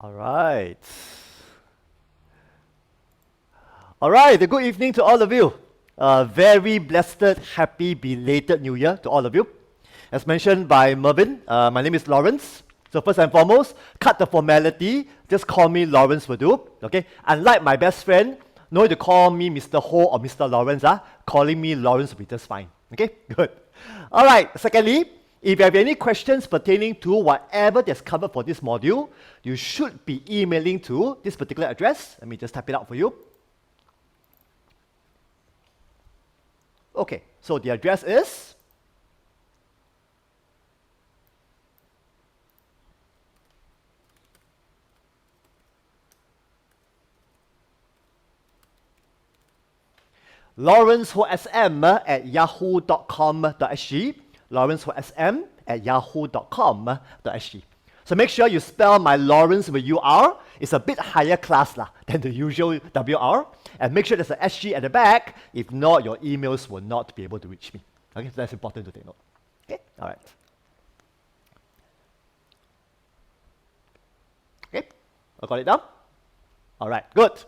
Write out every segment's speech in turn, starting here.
All right. All right. Good evening to all of you. Very blessed, happy, belated New Year to all of you. As mentioned by Mervyn, my name is Lawrence. So first and foremost, cut the formality. Just call me Lawrence will do. Okay. Unlike my best friend, no need to call me Mr. Ho or Mr. Lawrence. Calling me Lawrence will be just fine. Okay. Good. All right. Secondly, if you have any questions pertaining to whatever that's covered for this module, you should be emailing to this particular address. Let me just type it out for you. Okay, so the address is lawrencehosm@yahoo.com.sg, lawrencehosm@yahoo.com.sg. So make sure you spell my Lawrence with UR. It's a bit higher class than the usual WR. And make sure there's an SG at the back. If not, your emails will not be able to reach me. Okay, so that's important to take note. Okay, all right. Okay, I got it down? All right, good.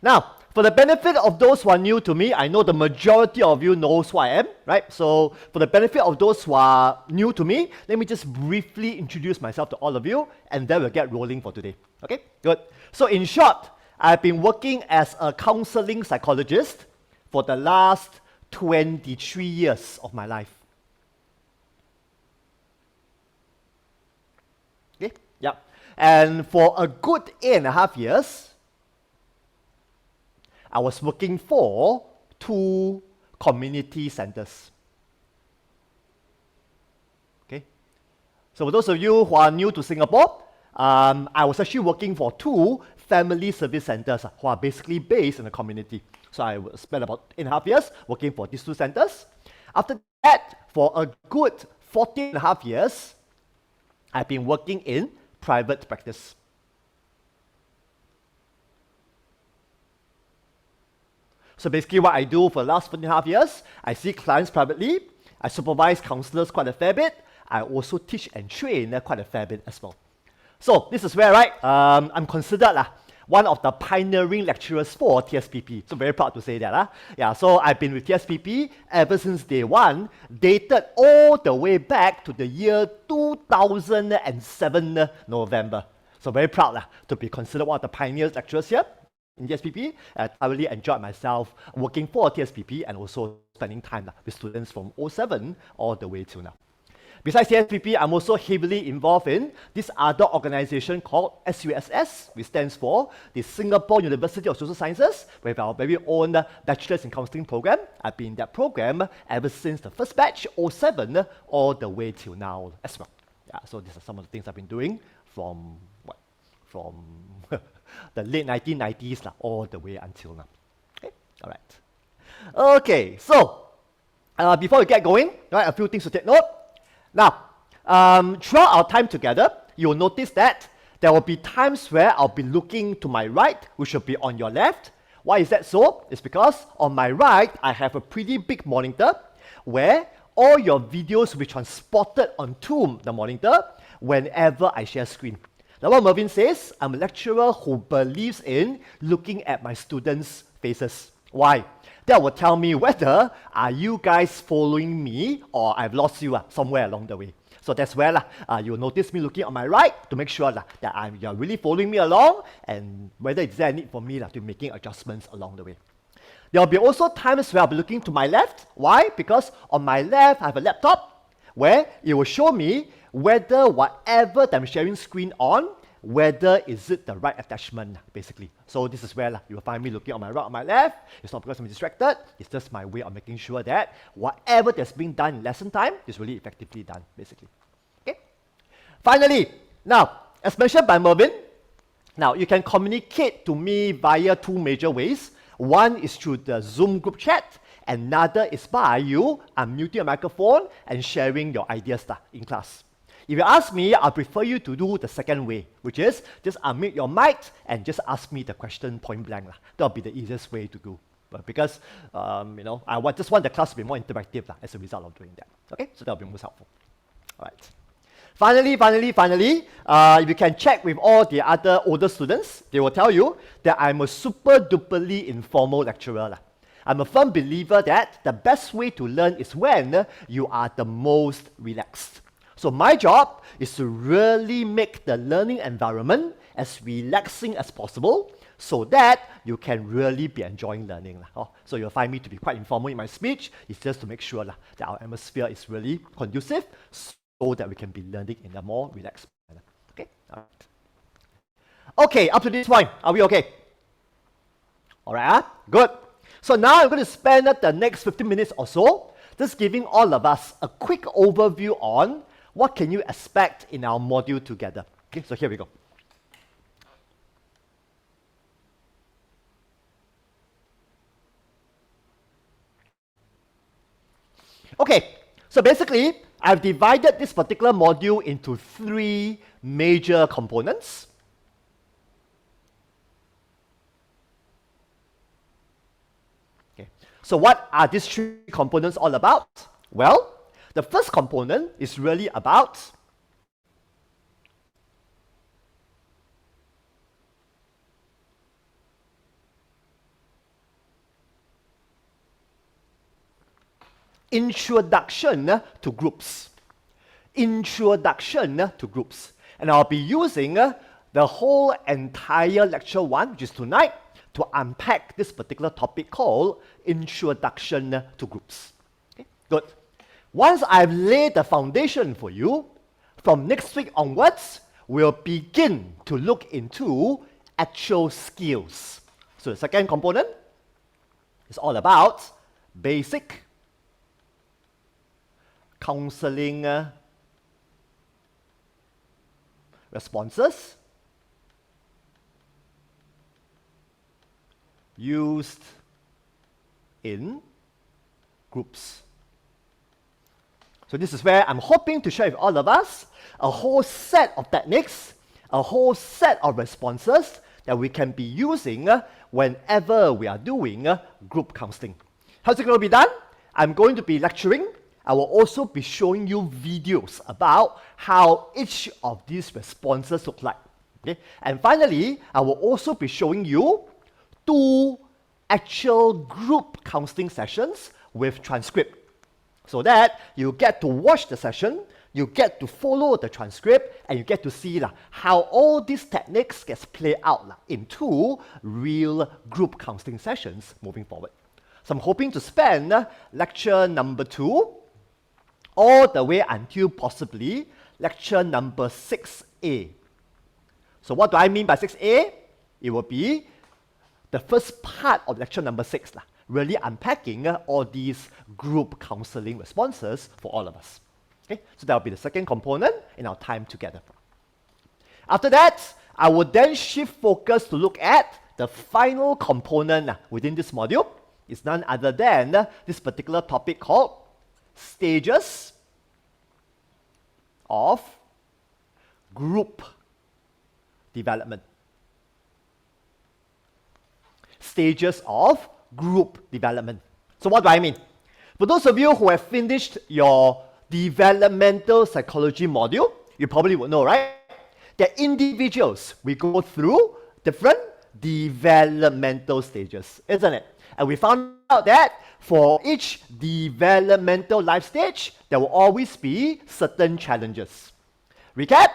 Now, for the benefit of those who are new to me, I know the majority of you knows who I am, right? So for the benefit of those who are new to me, let me just briefly introduce myself to all of you, and then we'll get rolling for today. Okay, good. So in short, I've been working as a counseling psychologist for the last 23 years of my life. Okay, yeah. And for a good 8.5 years, I was working for 2 community centers. Okay, so for those of you who are new to Singapore, I was actually working for 2 family service centers who are basically based in the community. So I spent about 8.5 years working for these 2 centers. After that, for a good 14.5 years, I've been working in private practice. So basically what I do for the last 14.5 years, I see clients privately, I supervise counselors quite a fair bit, I also teach and train quite a fair bit as well. So this is where, right, I'm considered one of the pioneering lecturers for TSPP. So very proud to say that. Yeah, so I've been with TSPP ever since day one, dated all the way back to the year 2007 November. So very proud to be considered one of the pioneers lecturers here in TSPP. I thoroughly enjoyed myself working for TSPP and also spending time with students from 07 all the way till now. Besides TSPP, I'm also heavily involved in this other organization called SUSS, which stands for the Singapore University of Social Sciences. We have our very own Bachelor's in Counselling program. I've been in that program ever since the first batch, 07, all the way till now as well. Yeah, so these are some of the things I've been doing from the late 1990s all the way until now. Okay, all right. Okay, so before we get going, right, a few things to take note. Now, throughout our time together, you'll notice that there will be times where I'll be looking to my right, which will be on your left. Why is that so? It's because on my right, I have a pretty big monitor where all your videos will be transported onto the monitor whenever I share screen. Now what Mervyn says, I'm a lecturer who believes in looking at my students' faces. Why? That will tell me whether are you guys following me or I've lost you somewhere along the way. So that's where you'll notice me looking on my right to make sure that you're really following me along and whether is there a need for me to making adjustments along the way. There will be also times where I'll be looking to my left. Why? Because on my left I have a laptop where it will show me whether whatever that I'm sharing screen on, whether is it the right attachment, basically. So this is where you will find me looking on my right, on my left. It's not because I'm distracted, it's just my way of making sure that whatever that's being done in lesson time is really effectively done, basically. Okay. Finally, now, as mentioned by Mervyn, now you can communicate to me via 2 major ways. One is through the Zoom group chat, another is by you unmuting your microphone and sharing your ideas in class. If you ask me, I prefer you to do the second way, which is just unmute your mic and just ask me the question point blank. That'll be the easiest way to go. Because I just want the class to be more interactive as a result of doing that. Okay, so that'll be most helpful. All right. Finally, if you can check with all the other older students, they will tell you that I'm a super duperly informal lecturer lah. I'm a firm believer that the best way to learn is when you are the most relaxed. So my job is to really make the learning environment as relaxing as possible so that you can really be enjoying learning. So you'll find me to be quite informal in my speech. It's just to make sure that our atmosphere is really conducive so that we can be learning in a more relaxed manner. Okay? All right. Okay, up to this point, are we okay? All right, good. So now I'm going to spend the next 15 minutes or so just giving all of us a quick overview on what can you expect in our module together. Okay, so here we go. Okay, so basically, I've divided this particular module into 3 major components. Okay, so what are these 3 components all about? Well, the first component is really about introduction to groups. Introduction to groups. And I'll be using the whole entire lecture 1, which is tonight, to unpack this particular topic called introduction to groups. Okay, good. Once I've laid the foundation for you, from next week onwards, we'll begin to look into actual skills. So the second component is all about basic counseling responses used in groups. So this is where I'm hoping to share with all of us a whole set of techniques, a whole set of responses that we can be using whenever we are doing group counseling. How's it going to be done? I'm going to be lecturing. I will also be showing you videos about how each of these responses look like. Okay? And finally, I will also be showing you 2 actual group counseling sessions with transcript, so that you get to watch the session, you get to follow the transcript, and you get to see how all these techniques gets played out into real group counseling sessions moving forward. So I'm hoping to spend lecture number 2 all the way until possibly lecture number 6A. So what do I mean by 6A? It will be the first part of lecture number 6, really unpacking all these group counseling responses for all of us. Okay? So that will be the second component in our time together. After that, I will then shift focus to look at the final component within this module. It's none other than this particular topic called stages of group development. Stages of group development. So what do I mean? For those of you who have finished your developmental psychology module, you probably would know, right? That individuals, we go through different developmental stages, isn't it? And we found out that for each developmental life stage, there will always be certain challenges. Recap,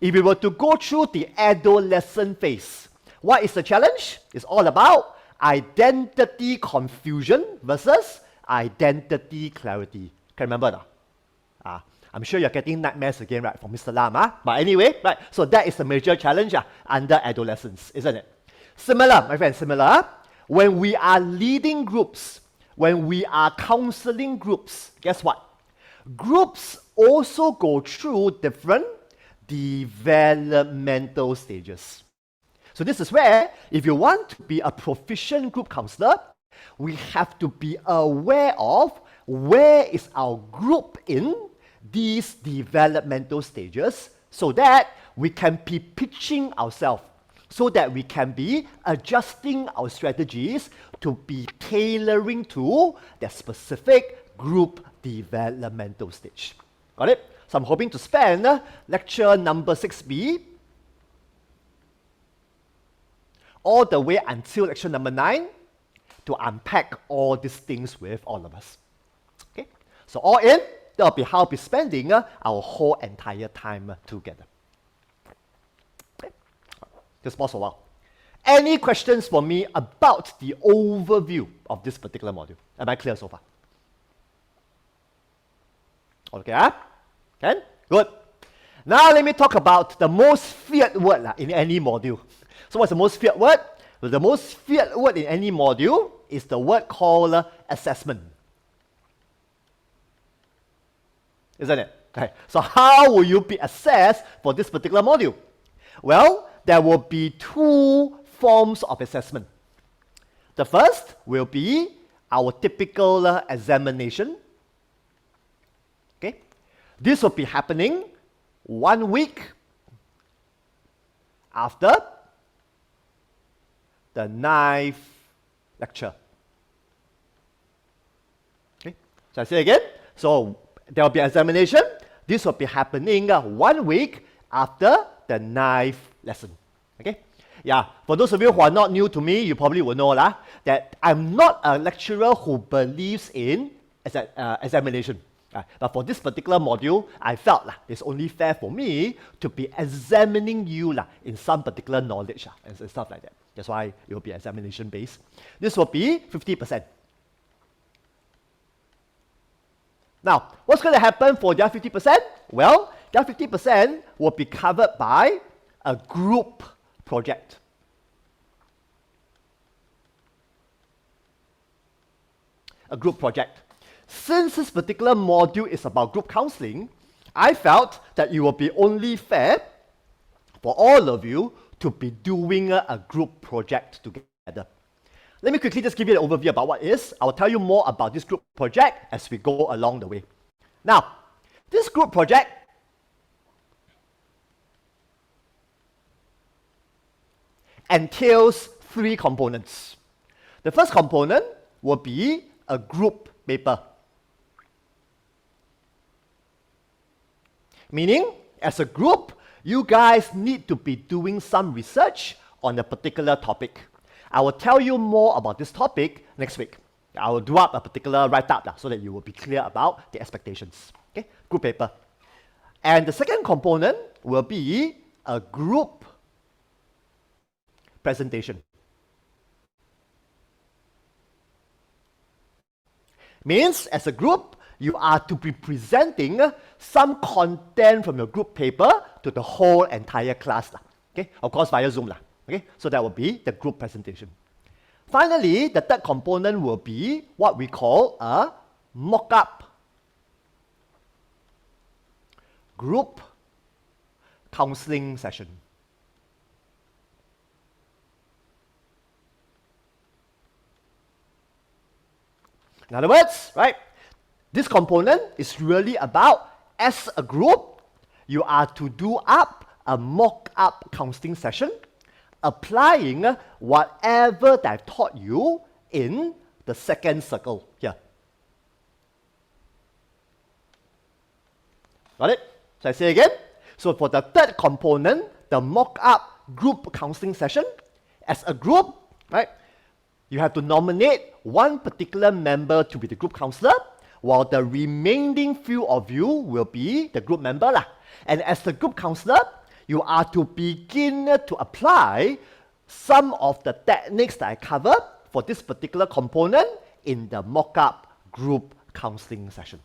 if we were to go through the adolescent phase, what is the challenge? It's all about identity confusion versus identity clarity. Can you remember that? I'm sure you're getting nightmares again, right, from Mr. Lam. But anyway, right, so that is the major challenge under adolescence, isn't it? Similar, my friend, similar. When we are leading groups, when we are counseling groups, guess what? Groups also go through different developmental stages. So this is where, if you want to be a proficient group counselor, we have to be aware of where is our group in these developmental stages so that we can be pitching ourselves, so that we can be adjusting our strategies to be tailoring to the specific group developmental stage. Got it? So I'm hoping to spend lecture number 6B all the way until lecture number 9 to unpack all these things with all of us. Okay? So all in, that'll be how we'll be spending our whole entire time together. Okay? Just pause for a while. Any questions for me about the overview of this particular module? Am I clear so far? Okay, huh? Okay, good. Now let me talk about the most feared word in any module. So what's the most feared word? Well, the most feared word in any module is the word called assessment. Isn't it? Okay. So how will you be assessed for this particular module? Well, there will be two forms of assessment. The first will be our typical examination. Okay? This will be happening 1 week after the 9th lecture. Okay? So I say again. So there will be examination. This will be happening 1 week after the 9th lesson. Okay? Yeah, for those of you who are not new to me, you probably will know that I'm not a lecturer who believes in examination. But for this particular module, I felt it's only fair for me to be examining you in some particular knowledge and stuff like that. That's why it will be examination based. This will be 50%. Now, what's going to happen for the other 50%? Well, the other 50% will be covered by a group project. A group project. Since this particular module is about group counseling, I felt that it will be only fair for all of you to be doing a group project together. Let me quickly just give you an overview about what it is. I will tell you more about this group project as we go along the way. Now, this group project entails 3 components. The first component will be a group paper. Meaning, as a group, you guys need to be doing some research on a particular topic. I will tell you more about this topic next week. I will do up a particular write-up so that you will be clear about the expectations. Okay, group paper. And the second component will be a group presentation. Means, as a group, you are to be presenting some content from your group paper to the whole entire class. Okay? Of course, via Zoom. Okay? So that will be the group presentation. Finally, the third component will be what we call a mock-up group counseling session. In other words, right, this component is really about, as a group, you are to do up a mock-up counseling session, applying whatever that I've taught you in the second circle here. Got it? So I say again. So for the third component, the mock-up group counseling session, as a group, right, you have to nominate one particular member to be the group counselor, while the remaining few of you will be the group member. And as the group counselor, you are to begin to apply some of the techniques that I covered for this particular component in the mock-up group counseling session.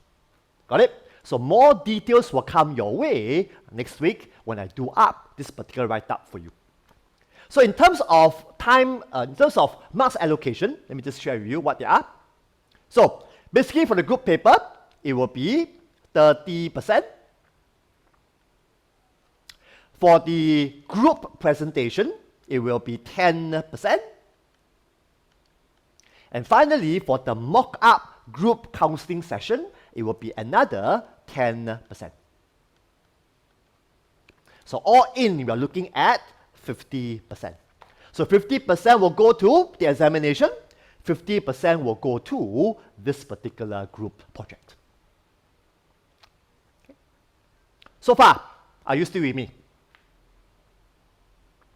Got it? So more details will come your way next week when I do up this particular write-up for you. So in terms of time, in terms of marks allocation, let me just share with you what they are. So basically for the group paper, it will be 30%. For the group presentation, it will be 10%. And finally, for the mock-up group counseling session, it will be another 10%. So all in, we are looking at 50%. So 50% will go to the examination, 50% will go to this particular group project. Okay. So far, are you still with me?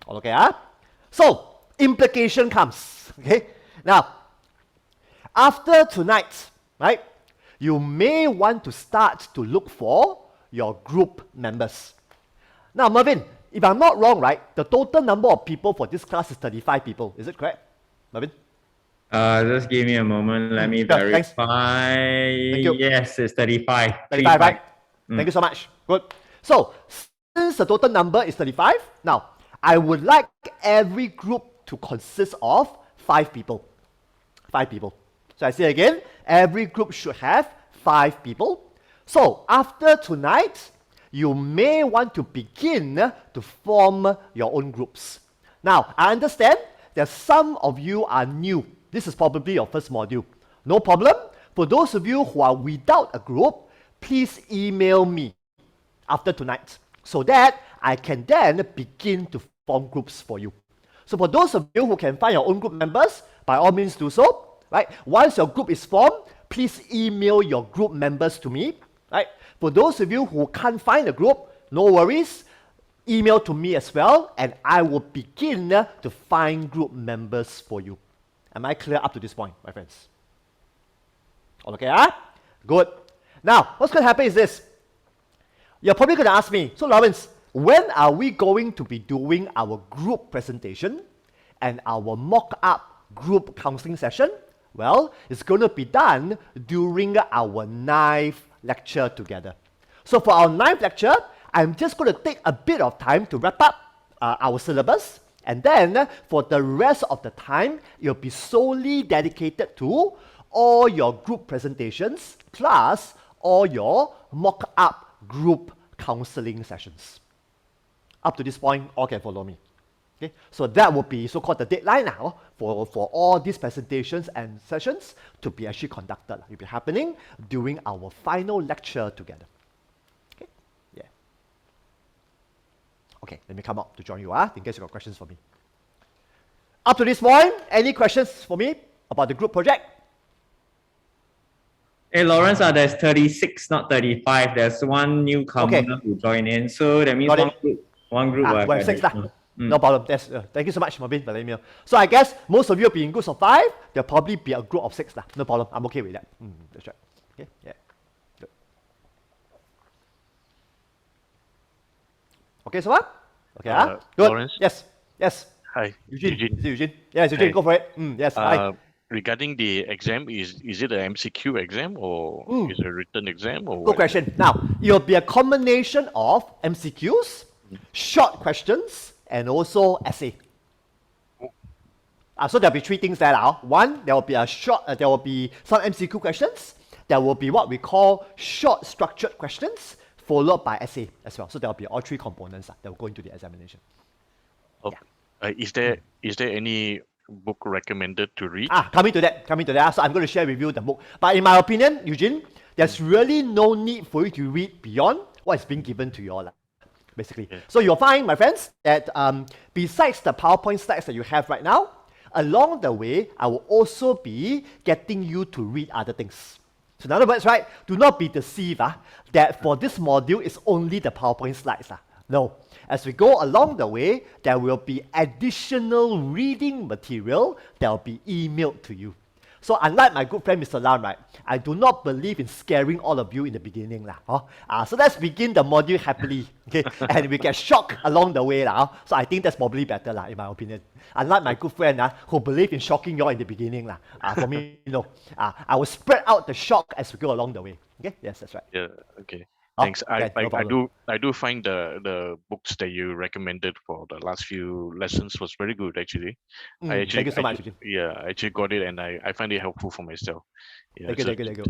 All okay, huh? So, implication comes, okay? Now, after tonight, right, you may want to start to look for your group members. Now, Mervin, if I'm not wrong, right, the total number of people for this class is 35 people. Is it correct, Mervin? Just give me a moment. Let me Sure, thanks. verify. Thank you. Yes, it's 35. 35, right? Mm. Thank you so much. Good. So, since the total number is 35, now, I would like every group to consist of 5 people. 5 people. So I say again, every group should have 5 people. So after tonight, you may want to begin to form your own groups. Now, I understand that some of you are new. This is probably your first module. No problem. For those of you who are without a group, please email me after tonight so that I can then begin to form groups for you. So for those of you who can find your own group members, by all means do so. Right? Once your group is formed, please email your group members to me. Right? For those of you who can't find a group, no worries. Email to me as well, and I will begin to find group members for you. Am I clear up to this point, my friends? All okay, huh? Good. Now, what's going to happen is this. You're probably going to ask me, so Lawrence, when are we going to be doing our group presentation and our mock-up group counseling session? Well, it's going to be done during our 9th lecture together. So for our 9th lecture, I'm just going to take a bit of time to wrap up our syllabus, and then for the rest of the time, it'll be solely dedicated to all your group presentations plus all your mock-up group counseling sessions. Up to this point, all can follow me. Okay? So that will be so-called the deadline now for all these presentations and sessions to be actually conducted. It will be happening during our final lecture together. Okay? Yeah. Okay, let me come up to join you in case you got questions for me. Up to this point, any questions for me about the group project? Hey Lawrence, there's 36, not 35. There's one newcomer who joined in. So that means one group will have 6 lah. No problem. Thank you so much, Marvin, for letting me know. So I guess most of you will be in groups of 5. There'll probably be a group of 6 lah. No problem. I'm okay with that. That's right. Okay. Yeah. Good. Okay, so what? Okay. Good. Lawrence? Yes. Yes. Hi. Eugene. Is it Eugene? Yes, Eugene. Hi. Go for it. Yes. Hi. Regarding the exam, is it an MCQ exam or is it a written exam or Good question. Now, it'll be a combination of MCQs, short questions, and also essay. So there'll be 3 things there now. One, there will be there will be some MCQ questions. There will be what we call short structured questions, followed by essay as well. So there'll be all 3 components that will go into the examination. Okay. Is there any book recommended to read? Coming to that. So I'm going to share with you the book. But in my opinion, Eugene, there's really no need for you to read beyond what is being given to you all, basically. Yeah. So you'll find, my friends, that besides the PowerPoint slides that you have right now, along the way, I will also be getting you to read other things. So in other words, right, do not be deceived that for this module, it's only the PowerPoint slides. No. As we go along the way, there will be additional reading material that will be emailed to you. So unlike my good friend Mr. Lam, right, I do not believe in scaring all of you in the beginning. So let's begin the module happily, okay? And we get shocked along the way. So I think that's probably better, in my opinion. Unlike my good friend who believe in shocking you all in the beginning. For me, I will spread out the shock as we go along the way. Okay? Yes, that's right. Yeah, okay. Thanks. No I do find the books that you recommended for the last few lessons was very good actually. Thank you so much. Yeah, I actually got it and I find it helpful for myself. Yeah, thank you.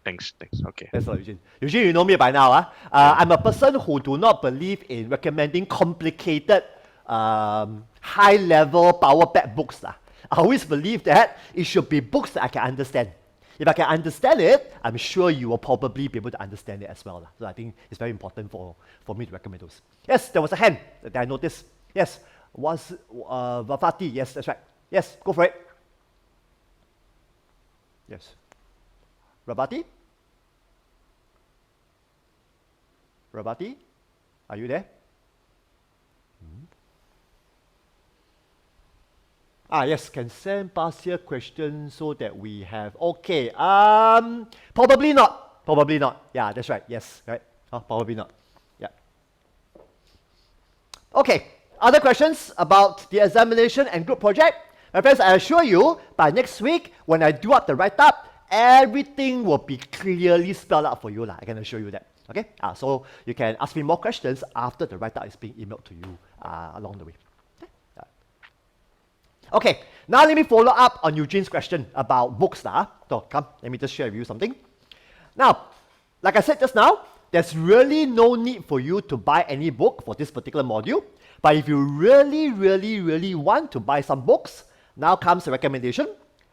Thanks. Okay. That's all, Eugene. Eugene, you know me by now. I'm a person who do not believe in recommending complicated, high-level power-packed books. I always believe that it should be books that I can understand. If I can understand it, I'm sure you will probably be able to understand it as well. So I think it's very important for me to recommend those. Yes, there was a hand that I noticed. Yes, was Vafati. Yes, that's right. Yes, go for it. Yes. Rabati? Are you there? Yes, can send past year questions so that we have, okay, probably not, probably not. Yeah, that's right, yes, right, probably not, yeah. Okay, other questions about the examination and group project? My friends, I assure you, by next week, when I do up the write-up, everything will be clearly spelled out for you, I can assure you that. Okay, so you can ask me more questions after the write-up is being emailed to you along the way. Okay, now let me follow up on Eugene's question about books. So come, let me just share with you something. Now, like I said just now, there's really no need for you to buy any book for this particular module. But if you really want to buy some books, now comes the recommendation.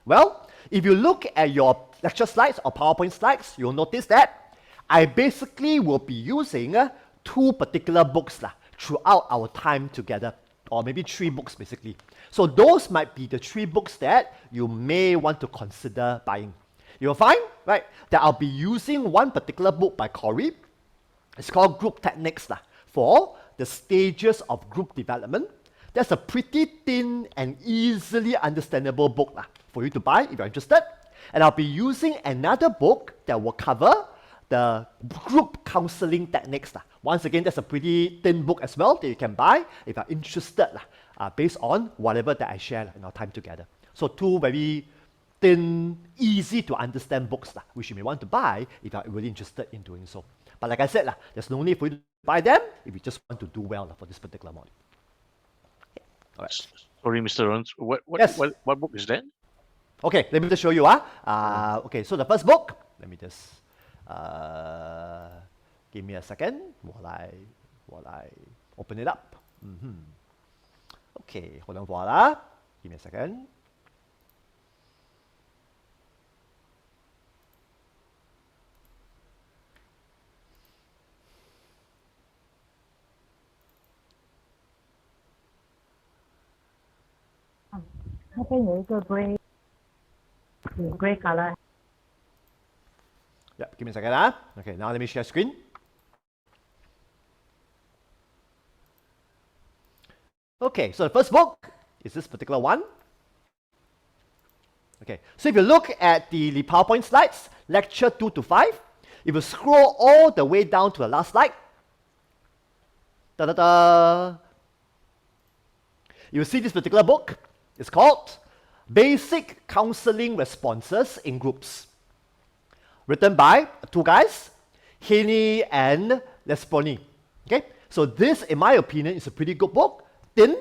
Well, if you look at your lecture slides or PowerPoint slides, you'll notice that I basically will be using 2 particular books throughout our time together, or maybe 3 books basically. So those might be the 3 books that you may want to consider buying. You'll find, right, that I'll be using one particular book by Corey. It's called Group Techniques for the Stages of Group Development. That's a pretty thin and easily understandable book for you to buy if you're interested. And I'll be using another book that will cover the group counseling techniques. Once again, that's a pretty thin book as well that you can buy if you're interested based on whatever that I share in our time together. So 2 very thin, easy to understand books which you may want to buy if you're really interested in doing so. But like I said, there's no need for you to buy them if you just want to do well for this particular module. Okay. All right. Sorry, Mr. Rons, what book is that? Okay, let me just show you. Okay, so the first book, let me just give me a second while I open it up. Okay, hold on, voila. Give me a second. Gray color. Yeah, give me a second. Okay, now let me share screen. Okay, so the first book is this particular one. Okay, so if you look at the PowerPoint slides, lecture 2 to 5, if you scroll all the way down to the last slide, you will see this particular book. It's called Basic Counseling Responses in Groups. Written by 2 guys, Heaney and Lesponi. Okay, so this, in my opinion, is a pretty good book. Thin,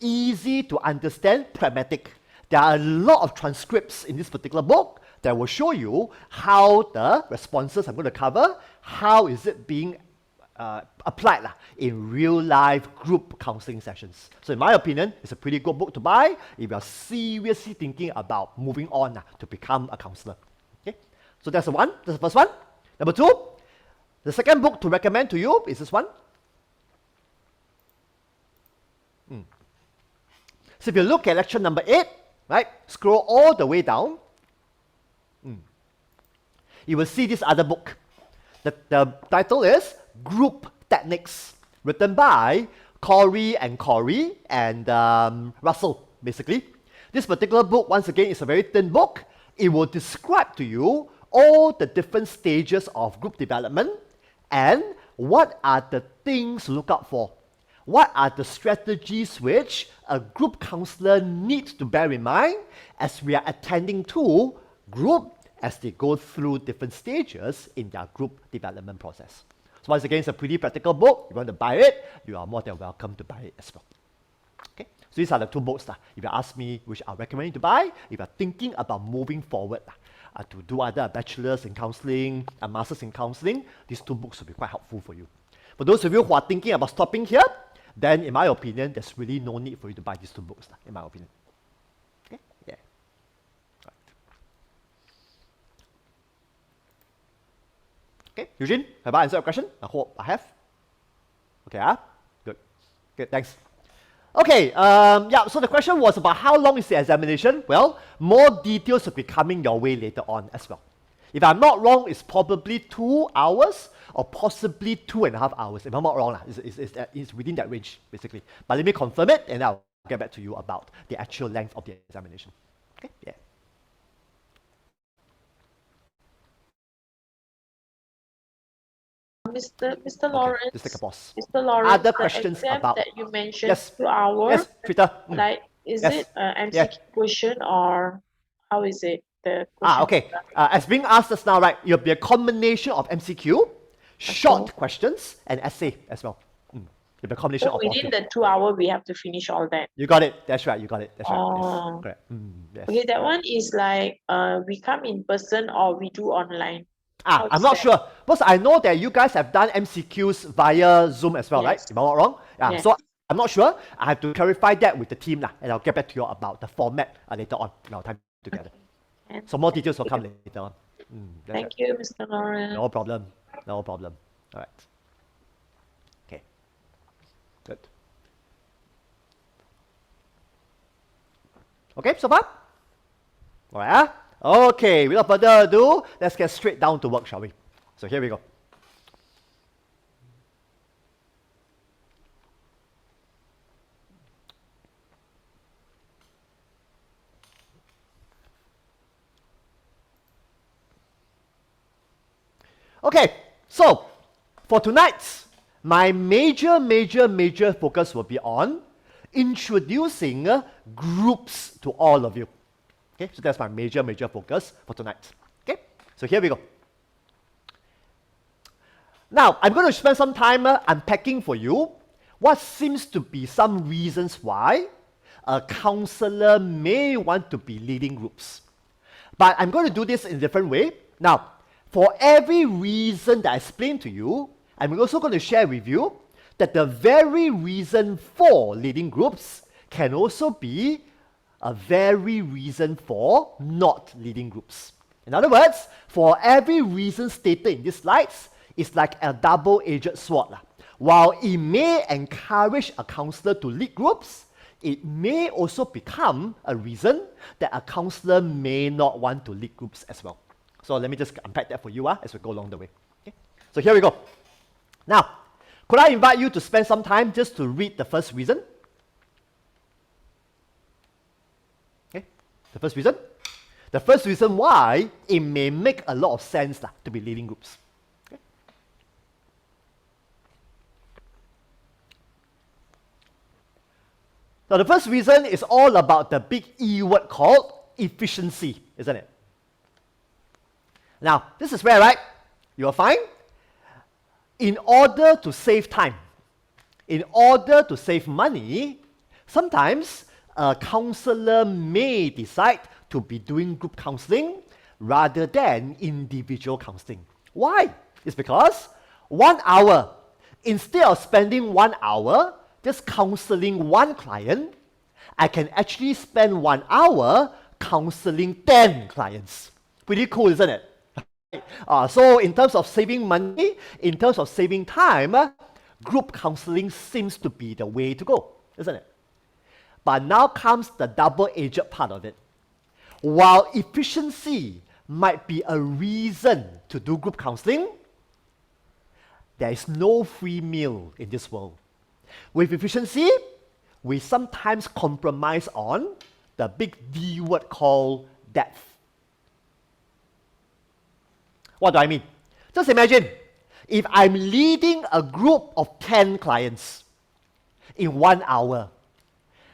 easy to understand, pragmatic. There are a lot of transcripts in this particular book that will show you how the responses I'm going to cover, how is it being applied in real-life group counseling sessions. So in my opinion, it's a pretty good book to buy if you're seriously thinking about moving on to become a counselor. Okay, so that's the first one. Number 2, the second book to recommend to you is this one. So if you look at lecture number 8, right, scroll all the way down, you will see this other book. The title is Group Techniques, written by Corey and Russell, basically. This particular book, once again, is a very thin book. It will describe to you all the different stages of group development and what are the things to look out for. What are the strategies which a group counselor needs to bear in mind as we are attending to group as they go through different stages in their group development process. So once again, it's a pretty practical book. If you want to buy it, you are more than welcome to buy it as well. Okay, so these are the 2 books if you ask me which I recommend you to buy, if you're thinking about moving forward to do either a bachelor's in counseling, a master's in counseling, these 2 books will be quite helpful for you. For those of you who are thinking about stopping here, then in my opinion, there's really no need for you to buy these 2 books, in my opinion. Okay, yeah. Right. Okay, Eugene, have I answered your question? I hope I have. Okay, good. Good, thanks. Okay, so the question was about how long is the examination? Well, more details will be coming your way later on as well. If I'm not wrong, it's probably 2 hours or possibly 2.5 hours. If I'm not wrong, it's within that range, basically. But let me confirm it, and I'll get back to you about the actual length of the examination. Okay, yeah. Mr. Lawrence. Just take a pause. Mr. Lawrence, Other the questions exam about... that you mentioned, Yes. 2 hours. Yes, Trita. Like, is Yes. it an MCQ question or how is it? The question. Okay. As being asked just now, right, it'll be a combination of MCQ, short questions, and essay as well. It'll be a combination So of all within three. the 2 hours, we have to finish all that. You got it. That's right. You got it. That's right. Oh. Yes. Correct. Yes. Okay, that one is like we come in person or we do online. How I'm is not that? sure, because I know that you guys have done MCQs via Zoom as well, right? Yes. If I'm not wrong. Yes. So I'm not sure. I have to clarify that with the team lah, and I'll get back to you about the format later on in our time together. And So more details will come later on. That's thank you, Mr. Lawrence. No problem. No problem. All right. Okay. Good. Okay, so far? All right. Okay, without further ado, let's get straight down to work, shall we? So here we go. Okay, so for tonight's, my major focus will be on introducing groups to all of you. Okay, so that's my major focus for tonight. Okay, so here we go. Now, I'm going to spend some time unpacking for you what seems to be some reasons why a counselor may want to be leading groups. But I'm going to do this in a different way. Now, for every reason that I explained to you, I'm also going to share with you that the very reason for leading groups can also be a very reason for not leading groups. In other words, for every reason stated in these slides, it's like a double-edged sword. While it may encourage a counselor to lead groups, it may also become a reason that a counselor may not want to lead groups as well. So let me just unpack that for you as we go along the way. Okay? So here we go. Now, could I invite you to spend some time just to read the first reason? Okay, the first reason? The first reason why it may make a lot of sense to be leading groups. Okay? Now, the first reason is all about the big E word called efficiency, isn't it? Now, this is where, right, you'll find, in order to save time, in order to save money, sometimes a counselor may decide to be doing group counseling rather than individual counseling. Why? It's because 1 hour, instead of spending 1 hour just counseling one client, I can actually spend 1 hour counseling 10 clients. Pretty cool, isn't it? So in terms of saving money, in terms of saving time, group counseling seems to be the way to go, isn't it? But now comes the double-edged part of it. While efficiency might be a reason to do group counseling, there is no free meal in this world. With efficiency, we sometimes compromise on the big D word called depth. What do I mean? Just imagine, if I'm leading a group of 10 clients in 1 hour,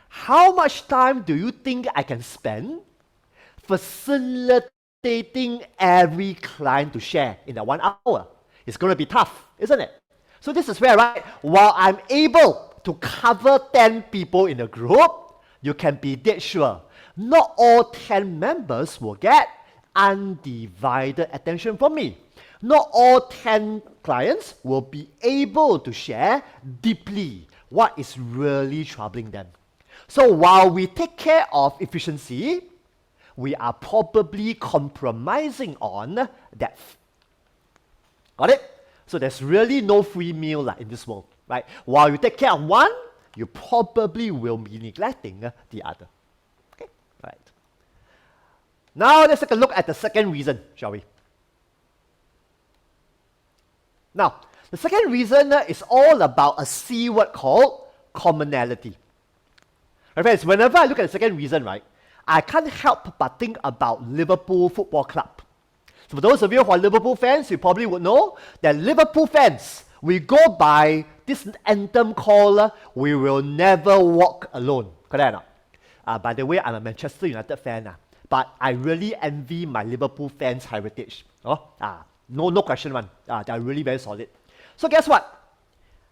how much time do you think I can spend facilitating every client to share in that 1 hour? It's going to be tough, isn't it? So this is where, right, while I'm able to cover 10 people in a group, you can be dead sure not all 10 members will get undivided attention from me. Not all 10 clients will be able to share deeply what is really troubling them. So while we take care of efficiency, we are probably compromising on depth. Got it? So there's really no free meal in this world, right? While you take care of one, you probably will be neglecting the other. Okay, right. Now let's take a look at the second reason, shall we? Now, the second reason is all about a C word called commonality. My friends, whenever I look at the second reason, right, I can't help but think about Liverpool Football Club. So for those of you who are Liverpool fans, you probably would know that Liverpool fans, we go by this anthem called "We Will Never Walk Alone." Correct or not? By the way, I'm a Manchester United fan, but I really envy my Liverpool fans' heritage. No question one. They're really very solid. So guess what?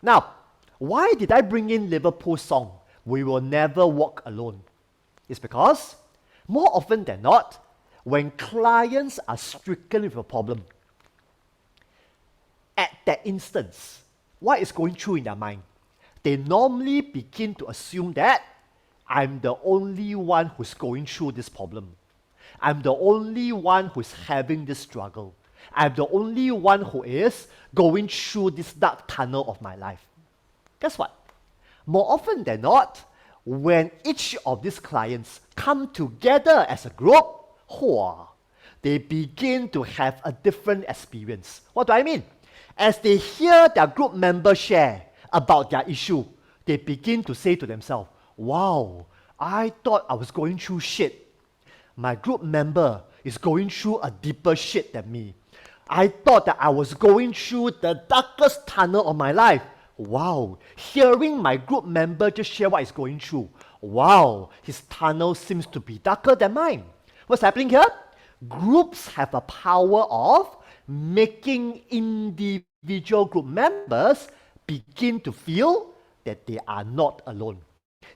Now, why did I bring in Liverpool's song, "We Will Never Walk Alone"? It's because, more often than not, when clients are stricken with a problem, at that instance, what is going through in their mind? They normally begin to assume that I'm the only one who's going through this problem. I'm the only one who's having this struggle. I'm the only one who is going through this dark tunnel of my life. Guess what? More often than not, when each of these clients come together as a group, they begin to have a different experience. What do I mean? As they hear their group members share about their issue, they begin to say to themselves, wow, I thought I was going through shit. My group member is going through a deeper shit than me. I thought that I was going through the darkest tunnel of my life. Wow, hearing my group member just share what he's going through. Wow, his tunnel seems to be darker than mine. What's happening here? Groups have a power of making individual group members begin to feel that they are not alone.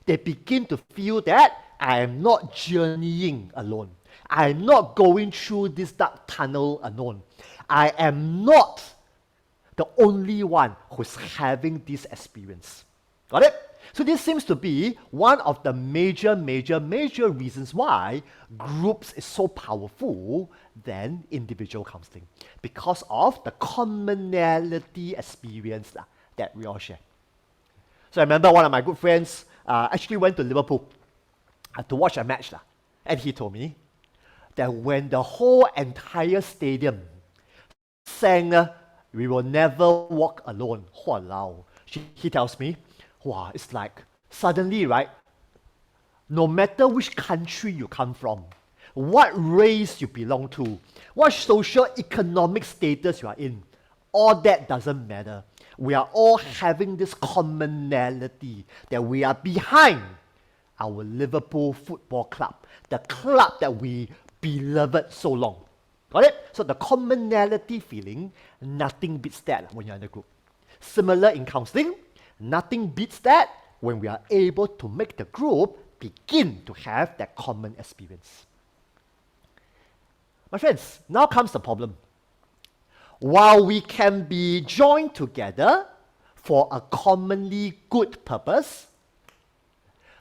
They begin to feel that I am not journeying alone. I am not going through this dark tunnel alone. I am not the only one who's having this experience. Got it? So this seems to be one of the major reasons why groups is so powerful than individual counseling, because of the commonality experience that we all share. So I remember one of my good friends actually went to Liverpool to watch a match, and he told me that when the whole entire stadium sang "We Will Never Walk Alone," he tells me, wow, it's like suddenly, right, no matter which country you come from, what race you belong to, what social economic status you are in, all that doesn't matter. We are all having this commonality that we are behind our Liverpool Football Club, the club that we beloved so long. Got it? So the commonality feeling, nothing beats that when you're in a group. Similar in counseling, nothing beats that when we are able to make the group begin to have that common experience. My friends, now comes the problem. While we can be joined together for a commonly good purpose,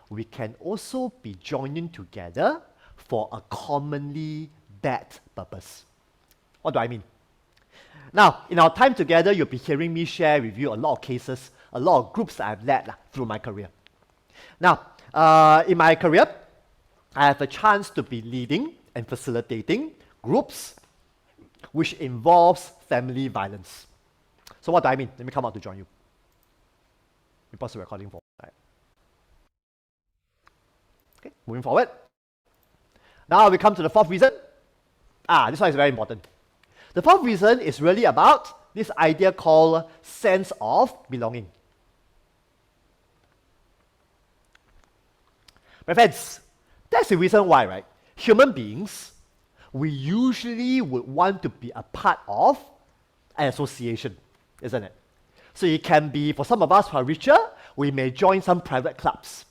we can also be joining together for a commonly bad purpose. What do I mean? Now, in our time together, you'll be hearing me share with you a lot of cases, a lot of groups that I've led through my career. Now, in my career, I have a chance to be leading and facilitating groups which involves family violence. So what do I mean? Let me come out to join you. We pause the recording for. Right. Okay, moving forward. Now we come to the fourth reason. This one is very important. The fourth reason is really about this idea called sense of belonging. My friends, that's the reason why, right? Human beings, we usually would want to be a part of an association, isn't it? So it can be, for some of us who are richer, we may join some private clubs.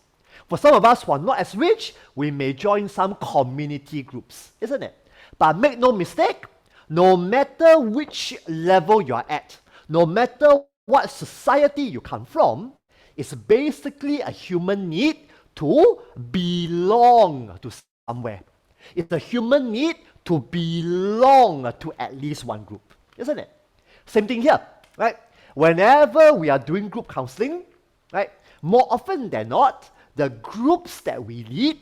For some of us who are not as rich, we may join some community groups, isn't it? But make no mistake, no matter which level you're at, no matter what society you come from, it's basically a human need to belong to somewhere. It's a human need to belong to at least one group, isn't it? Same thing here, right? Whenever we are doing group counseling, right, more often than not, the groups that we lead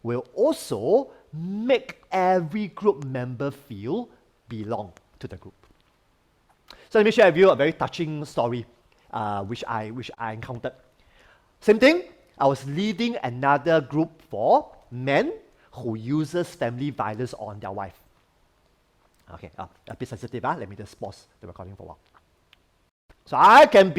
will also make every group member feel belong to the group. So let me share with you a very touching story which I encountered. Same thing, I was leading another group for men who uses family violence on their wife. Okay, a bit sensitive, let me just pause the recording for a while. So I can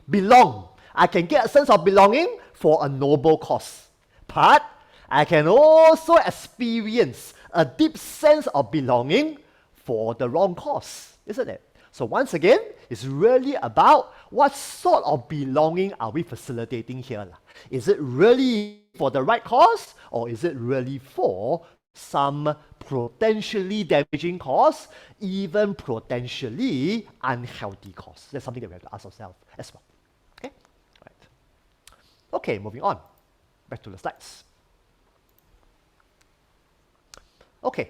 belong. I can get a sense of belonging for a noble cause. But I can also experience a deep sense of belonging for the wrong cause, isn't it? So once again, it's really about what sort of belonging are we facilitating here. Is it really for the right cause, or is it really for some potentially damaging cause, even potentially unhealthy cause? That's something that we have to ask ourselves as well. Okay, right. Okay, moving on. Back to the slides. Okay,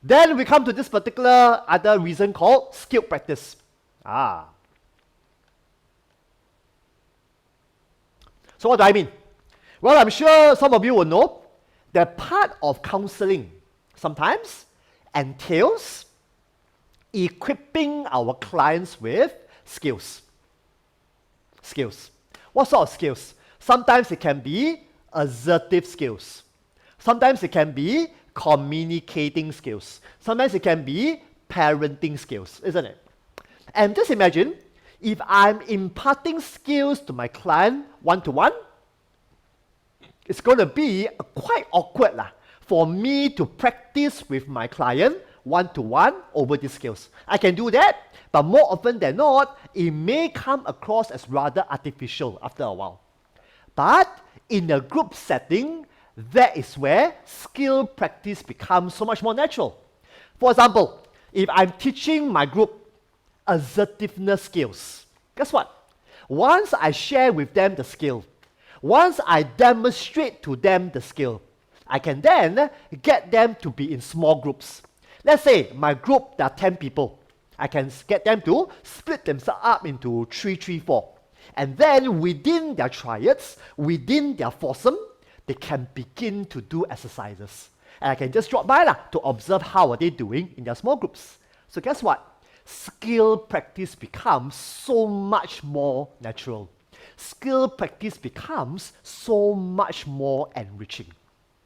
then we come to this particular other reason called skill practice. So what do I mean? Well, I'm sure some of you will know that part of counseling sometimes entails equipping our clients with skills. Skills. What sort of skills? Sometimes it can be assertive skills. Sometimes it can be communicating skills. Sometimes it can be parenting skills, isn't it? And just imagine if I'm imparting skills to my client one-to-one, it's going to be quite awkward for me to practice with my client one-to-one over these skills. I can do that, but more often than not, it may come across as rather artificial after a while. But in a group setting, that is where skill practice becomes so much more natural. For example, if I'm teaching my group assertiveness skills, guess what? Once I share with them the skill, once I demonstrate to them the skill, I can then get them to be in small groups. Let's say my group, there are 10 people. I can get them to split themselves up into 3, 3, 4. And then within their triads, within their foursome, they can begin to do exercises. And I can just drop by to observe how are they doing in their small groups. So guess what? Skill practice becomes so much more natural. Skill practice becomes so much more enriching.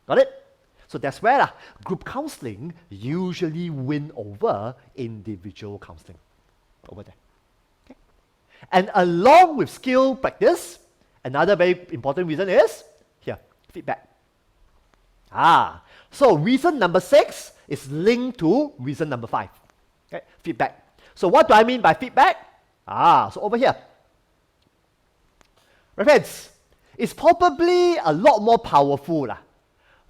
Got it? So that's where group counseling usually win over individual counseling. Over there. Okay? And along with skill practice, another very important reason is here, feedback. So reason number 6 is linked to reason number 5. Okay? Feedback. So what do I mean by feedback? So over here. My friends, it's probably a lot more powerful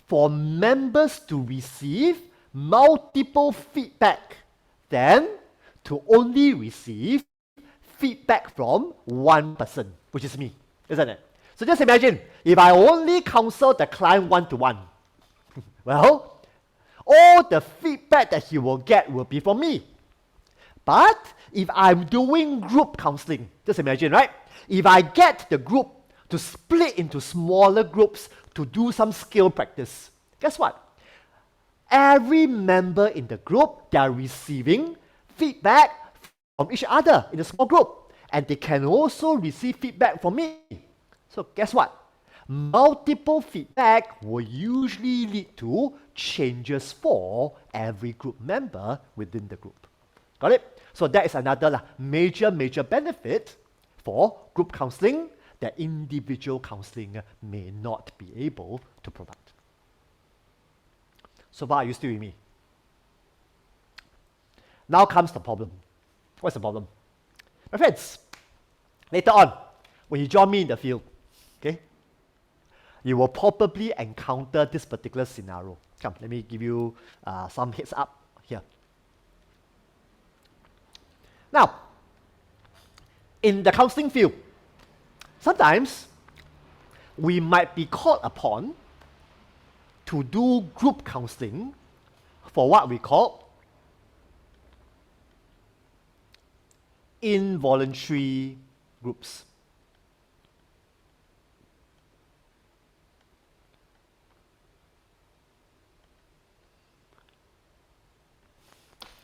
for members to receive multiple feedback than to only receive feedback from one person, which is me, isn't it? So just imagine, if I only counsel the client one-to-one, well, all the feedback that he will get will be from me. But if I'm doing group counseling, just imagine, right? If I get the group to split into smaller groups to do some skill practice, guess what? Every member in the group, they are receiving feedback from each other in a small group. And they can also receive feedback from me. So guess what? Multiple feedback will usually lead to changes for every group member within the group. Got it? So that is another major benefit for group counseling that individual counseling may not be able to provide. So far, are you still with me? Now comes the problem. What's the problem? My friends, later on, when you join me in the field, okay, you will probably encounter this particular scenario. Come, let me give you some heads up here. Now, in the counseling field, sometimes we might be called upon to do group counseling for what we call involuntary groups.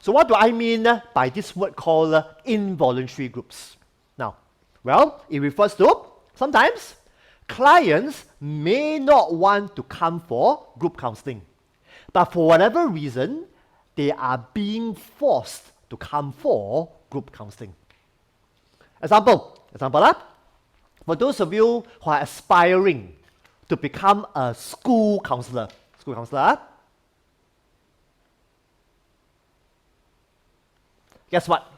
So what do I mean by this word called involuntary groups? Now, well, it refers to sometimes clients may not want to come for group counseling, but for whatever reason, they are being forced to come for group counseling. Example, for those of you who are aspiring to become a school counselor, guess what?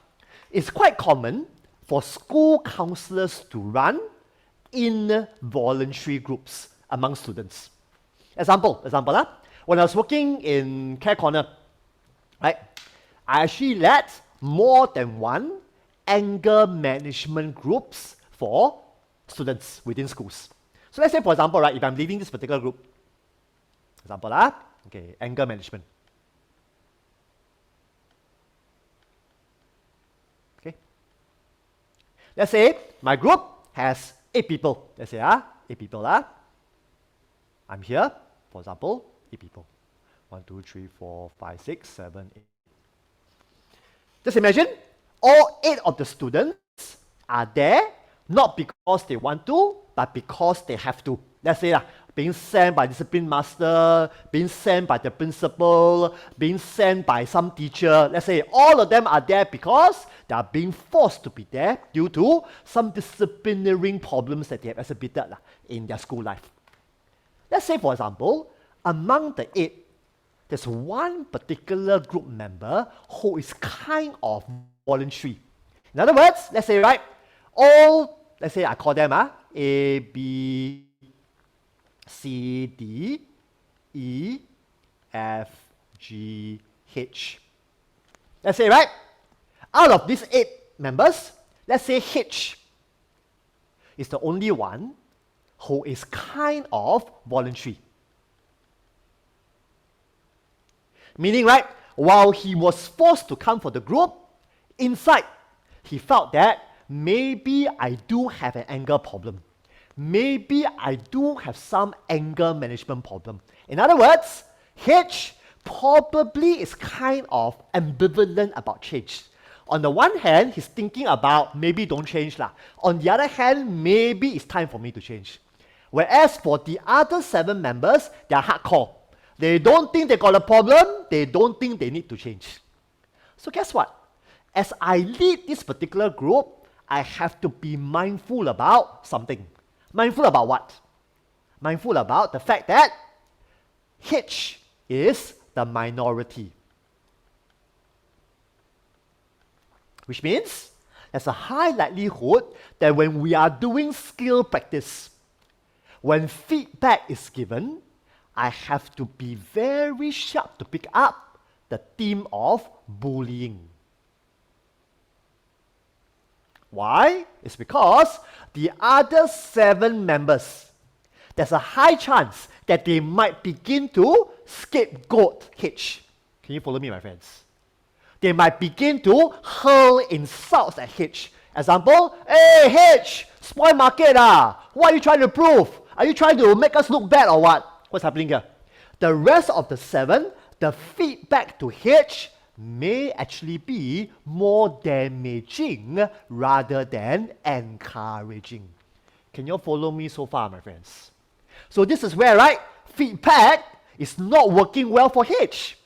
It's quite common for school counselors to run involuntary groups among students. Example, when I was working in Care Corner, right, I actually led more than one anger management groups for students within schools. So let's say, for example, right, if I'm leading this particular group, okay, anger management. Okay. Let's say my group has 8 people. Let's say 8 people. I'm here, for example, 8 people. 1, 2, 3, 4, 5, 6, 7, 8. Just imagine all 8 of the students are there not because they want to, but because they have to. Let's say being sent by discipline master, being sent by the principal, being sent by some teacher. Let's say all of them are there because they are being forced to be there due to some disciplinary problems that they have exhibited in their school life. Let's say, for example, among the 8, there's one particular group member who is kind of voluntary. In other words, let's say, right, let's say I call them A, B, C, D, E, F, G, H. Let's say, right, out of these 8 members, let's say H is the only one who is kind of voluntary. Meaning, right, while he was forced to come for the group, inside, he felt that maybe I do have an anger problem. Maybe I do have some anger management problem. In other words, H probably is kind of ambivalent about change. On the one hand, he's thinking about maybe don't change lah. On the other hand, maybe it's time for me to change. Whereas for the other 7 members, they are hardcore. They don't think they got a problem. They don't think they need to change. So guess what? As I lead this particular group, I have to be mindful about something. Mindful about what? Mindful about the fact that H is the minority. Which means there's a high likelihood that when we are doing skill practice, when feedback is given, I have to be very sharp to pick up the theme of bullying. Why? It's because the other 7 members, there's a high chance that they might begin to scapegoat H. Can you follow me, my friends? They might begin to hurl insults at H. Example, hey H, spoil market what are you trying to prove? Are you trying to make us look bad or what? What's happening here? The rest of the 7, the feedback to H may actually be more damaging rather than encouraging. Can you follow me so far, my friends? So this is where, right, feedback is not working well for H.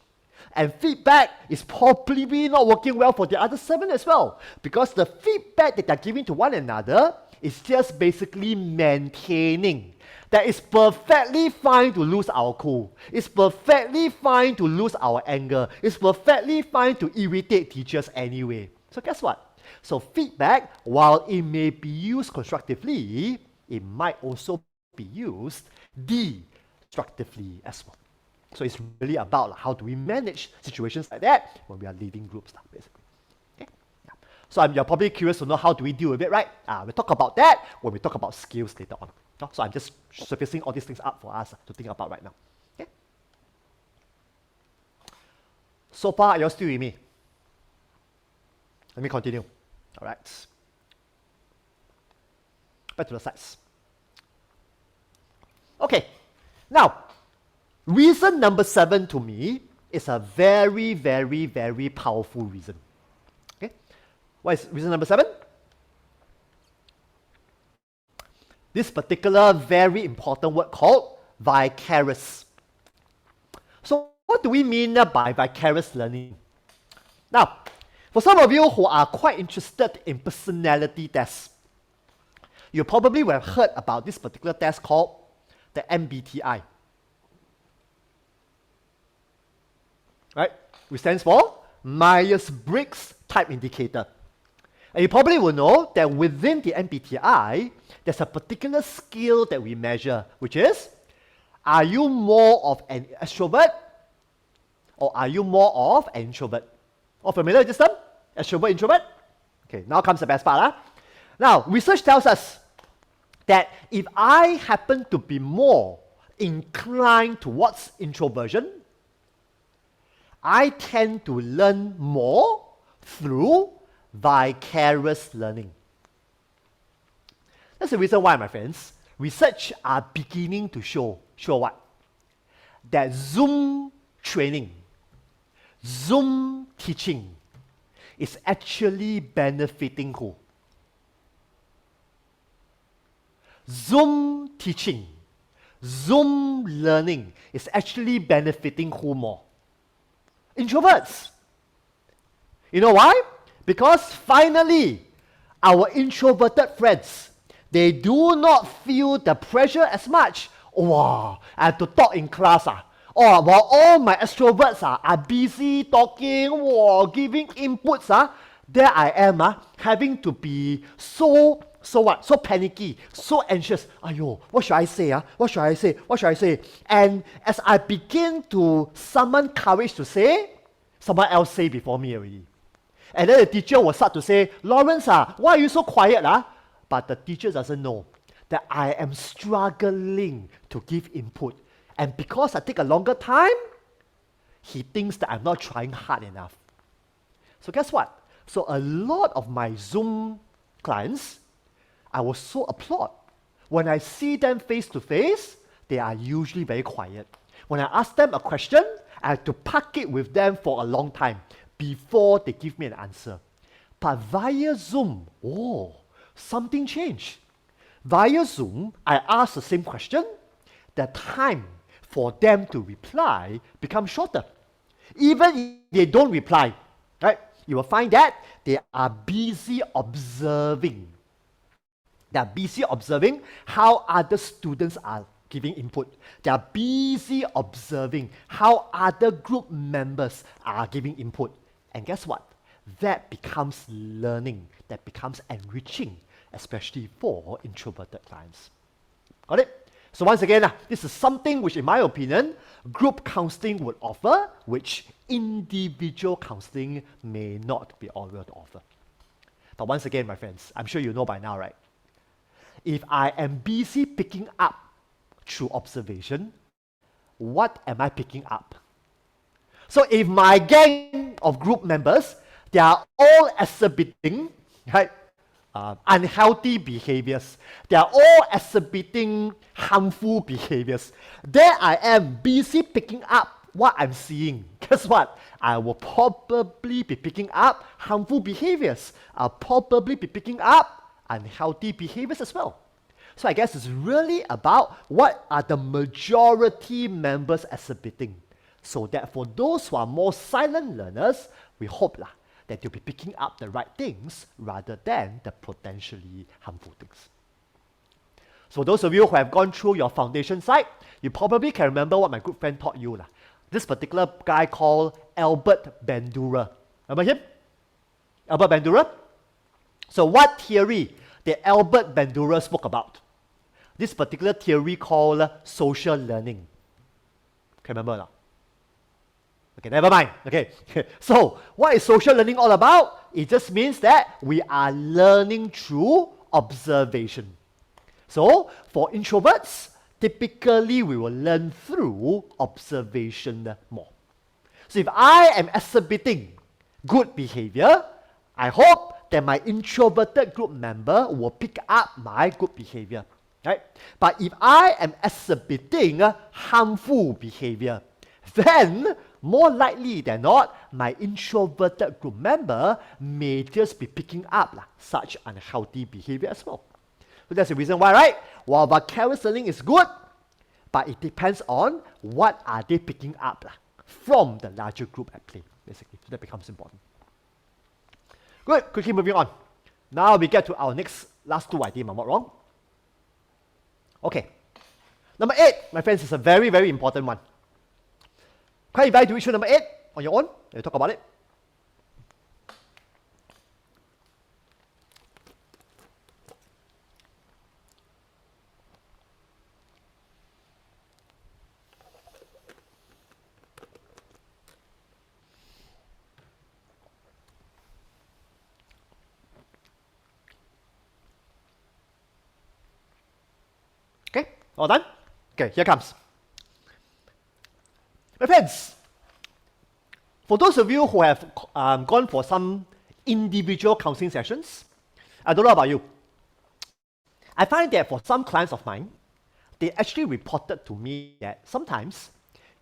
And feedback is probably not working well for the other 7 as well. Because the feedback that they're giving to one another is just basically maintaining that it's perfectly fine to lose our cool. It's perfectly fine to lose our anger. It's perfectly fine to irritate teachers anyway. So guess what? So feedback, while it may be used constructively, it might also be used destructively as well. So it's really about how do we manage situations like that when we are leading groups, basically. Okay? Yeah. So you're probably curious to know how do we deal with it, right? We'll talk about that when we talk about skills later on. So I'm just surfacing all these things up for us to think about right now. Okay? So far, are you still with me? Let me continue. All right. Back to the slides. Okay. Now, reason number 7 to me is a very, very, very powerful reason. Okay? What is reason number 7? This particular very important word called vicarious. So what do we mean by vicarious learning? Now, for some of you who are quite interested in personality tests, you probably will have heard about this particular test called the MBTI. Right? Which stands for Myers-Briggs Type Indicator. And you probably will know that within the MBTI, there's a particular skill that we measure, which is, are you more of an extrovert or are you more of an introvert? All familiar with this term? Extrovert, introvert? Okay, now comes the best part. Now, research tells us that if I happen to be more inclined towards introversion, I tend to learn more through vicarious learning. That's the reason why, my friends, research are beginning to show what? That Zoom training, Zoom teaching is actually benefiting who? Zoom teaching, Zoom learning is actually benefiting who more? Introverts. You know why? Because finally, our introverted friends, they do not feel the pressure as much. Oh, wow, I have to talk in class. Oh, while all my extroverts are busy talking, giving inputs, there I am having to be so panicky, so anxious. Ayo, what should I say? What should I say? What should I say? And as I begin to summon courage to say, someone else say before me already. And then the teacher will start to say, Lawrence, why are you so quiet? But the teacher doesn't know that I am struggling to give input. And because I take a longer time, he thinks that I'm not trying hard enough. So guess what? So a lot of my Zoom clients, I will so applaud. When I see them face to face, they are usually very quiet. When I ask them a question, I have to park it with them for a long time before they give me an answer. But via Zoom, something changed. Via Zoom, I ask the same question, the time for them to reply becomes shorter. Even if they don't reply, right? You will find that they are busy observing. They are busy observing how other students are giving input. They are busy observing how other group members are giving input. And guess what? That becomes learning, that becomes enriching, especially for introverted clients. Got it? So once again, this is something which, in my opinion, group counseling would offer, which individual counseling may not be able to offer. But once again, my friends, I'm sure you know by now, right? If I am busy picking up through observation, what am I picking up? So if my gang of group members, they are all exhibiting, right, unhealthy behaviors, they are all exhibiting harmful behaviors, there I am busy picking up what I'm seeing. Guess what? I will probably be picking up harmful behaviors. I'll probably be picking up unhealthy behaviors as well. So I guess it's really about what are the majority members exhibiting. So that for those who are more silent learners, we hope that you'll be picking up the right things rather than the potentially harmful things. So those of you who have gone through your foundation side, you probably can remember what my good friend taught you. This particular guy called Albert Bandura. Remember him? Albert Bandura? So what theory did Albert Bandura spoke about? This particular theory called social learning. Can remember now? Okay, never mind. Okay. So what is social learning all about? It just means that we are learning through observation. So for introverts, typically we will learn through observation more. So if I am exhibiting good behavior, I hope that my introverted group member will pick up my good behavior. Right? But if I am exhibiting harmful behavior, then more likely than not, my introverted group member may just be picking up such unhealthy behavior as well. So that's the reason why, right? While vicarious learning is good, but it depends on what are they picking up from the larger group at play, basically. So that becomes important. Good, quickly moving on. Now we get to our last two ideas, if I'm not wrong. Okay. Number 8, my friends, is a very, very important one. Can I invite you to issue number 8 on your own? Let's talk about it. Okay, all done? Okay, here comes. My friends, for those of you who have gone for some individual counseling sessions, I don't know about you. I find that for some clients of mine, they actually reported to me that sometimes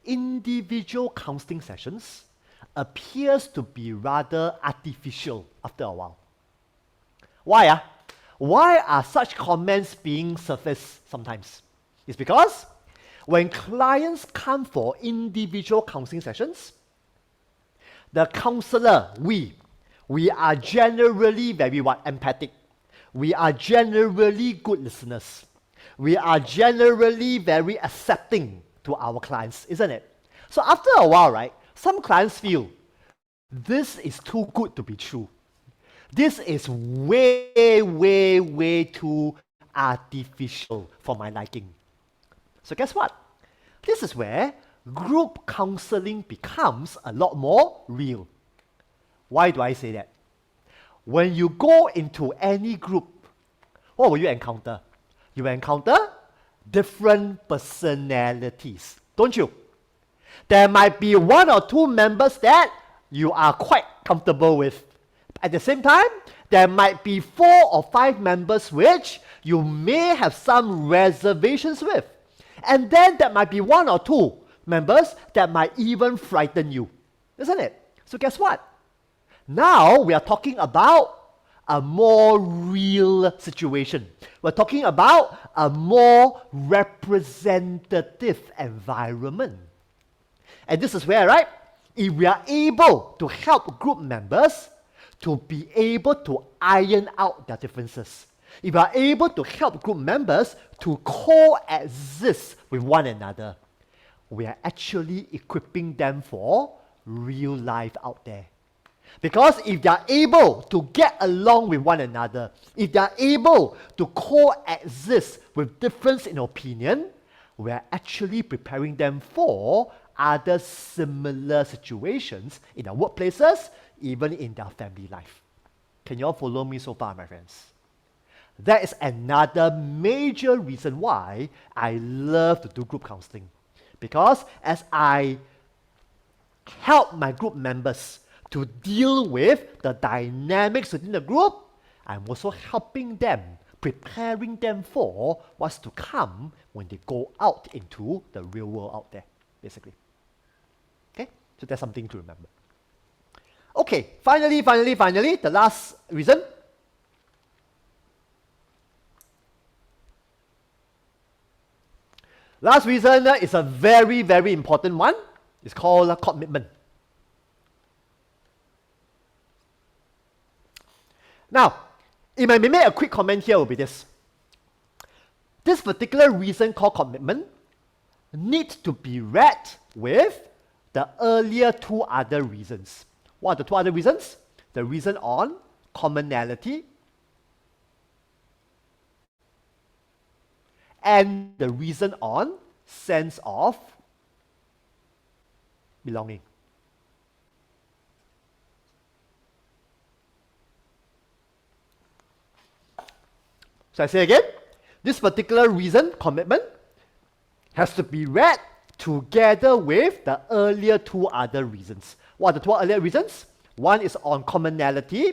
individual counseling sessions appears to be rather artificial after a while. Why? Why are such comments being surfaced sometimes? It's because when clients come for individual counseling sessions, the counselor, we are generally very empathic. We are generally good listeners. We are generally very accepting to our clients, isn't it? So after a while, right, some clients feel this is too good to be true. This is way, way, way too artificial for my liking. So guess what? This is where group counseling becomes a lot more real. Why do I say that? When you go into any group, what will you encounter? You will encounter different personalities, don't you? There might be 1 or 2 members that you are quite comfortable with. At the same time, there might be 4 or 5 members which you may have some reservations with. And then there might be 1 or 2 members that might even frighten you, isn't it? So guess what? Now we are talking about a more real situation. We're talking about a more representative environment. And this is where, right, if we are able to help group members to be able to iron out their differences, if we are able to help group members to coexist with one another, we are actually equipping them for real life out there. Because if they are able to get along with one another, if they are able to coexist with difference in opinion, we are actually preparing them for other similar situations in their workplaces, even in their family life. Can you all follow me so far, my friends? That is another major reason why I love to do group counseling. Because as I help my group members to deal with the dynamics within the group, I'm also helping them, preparing them for what's to come when they go out into the real world out there, basically. Okay, so that's something to remember. Okay, finally, the last reason. Last reason is a very, very important one. It's called commitment. Now, if I may make a quick comment here, will be this. This particular reason called commitment needs to be read with the earlier 2 other reasons. What are the 2 other reasons? The reason on commonality and the reason on sense of belonging. So I say again, this particular reason, commitment, has to be read together with the earlier 2 other reasons. What are the 2 earlier reasons? One is on commonality,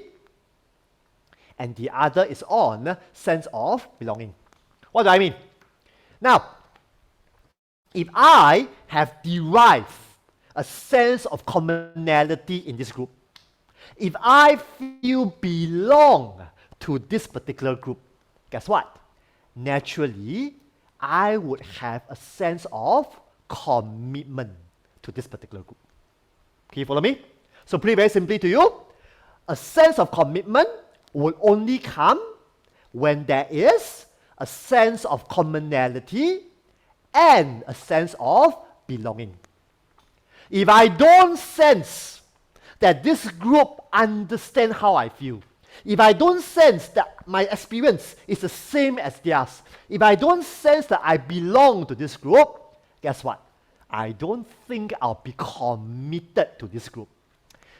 and the other is on sense of belonging. What do I mean? Now, if I have derived a sense of commonality in this group. If I feel belong to this particular group, guess what? Naturally, I would have a sense of commitment to this particular group. Can you follow me? So pretty very simply to you, a sense of commitment will only come when there is a sense of commonality and a sense of belonging. If I don't sense that this group understands how I feel, if I don't sense that my experience is the same as theirs, if I don't sense that I belong to this group, guess what? I don't think I'll be committed to this group.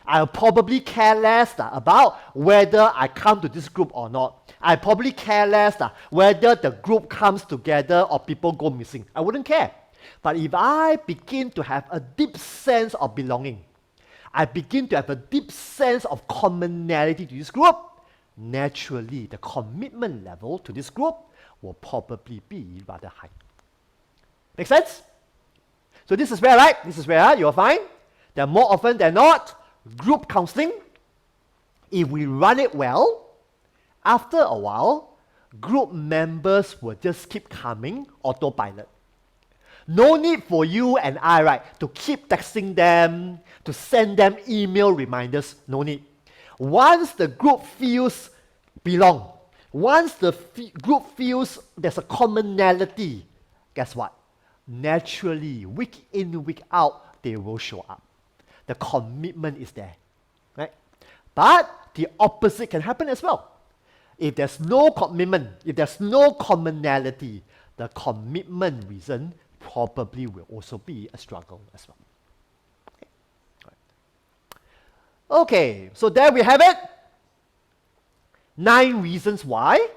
I'll probably care less about whether I come to this group or not. I probably care less whether the group comes together or people go missing. I wouldn't care. But if I begin to have a deep sense of belonging, I begin to have a deep sense of commonality to this group, naturally the commitment level to this group will probably be rather high. Make sense? So this is where, right? This is where you'll find that more often than not, group counseling, if we run it well, after a while, group members will just keep coming autopilot. No need for you and I, right, to keep texting them, to send them email reminders. No need. Once the group feels belong, once the group feels there's a commonality, guess what? Naturally, week in, week out, they will show up. The commitment is there, right? But the opposite can happen as well. If there's no commitment, if there's no commonality, the commitment reason probably will also be a struggle as well. Okay, so there we have it. 9 reasons why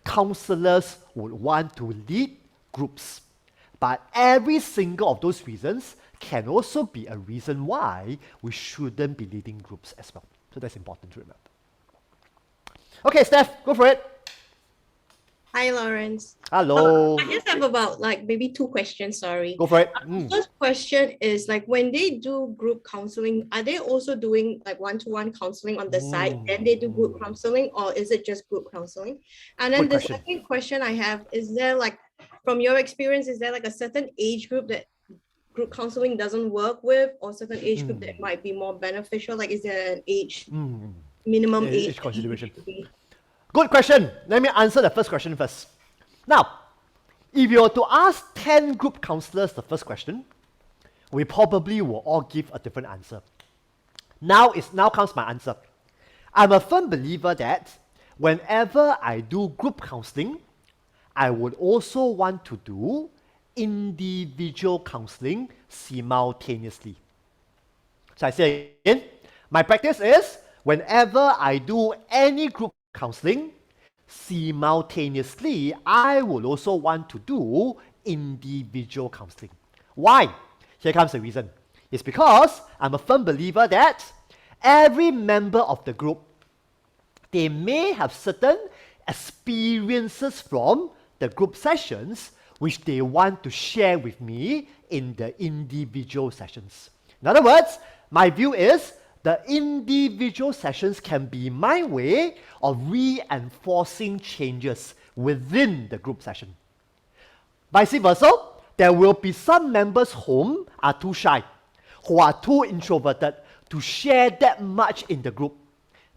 counselors would want to lead groups. But every single of those reasons can also be a reason why we shouldn't be leading groups as well. So that's important to remember. Okay, Steph, go for it. Hi, Lawrence. Hello. I just have about maybe 2 questions, sorry. Go for it. First question is when they do group counseling, are they also doing one-to-one counseling on the side, then they do group counseling, or is it just group counseling? And then second question I have, is there from your experience, is there a certain age group that group counseling doesn't work with, or certain age group that might be more beneficial? Is there an age, minimum age consideration? Good question. Let me answer the first question first. Now, if you were to ask 10 group counselors the first question, we probably will all give a different answer. Now comes my answer. I'm a firm believer that whenever I do group counseling, I would also want to do individual counseling simultaneously. So I say again, my practice is whenever I do any group counseling, simultaneously, I will also want to do individual counseling. Why? Here comes the reason. It's because I'm a firm believer that every member of the group, they may have certain experiences from the group sessions which they want to share with me in the individual sessions. In other words, my view is the individual sessions can be my way of reinforcing changes within the group session. Vice versa, there will be some members whom are too shy, who are too introverted to share that much in the group.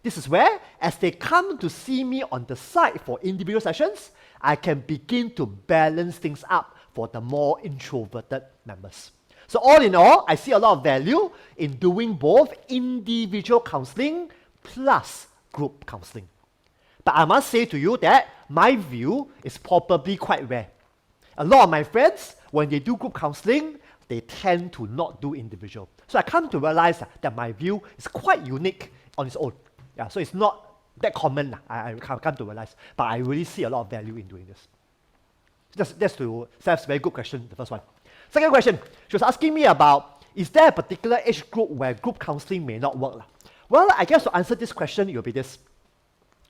This is where, as they come to see me on the side for individual sessions, I can begin to balance things up for the more introverted members. So all in all, I see a lot of value in doing both individual counseling plus group counseling. But I must say to you that my view is probably quite rare. A lot of my friends, when they do group counseling, they tend to not do individual. So I come to realize that my view is quite unique on its own. Yeah, so it's not that common, I come to realize. But I really see a lot of value in doing this. That's to Steph's very good question, the first one. Second question, she was asking me about, is there a particular age group where group counseling may not work? Well, I guess to answer this question, it will be this.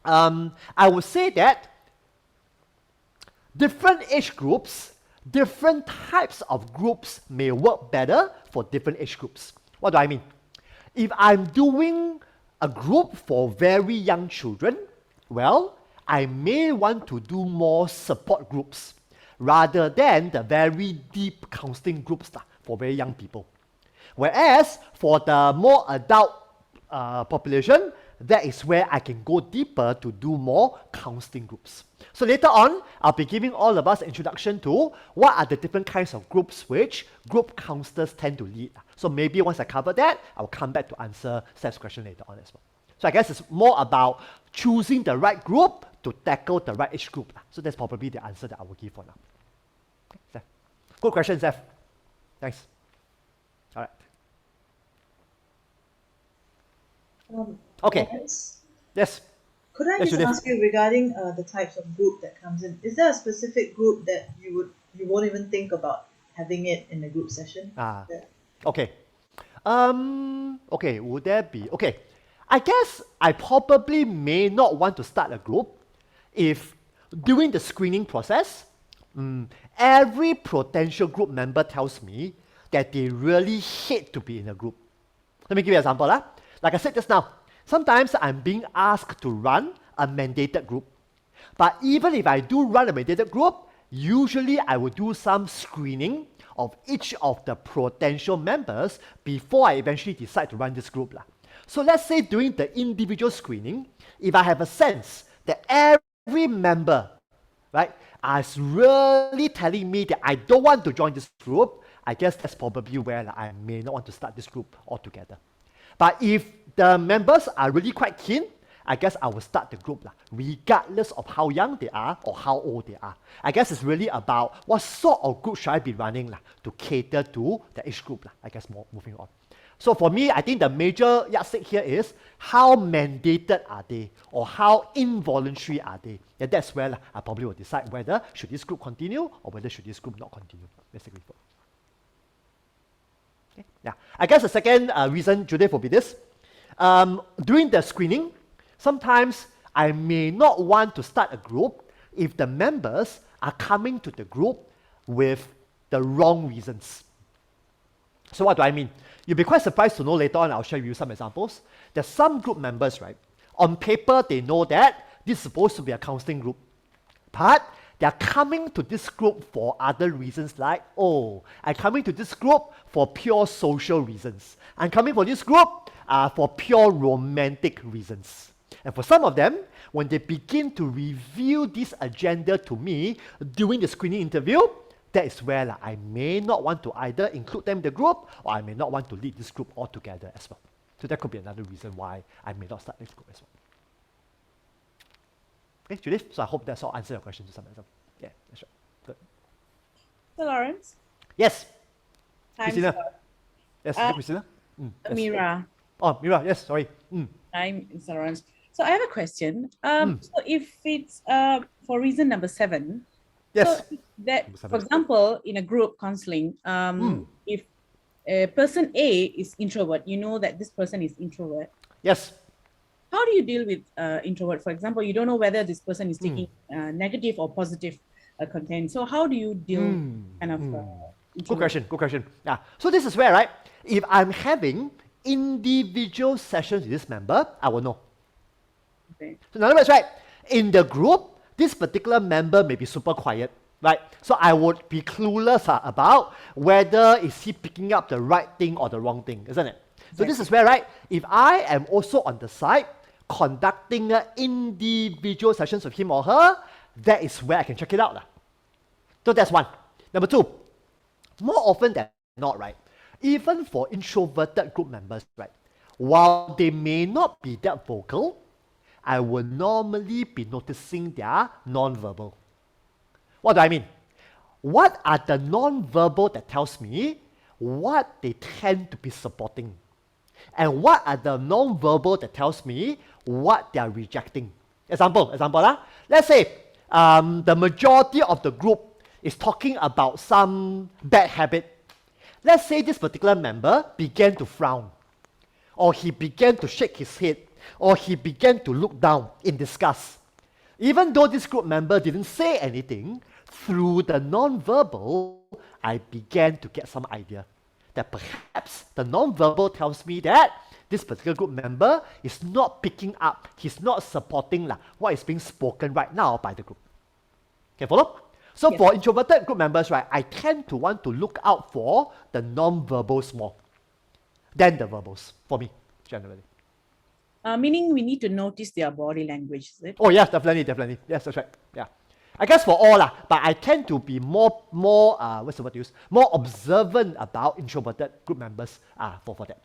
I would say that different age groups, different types of groups may work better for different age groups. What do I mean? If I'm doing a group for very young children, well, I may want to do more support groups rather than the very deep counseling groups for very young people. Whereas for the more adult population, that is where I can go deeper to do more counseling groups. So later on, I'll be giving all of us an introduction to what are the different kinds of groups which group counselors tend to lead. So maybe once I cover that, I'll come back to answer Steph's question later on as well. So I guess it's more about choosing the right group to tackle the right age group. So that's probably the answer that I will give for now. Okay, Steph. Good question, Steph. Thanks. All right. Okay. Yes. Could I just ask you regarding the types of group that comes in? Is there a specific group that you won't even think about having it in a group session? Okay. Okay, would there be? Okay. I guess I probably may not want to start a group if during the screening process, every potential group member tells me that they really hate to be in a group. Let me give you an example. Like I said just now, sometimes I'm being asked to run a mandated group. But even if I do run a mandated group, usually I will do some screening of each of the potential members before I eventually decide to run this group. So let's say during the individual screening, if I have a sense that every member, right, is really telling me that I don't want to join this group, I guess that's probably where I may not want to start this group altogether. But if the members are really quite keen, I guess I will start the group, regardless of how young they are or how old they are. I guess it's really about what sort of group should I be running to cater to the age group, I guess moving on. So for me, I think the major yardstick here is how mandated are they or how involuntary are they. And that's where I probably will decide whether should this group continue or whether should this group not continue, basically. Okay. Yeah, I guess the second reason, Judith, will be this. During the screening, sometimes I may not want to start a group if the members are coming to the group with the wrong reasons. So what do I mean? You'll be quite surprised to know later on, I'll share with you some examples. There's some group members, right? On paper, they know that this is supposed to be a counseling group. But they're coming to this group for other reasons like, oh, I'm coming to this group for pure social reasons. I'm coming for this group for pure romantic reasons. And for some of them, when they begin to reveal this agenda to me during the screening interview, that is where I may not want to either include them in the group or I may not want to lead this group altogether as well. So that could be another reason why I may not start this group as well. Okay, Judith, so I hope that's all answer your question to some extent. Yeah, that's right. Good. So Lawrence? Yes. Hi, Christina. Mr. Yes, Christina. Yes. Mira. Oh, Mira, yes, sorry. I'm Mr. Lawrence. So I have a question. So if it's for reason number 7, yes. So that, for example, in a group counseling, if person A is introvert, you know that this person is introvert. Yes. How do you deal with introvert? For example, you don't know whether this person is taking negative or positive content. So how do you deal Good question. Yeah. So this is where, right, if I'm having individual sessions with this member, I will know. Okay. So in other words, right, in the group, this particular member may be super quiet, right? So I would be clueless about whether is he picking up the right thing or the wrong thing, isn't it? So this is where, right, if I am also on the side conducting individual sessions with him or her, that is where I can check it out. So that's one. Number 2, more often than not, right, even for introverted group members, right, while they may not be that vocal, I will normally be noticing their non-verbal. What do I mean? What are the non-verbal that tells me what they tend to be supporting? And what are the non-verbal that tells me what they are rejecting? Example. Let's say the majority of the group is talking about some bad habit. Let's say this particular member began to frown, or he began to shake his head, or he began to look down in disgust. Even though this group member didn't say anything, through the non-verbal, I began to get some idea that perhaps perhaps the non-verbal tells me that this particular group member is not picking up, he's not supporting what is being spoken right now by the group. Okay, follow? So Yes. for introverted group members, right, I tend to want to look out for the non-verbals more than the verbals, for me, generally. Meaning we need to notice their body language, is it? Oh yes, definitely. Yes, that's right. Yeah. I guess for all but I tend to be more what's the word to use? More observant about introverted group members for that.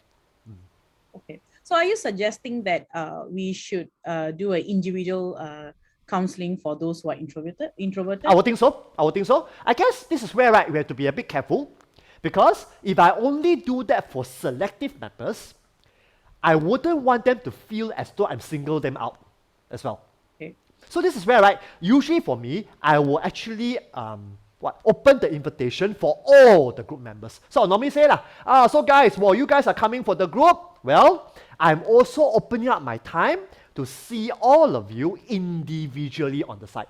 Okay. So are you suggesting that we should do an individual counseling for those who are introverted? I would think so. I guess this is where we have to be a bit careful, because if I only do that for selective members, I wouldn't want them to feel as though I'm single them out as well. Okay. So this is where usually for me, I will actually open the invitation for all the group members. So I'll normally say so guys, while you guys are coming for the group, well, I'm also opening up my time to see all of you individually on the site.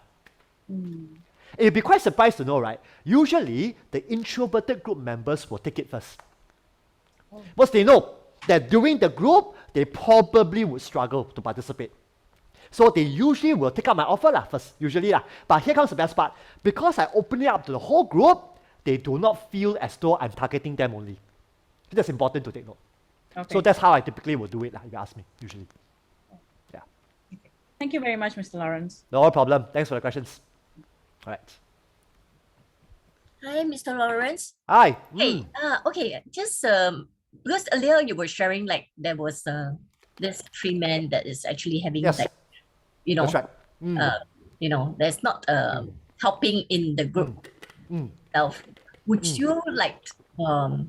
You'll be quite surprised to know, right? Usually, the introverted group members will take it first. Because they know that during the group, they probably would struggle to participate. So they usually will take up my offer first, usually. But here comes the best part. Because I open it up to the whole group, they do not feel as though I'm targeting them only. That's important to take note. Okay. So that's how I typically will do it, if you ask me, usually. Yeah. Thank you very much, Mr. Lawrence. No problem. Thanks for the questions. All right. Hi, Mr. Lawrence. Hi. Hey, okay, just because earlier you were sharing like there was this 3 men that is actually having Yes. That's right. there's not helping in the group itself. Would you like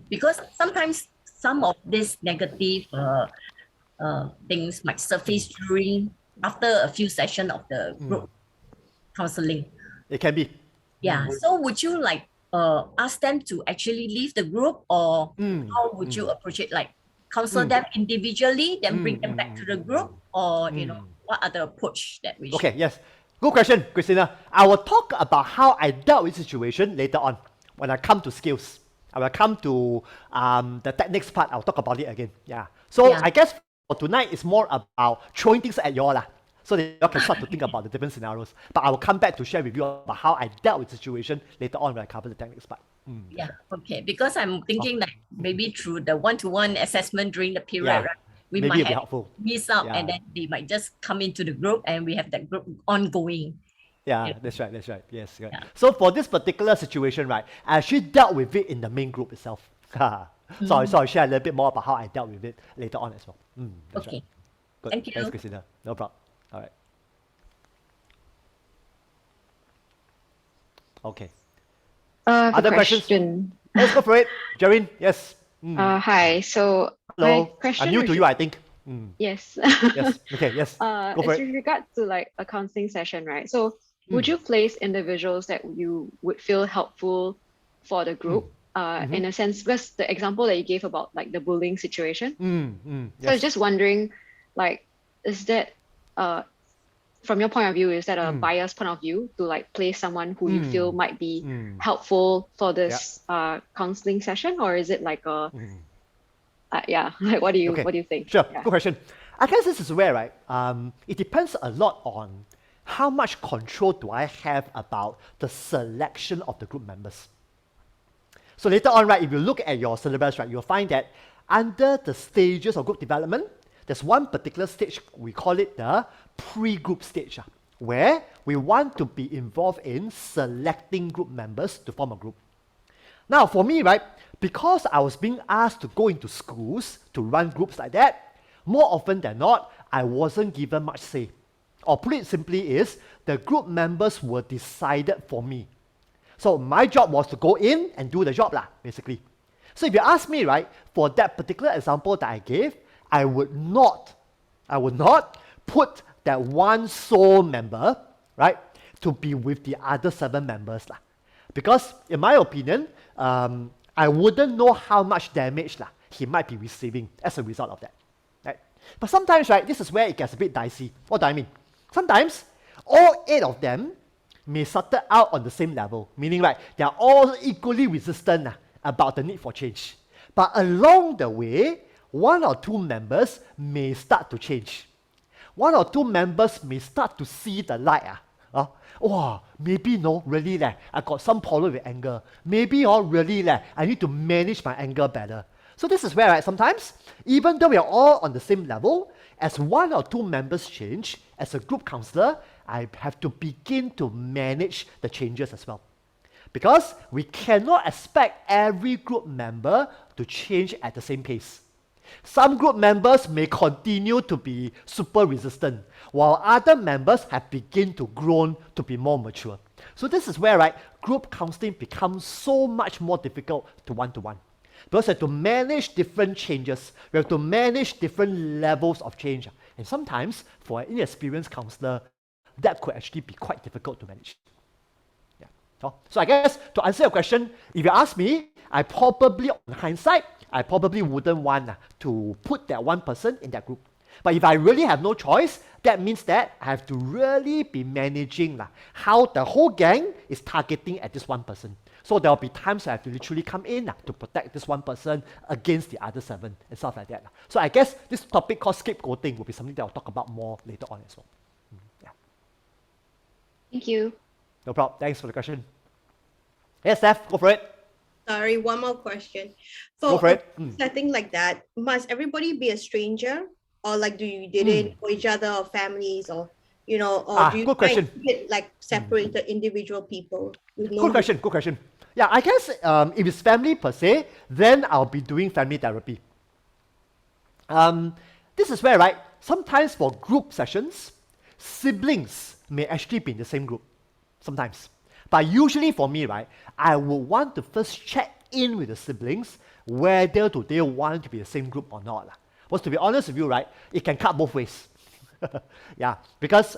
because sometimes some of these negative things might surface after a few sessions of the group counseling. It can be. Yeah. So would you like ask them to actually leave the group, or how would you approach it? Like counsel them individually, then bring them back to the group, or what other approach that we should? Okay, yes. Good question, Christina. I will talk about how I dealt with the situation later on when I come to skills. I will come to the techniques part. I'll talk about it again. Yeah. So I guess for tonight, it's more about throwing things at you all, so that you can start to think about the different scenarios. But I will come back to share with you about how I dealt with the situation later on when I cover the techniques part. Yeah, okay. Because I'm thinking like maybe through the one-to-one assessment during the period, Yeah. right? We Maybe might it'll be have helpful. missed out, Yeah. and then they might just come into the group, and we have that group ongoing. Yeah, Yeah. that's right. Yes, right. Yeah. So for this particular situation, right, I actually dealt with it in the main group itself. So I'll share a little bit more about how I dealt with it later on as well. That's Okay. right. Good. Thank you. Thanks, Christina. No problem. All right. Okay. Other questions? Let's go for it. Jareen, yes. Hi. So my Hello. question I'm new is- to you, I think. Yes. Yes. Okay, yes. Go for It's it. with regard to like a counseling session, right? So would you place individuals that you would feel helpful for the group? In a sense, because the example that you gave about like the bullying situation. So I was just wondering, like, is that from your point of view, is that a biased point of view to like place someone who you feel might be helpful for this counseling session, or is it like a like what do you think? Sure, Yeah. good question. I guess this is where, right, it depends a lot on how much control do I have about the selection of the group members. So later on, right, if you look at your syllabus, right, you'll find that under the stages of group development, there's one particular stage, we call it the pre-group stage, where we want to be involved in selecting group members to form a group. Now, for me, right, because I was being asked to go into schools to run groups like that, more often than not, I wasn't given much say. Or put it simply is, the group members were decided for me. So my job was to go in and do the job, basically. So if you ask me, right, for that particular example that I gave, I would not put that one sole member, right, to be with the other 7 members. Because in my opinion, I wouldn't know how much damage he might be receiving as a result of that. Right? But sometimes, right, this is where it gets a bit dicey. What do I mean? Sometimes, all 8 of them may start out on the same level, meaning, right, they are all equally resistant about the need for change. But along the way, one or two members may start to change. One or two members may start to see the light. Maybe really I got some problem with anger. Maybe really I need to manage my anger better. So this is where, right, sometimes, even though we are all on the same level, as one or two members change, as a group counselor, I have to begin to manage the changes as well. Because we cannot expect every group member to change at the same pace. Some group members may continue to be super resistant, while other members have begun to grow to be more mature. So this is where, right, group counseling becomes so much more difficult to one-to-one. Because we have to manage different changes. We have to manage different levels of change. And sometimes, for an inexperienced counselor, that could actually be quite difficult to manage. So I guess, to answer your question, if you ask me, I probably, on hindsight, I probably wouldn't want to put that one person in that group. But if I really have no choice, that means that I have to really be managing how the whole gang is targeting at this one person. So there will be times I have to literally come in to protect this one person against the other 7 and stuff like that. So I guess this topic called scapegoating will be something that I'll talk about more later on as well. Thank you. No problem. Thanks for the question. Yes, Steph, go for it. Sorry, one more question. Go for it. Setting like that, must everybody be a stranger? Or like, do you didn't know each other or families, or or do you good question. It like separated individual people? With no Good question. Yeah, I guess if it's family per se, then I'll be doing family therapy. This is where, right, sometimes for group sessions, siblings may actually be in the same group. Sometimes. But usually for me, right, I would want to first check in with the siblings whether do they want to be the same group or not. Because to be honest with you, right, it can cut both ways. Because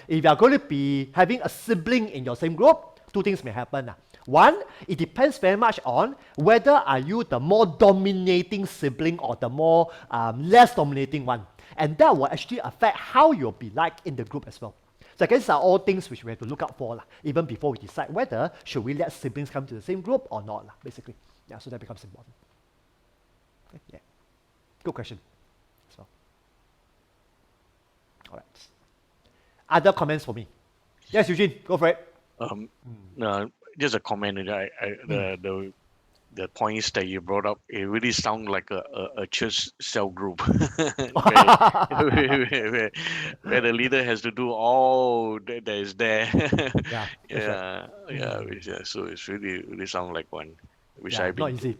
if you are going to be having a sibling in your same group, two things may happen. One, it depends very much on whether are you the more dominating sibling or the more less dominating one. And that will actually affect how you'll be like in the group as well. So I guess these are all things which we have to look out for, even before we decide whether should we let siblings come to the same group or not, basically. Yeah, so that becomes important. Okay, yeah. Good question. So, all right. Other comments for me? Yes, Eugene, go for it. Just a comment. The points that you brought up, it really sounds like a church cell group where the leader has to do all that is there. So it's really sounds like one, which I've been not easy.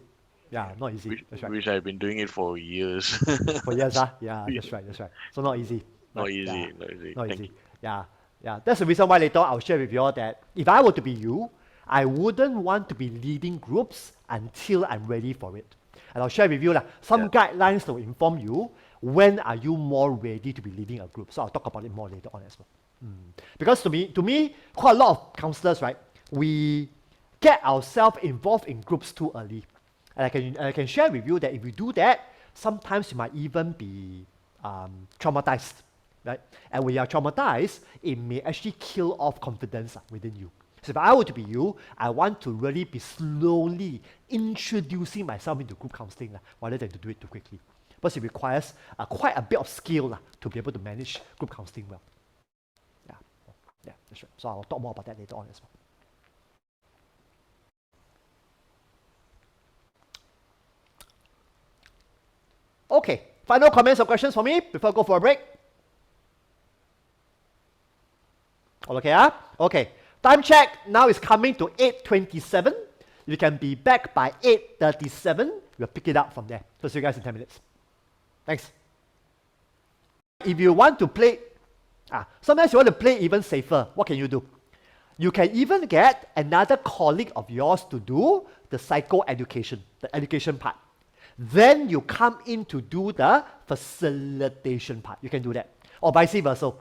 Not easy. That's right. Which I've been doing it for years. For years, Yeah, that's right. So not easy. Not easy. Yeah. That's the reason why later I'll share with you all that if I were to be you, I wouldn't want to be leading groups until I'm ready for it. And I'll share with you some guidelines that will inform you when are you more ready to be leading a group. So I'll talk about it more later on as well. Because to me, quite a lot of counselors, right, we get ourselves involved in groups too early. And I can share with you that if you do that, sometimes you might even be traumatized, right? And when you are traumatized, it may actually kill off confidence within you. So if I were to be you, I want to really be slowly introducing myself into group counseling rather than to do it too quickly. Because it requires quite a bit of skill to be able to manage group counseling well. Yeah, that's right. So I'll talk more about that later on as well. Okay, final comments or questions for me before I go for a break? All okay, Okay. Time check now is coming to 8:27. You can be back by 8:37. We'll pick it up from there. So see you guys in 10 minutes. Thanks. If you want to play, sometimes you want to play even safer. What can you do? You can even get another colleague of yours to do the psychoeducation, the education part. Then you come in to do the facilitation part. You can do that. Or vice versa.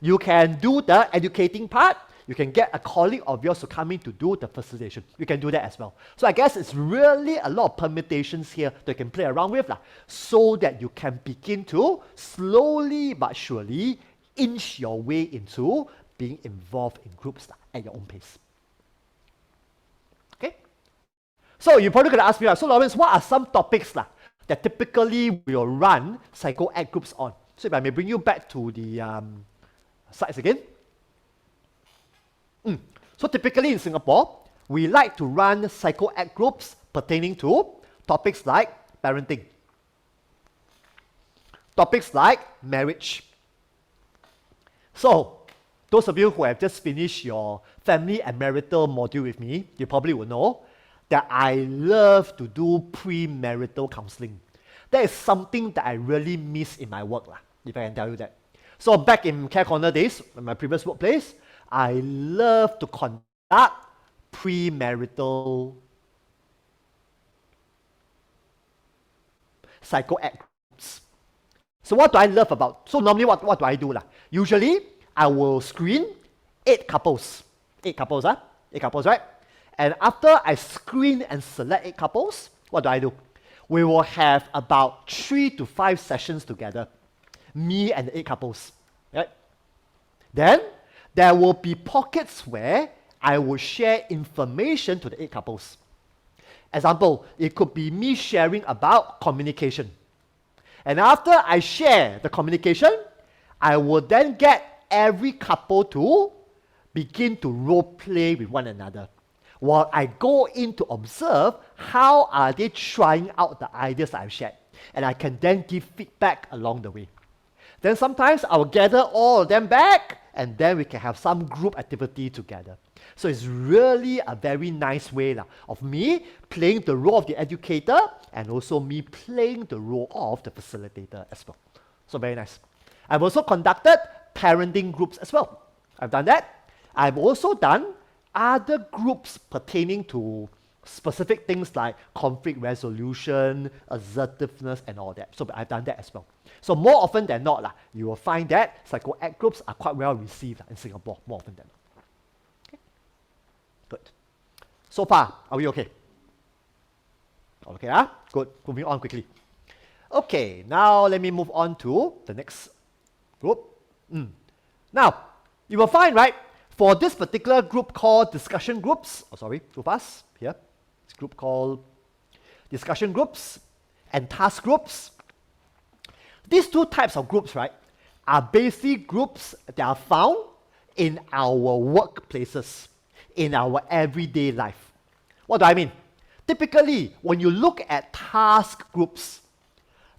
You can do the educating part. You can get a colleague of yours to come in to do the facilitation. You can do that as well. So I guess it's really a lot of permutations here that you can play around with so that you can begin to slowly but surely inch your way into being involved in groups at your own pace. Okay? So you're probably going to ask me, so Lawrence, what are some topics that typically we'll run psycho-ed groups on? So if I may bring you back to the slides again. So typically in Singapore, we like to run psycho-ed groups pertaining to topics like parenting, topics like marriage. So those of you who have just finished your family and marital module with me, you probably will know that I love to do premarital counseling. That is something that I really miss in my work, if I can tell you that. So back in Care Corner days, in my previous workplace, I love to conduct premarital psycho-ed groups. So what do I love about? So normally what do I do? Usually, I will screen 8 couples. 8 couples, 8 couples, right? And after I screen and select 8 couples, what do? We will have about 3 to 5 sessions together. Me and the 8 couples, right? Then, there will be pockets where I will share information to the 8 couples. Example, it could be me sharing about communication. And after I share the communication, I will then get every couple to begin to role play with one another, while I go in to observe how are they trying out the ideas that I've shared. And I can then give feedback along the way. Then sometimes I will gather all of them back, and then we can have some group activity together. So it's really a very nice way of me playing the role of the educator and also me playing the role of the facilitator as well. So very nice. I've also conducted parenting groups as well. I've done that. I've also done other groups pertaining to specific things like conflict resolution, assertiveness, and all that. So I've done that as well. So more often than not, you will find that psycho-ed groups are quite well received in Singapore, more often than not. Okay. Good. So far, are we okay? Okay, good. Moving on quickly. Okay, now let me move on to the next group. Now, you will find, right, for this particular group called discussion groups, group us, here, this group called discussion groups and task groups. These 2 types of groups, right, are basically groups that are found in our workplaces, in our everyday life. What do I mean? Typically, when you look at task groups,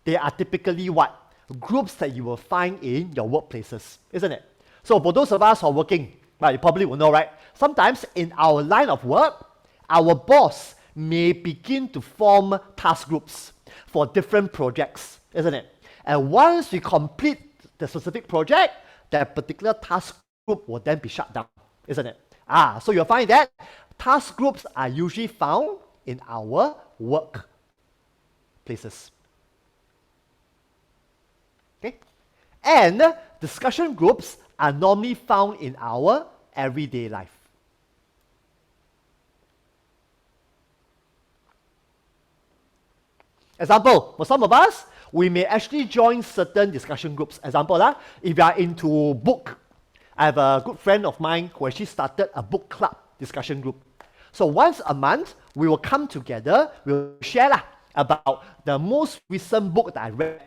they are typically what? Groups that you will find in your workplaces, isn't it? So for those of us who are working, right, you probably will know, right? Sometimes in our line of work, our boss may begin to form task groups for different projects, isn't it? And once we complete the specific project, that particular task group will then be shut down, isn't it? So you'll find that task groups are usually found in our work places. Okay? And discussion groups are normally found in our everyday life. Example, for some of us, we may actually join certain discussion groups. Example, if you are into book, I have a good friend of mine who actually started a book club discussion group. So once a month, we will come together, we'll share about the most recent book that I read.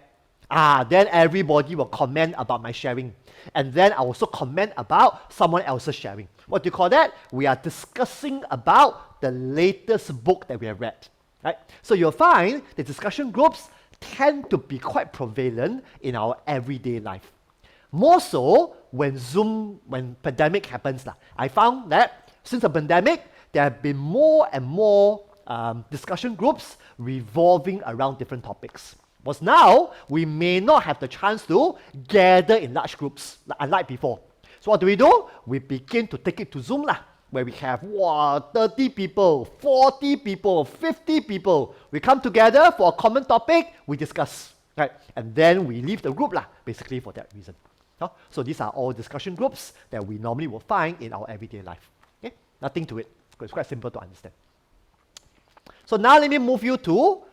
Then everybody will comment about my sharing. And then I also comment about someone else's sharing. What do you call that? We are discussing about the latest book that we have read. Right? So you'll find the discussion groups tend to be quite prevalent in our everyday life. More so when pandemic happens. I found that since the pandemic, there have been more and more discussion groups revolving around different topics. Because now, we may not have the chance to gather in large groups, unlike before. So what do? We begin to take it to Zoom, where we have 30 people, 40 people, 50 people. We come together for a common topic, we discuss, right? And then we leave the group, basically for that reason. So these are all discussion groups that we normally will find in our everyday life. Okay? Nothing to it. It's quite simple to understand. So now let me move you to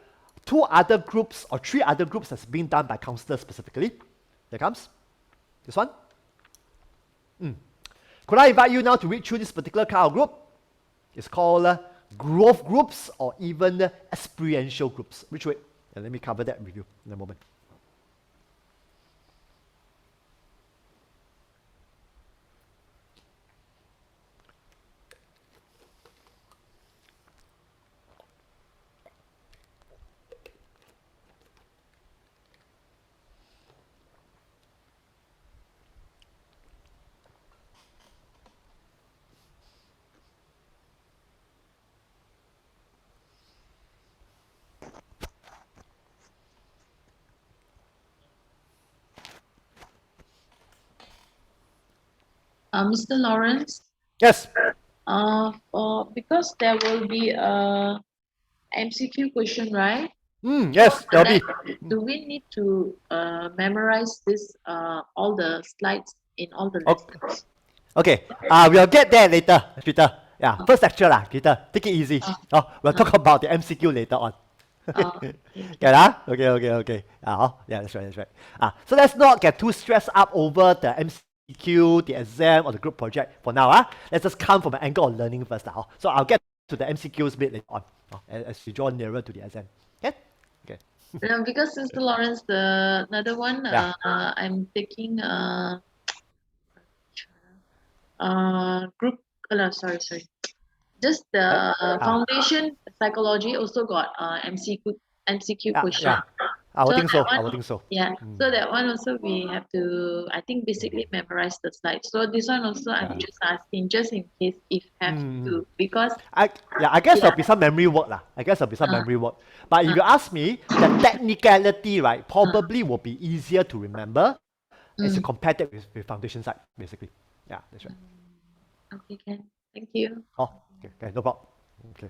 2 other groups or 3 other groups that's being done by counselors specifically. There comes. This one. Could I invite you now to read through this particular kind of group? It's called growth groups, or even experiential groups. Which way? And let me cover that with you in a moment. Mr. Lawrence, Yes. because there will be a MCQ question, right? Yes, there'll be. Do we need to memorize this all the slides in all the Okay. lessons? Okay. We'll get there later, Peter. Yeah. First lecture lah, Peter. Take it easy. We'll talk about the MCQ later on. Get Okay. Yeah, that's right. So let's not get too stressed up over the MCQ, the exam, or the group project for now. Let's just come from an angle of learning first. So I'll get to the MCQs bit later on as we draw nearer to the exam. Okay? Because Mr. Lawrence, the another one, Yeah. I'm taking group. Sorry. Just the foundation psychology also got MCQ question. Yeah. I would think so. Yeah. So that one also we have to, I think, basically memorize the slides. So this one also I'm just asking, just in case if have to, because I guess there'll be some memory work lah. But if you ask me, the technicality, right, probably will be easier to remember as you compare that with foundation side, basically. Yeah, that's right. Okay, Ken. Thank you. Okay, no problem. Okay.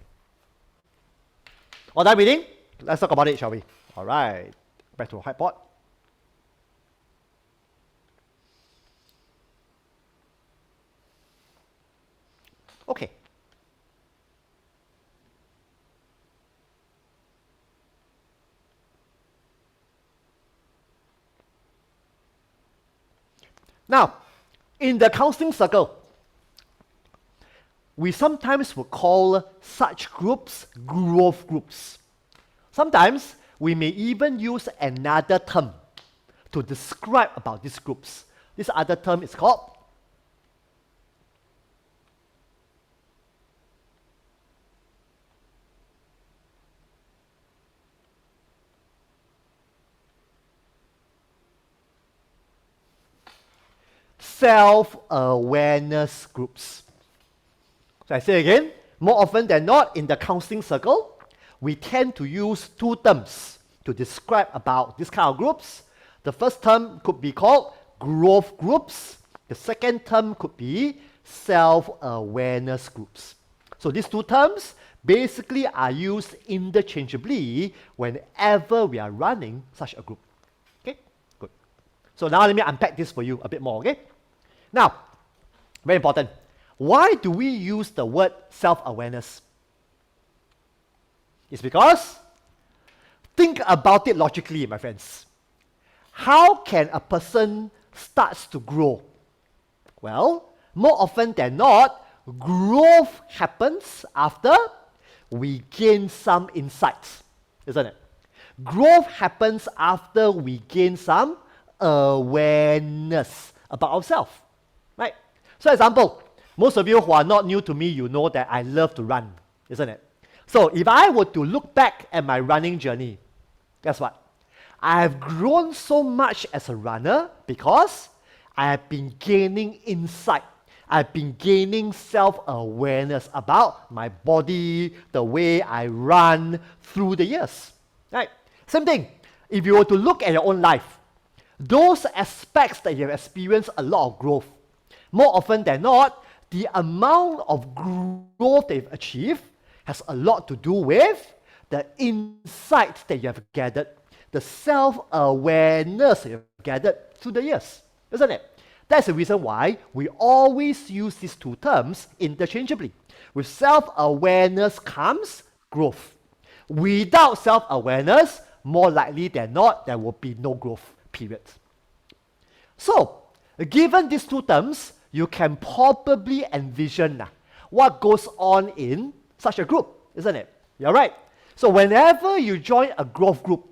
All done reading? Let's talk about it, shall we? All right. Back to our whiteboard. Okay. Now, in the counseling circle, we sometimes will call such groups growth groups. Sometimes we may even use another term to describe about these groups. This other term is called self-awareness groups. So I say again, more often than not in the counseling circle, we tend to use two terms to describe about this kind of groups. The first term could be called growth groups. The second term could be self-awareness groups. So these two terms basically are used interchangeably whenever we are running such a group. Okay, good. So now let me unpack this for you a bit more, okay? Now, very important. Why do we use the word self-awareness? It's because, think about it logically, my friends. How can a person start to grow? Well, more often than not, growth happens after we gain some insights, isn't it? Growth happens after we gain some awareness about ourselves, right? So example, most of you who are not new to me, you know that I love to run, isn't it? So if I were to look back at my running journey, guess what? I have grown so much as a runner because I have been gaining insight. I've been gaining self-awareness about my body, the way I run through the years, right? Same thing, if you were to look at your own life, those aspects that you have experienced a lot of growth, more often than not, the amount of growth they've achieved has a lot to do with the insights that you have gathered, the self-awareness that you have gathered through the years, isn't it? That's the reason why we always use these two terms interchangeably. With self-awareness comes growth. Without self-awareness, more likely than not, there will be no growth, period. So, given these two terms, you can probably envision what goes on in such a group, isn't it? You're right. So whenever you join a growth group,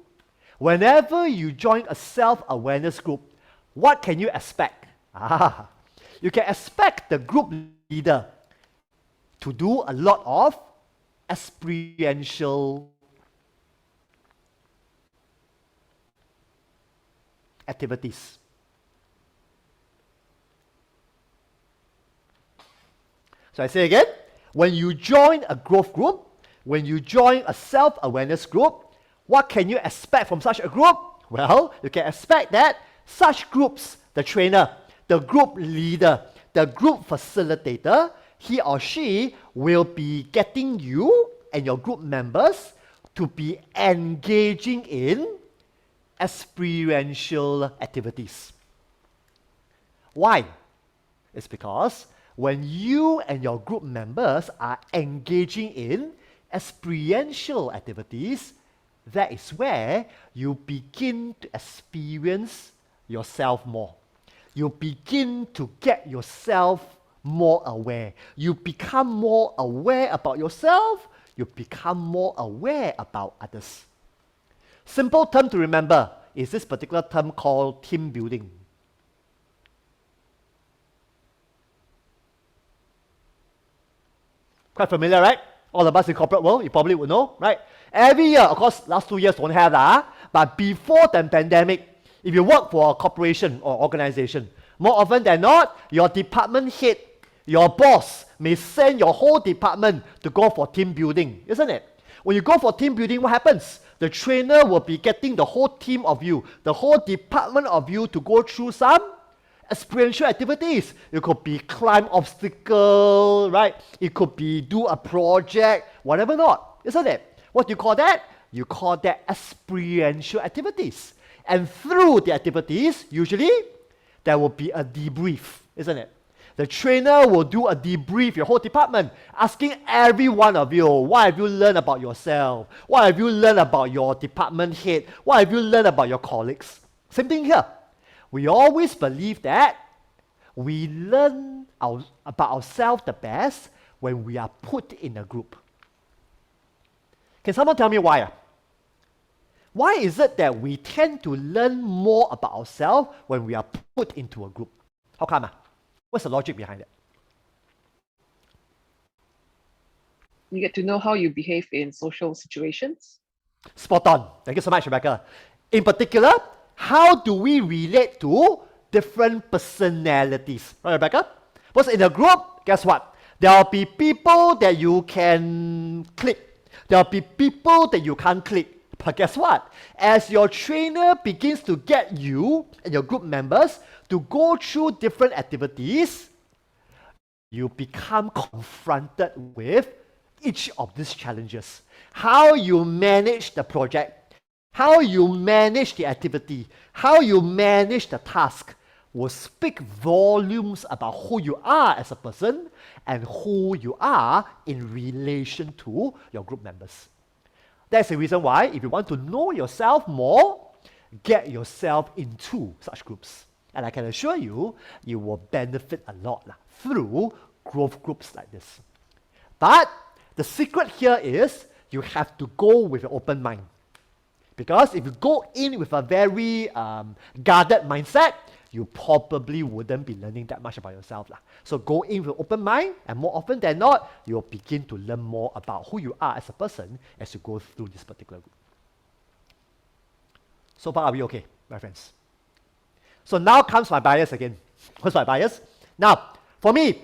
whenever you join a self-awareness group, what can you expect? You can expect the group leader to do a lot of experiential activities. So I say again, when you join a growth group, when you join a self-awareness group, what can you expect from such a group? Well, you can expect that such groups, the trainer, the group leader, the group facilitator, he or she will be getting you and your group members to be engaging in experiential activities. Why? It's because when you and your group members are engaging in experiential activities, that is where you begin to experience yourself more. You begin to get yourself more aware. You become more aware about yourself. You become more aware about others. Simple term to remember is this particular term called team building. Quite familiar, right? All of us in corporate world, you probably would know, right? Every year, of course, last 2 years don't have that, but before the pandemic, if you work for a corporation or organization, more often than not, your department head, your boss may send your whole department to go for team building, isn't it? When you go for team building, what happens? The trainer will be getting the whole team of you, the whole department of you to go through some experiential activities. It could be climb obstacle, right? It could be do a project, whatever not, isn't it? What do you call that? You call that experiential activities. And through the activities, usually, there will be a debrief, isn't it? The trainer will do a debrief, your whole department, asking every one of you, what have you learned about yourself? What have you learned about your department head? What have you learned about your colleagues? Same thing here. We always believe that we learn about ourselves the best when we are put in a group. Can someone tell me why? Why is it that we tend to learn more about ourselves when we are put into a group? How come? What's the logic behind it? You get to know how you behave in social situations. Spot on. Thank you so much, Rebecca. In particular, how do we relate to different personalities? Right, Rebecca? Because in a group, guess what? There will be people that you can click. There will be people that you can't click. But guess what? As your trainer begins to get you and your group members to go through different activities, you become confronted with each of these challenges. How you manage the project, how you manage the activity, how you manage the task will speak volumes about who you are as a person and who you are in relation to your group members. That's the reason why, if you want to know yourself more, get yourself into such groups. And I can assure you, you will benefit a lot through growth groups like this. But the secret here is you have to go with an open mind. Because if you go in with a very guarded mindset, you probably wouldn't be learning that much about yourself. So go in with an open mind, and more often than not, you'll begin to learn more about who you are as a person as you go through this particular group. So far, are we okay, my friends? So now comes my bias again. What's my bias? Now, for me,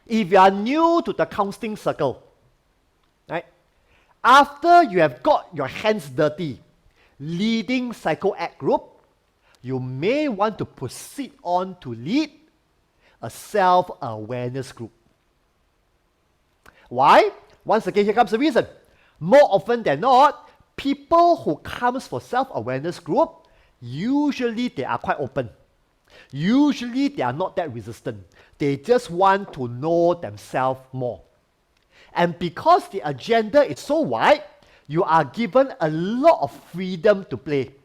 if you are new to the counseling circle, right? After you have got your hands dirty leading psycho-act group, you may want to proceed on to lead a self-awareness group. Why? Once again, here comes the reason. More often than not, people who comes for self-awareness group, usually they are quite open. Usually they are not that resistant. They just want to know themselves more. And because the agenda is so wide, you are given a lot of freedom to play.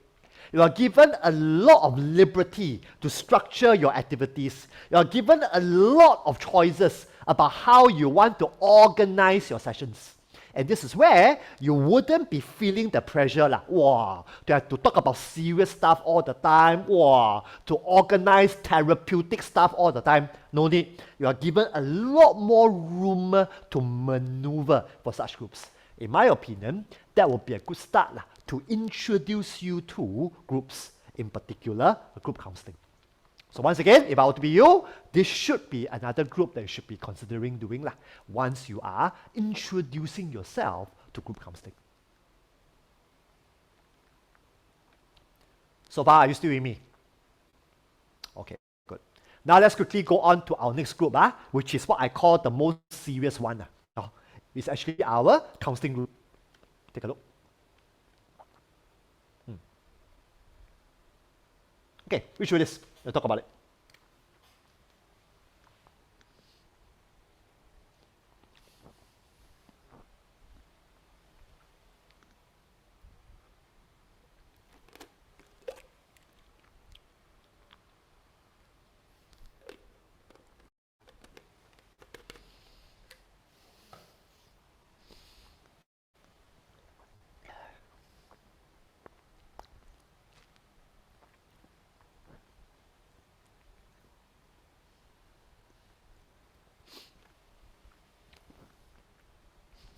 You are given a lot of liberty to structure your activities. You are given a lot of choices about how you want to organize your sessions. And this is where you wouldn't be feeling the pressure like, wow, to have to talk about serious stuff all the time, wow, to organize therapeutic stuff all the time. No need. You are given a lot more room to maneuver for such groups. In my opinion, that would be a good start to introduce you to groups, in particular, group counseling. So once again, if I were to be you, this should be another group that you should be considering doing once you are introducing yourself to group counseling. So far, are you still with me? Okay, good. Now let's quickly go on to our next group, which is what I call the most serious one. It's actually our counseling group. Take a look. Okay, which one is? Let's talk about it.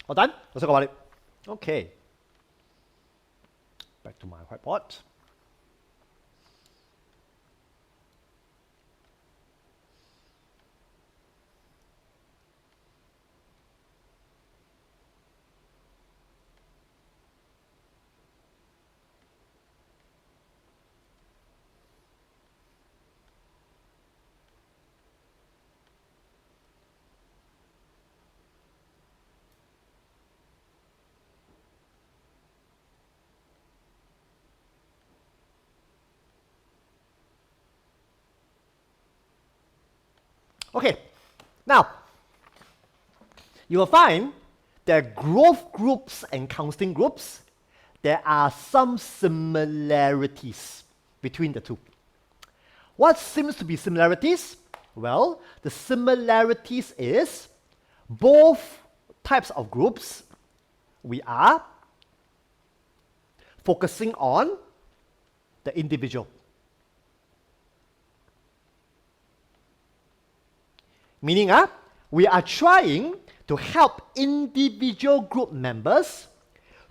All done? Let's talk about it. Okay. Back to my whiteboard. Okay, now, you will find that growth groups and counseling groups, there are some similarities between the two. What seems to be similarities? Well, the similarities is both types of groups, we are focusing on the individual. Meaning, we are trying to help individual group members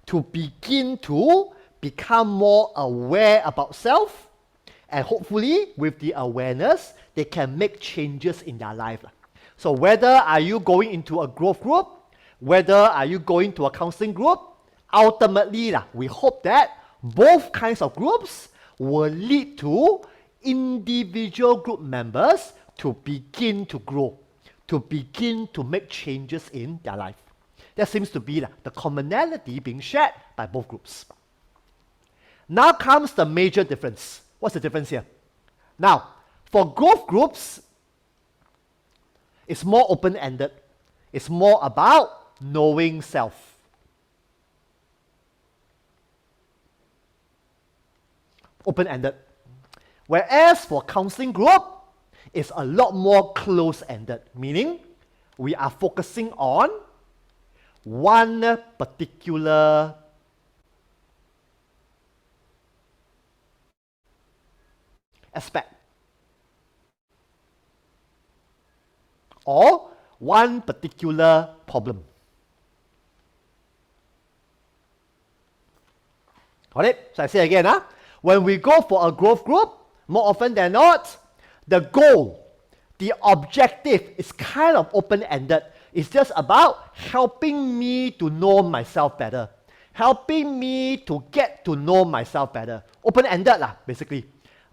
to begin to become more aware about self, and hopefully, with the awareness, they can make changes in their life. So whether are you going into a growth group, whether are you going to a counseling group, ultimately, we hope that both kinds of groups will lead to individual group members to begin to grow, to begin to make changes in their life. That seems to be the commonality being shared by both groups. Now comes the major difference. What's the difference here? Now, for growth groups, it's more open-ended. It's more about knowing self. Open-ended. Whereas for counseling group, it's a lot more close-ended, meaning we are focusing on one particular aspect or one particular problem. Got it? So I say again, when we go for a growth group, more often than not, the goal, the objective is kind of open-ended. It's just about helping me to know myself better, helping me to get to know myself better. Open-ended basically.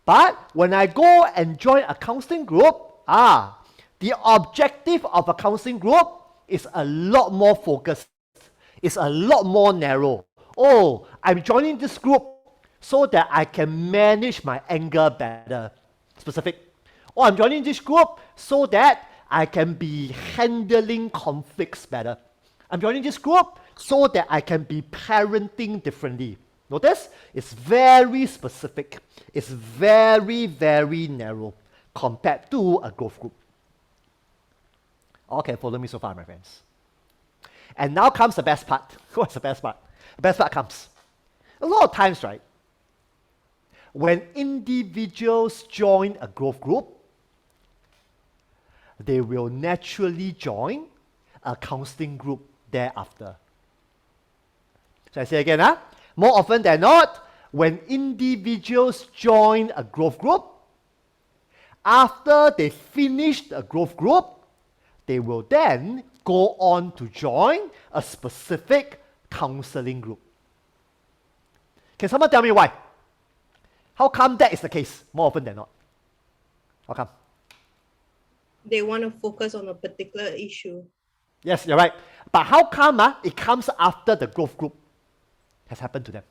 But when I go and join a counseling group, the objective of a counseling group is a lot more focused. It's a lot more narrow. Oh, I'm joining this group so that I can manage my anger better. Specific. Or I'm joining this group so that I can be handling conflicts better. I'm joining this group so that I can be parenting differently. Notice? It's very specific. It's very, very narrow compared to a growth group. Okay, follow me so far, my friends. And now comes the best part. What's the best part? The best part comes. A lot of times, right, when individuals join a growth group, they will naturally join a counseling group thereafter. So I say again, more often than not, when individuals join a growth group, after they finish the growth group, they will then go on to join a specific counseling group. Can someone tell me why? How come that is the case more often than not? How come? They want to focus on a particular issue. Yes, you're right. But how come it comes after the growth group has happened to them?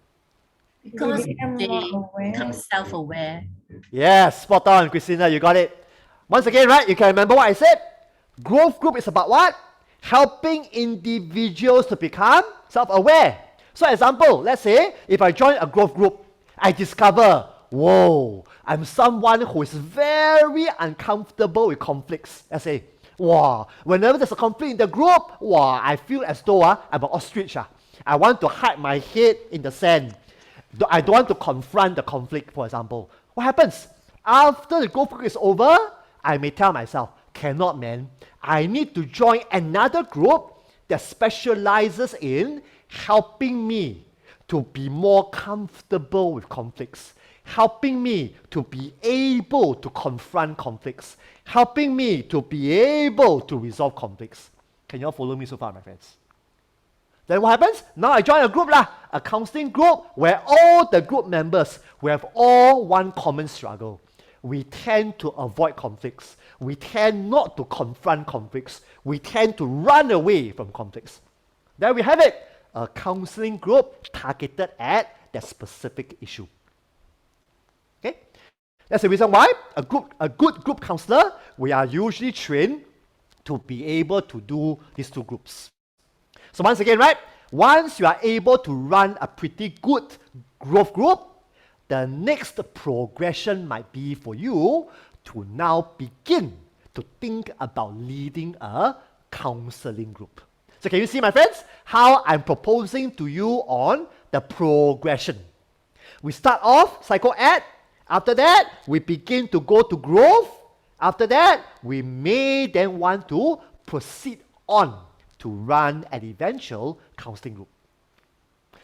Because they become self-aware. Yes, spot on, Christina, you got it. Once again, right, you can remember what I said? Growth group is about what? Helping individuals to become self-aware. So example, let's say, if I join a growth group, I discover, whoa, I'm someone who is very uncomfortable with conflicts. Let's say, wow, whenever there's a conflict in the group, wow, I feel as though I'm an ostrich. I want to hide my head in the sand. I don't want to confront the conflict, for example. What happens? After the growth group is over, I may tell myself, cannot, man. I need to join another group that specializes in helping me to be more comfortable with conflicts, helping me to be able to confront conflicts, helping me to be able to resolve conflicts. Can you all follow me so far, my friends? Then what happens? Now I join a group, a counseling group where all the group members, we have all one common struggle. We tend to avoid conflicts. We tend not to confront conflicts. We tend to run away from conflicts. There we have it. A counseling group targeted at that specific issue. Okay? That's the reason why a good group counselor, we are usually trained to be able to do these two groups. So once again, right, once you are able to run a pretty good growth group, the next progression might be for you to now begin to think about leading a counseling group. So can you see, my friends, how I'm proposing to you on the progression? We start off psycho-ed. After that, we begin to go to growth. After that, we may then want to proceed on to run an eventual counseling group.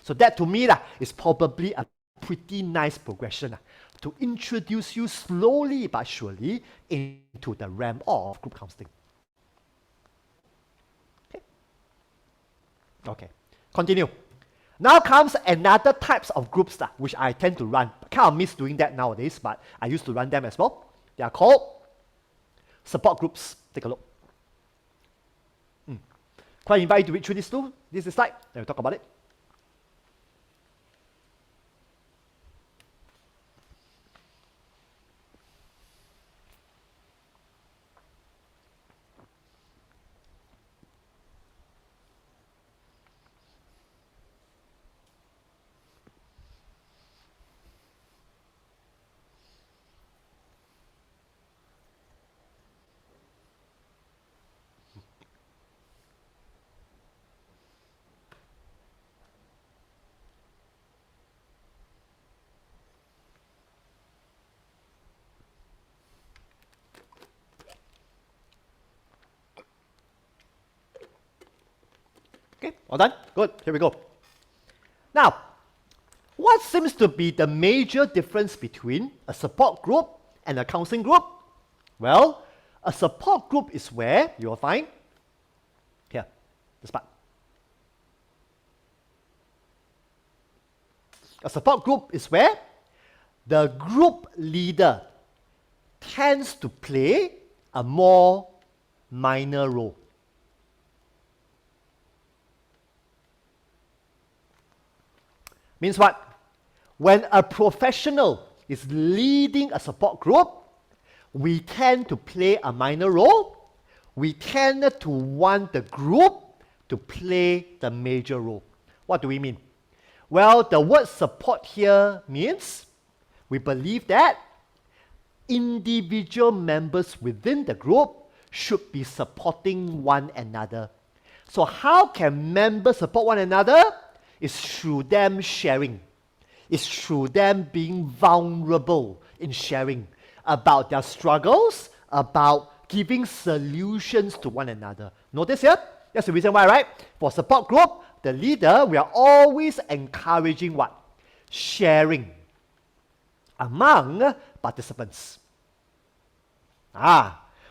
So that to me is probably a pretty nice progression to introduce you slowly but surely into the realm of group counseling. Okay, continue. Now comes another types of groups which I tend to run. I kind of miss doing that nowadays, but I used to run them as well. They are called support groups. Take a look. Quite invite you to read through this too. This is slide. Then we'll talk about it. Okay, all done? Good, here we go. Now, what seems to be the major difference between a support group and a counseling group? Well, a support group is where you will find, here, this part. A support group is where the group leader tends to play a more minor role. Means what? When a professional is leading a support group, we tend to play a minor role. We tend to want the group to play the major role. What do we mean? Well, the word support here means we believe that individual members within the group should be supporting one another. So how can members support one another? It's through them sharing. It's through them being vulnerable in sharing about their struggles, about giving solutions to one another. Notice here, that's the reason why, right? For support group, the leader, we are always encouraging what? Sharing among participants.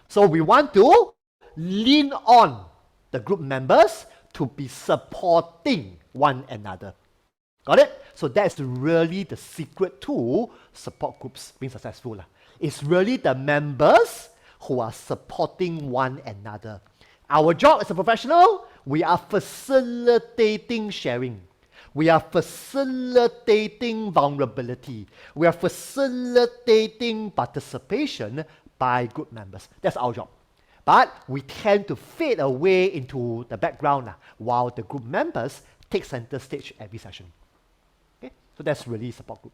So we want to lean on the group members to be supporting one another. Got it? So that's really the secret to support groups being successful. It's really the members who are supporting one another. Our job as a professional, we are facilitating sharing. We are facilitating vulnerability. We are facilitating participation by group members. That's our job. But we tend to fade away into the background while the group members take center stage every session. Okay? So that's really support group.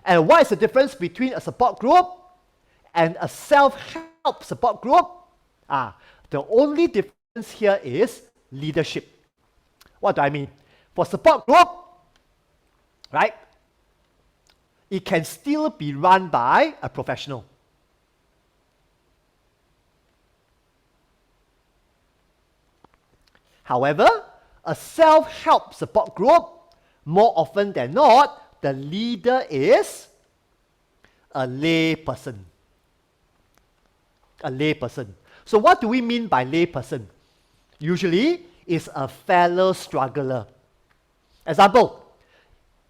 And what is the difference between a support group and a self-help support group? The only difference here is leadership. What do I mean? For support group, right, it can still be run by a professional. However, a self-help support group, more often than not, the leader is a lay person. A lay person. So what do we mean by lay person? Usually, it's a fellow struggler. Example,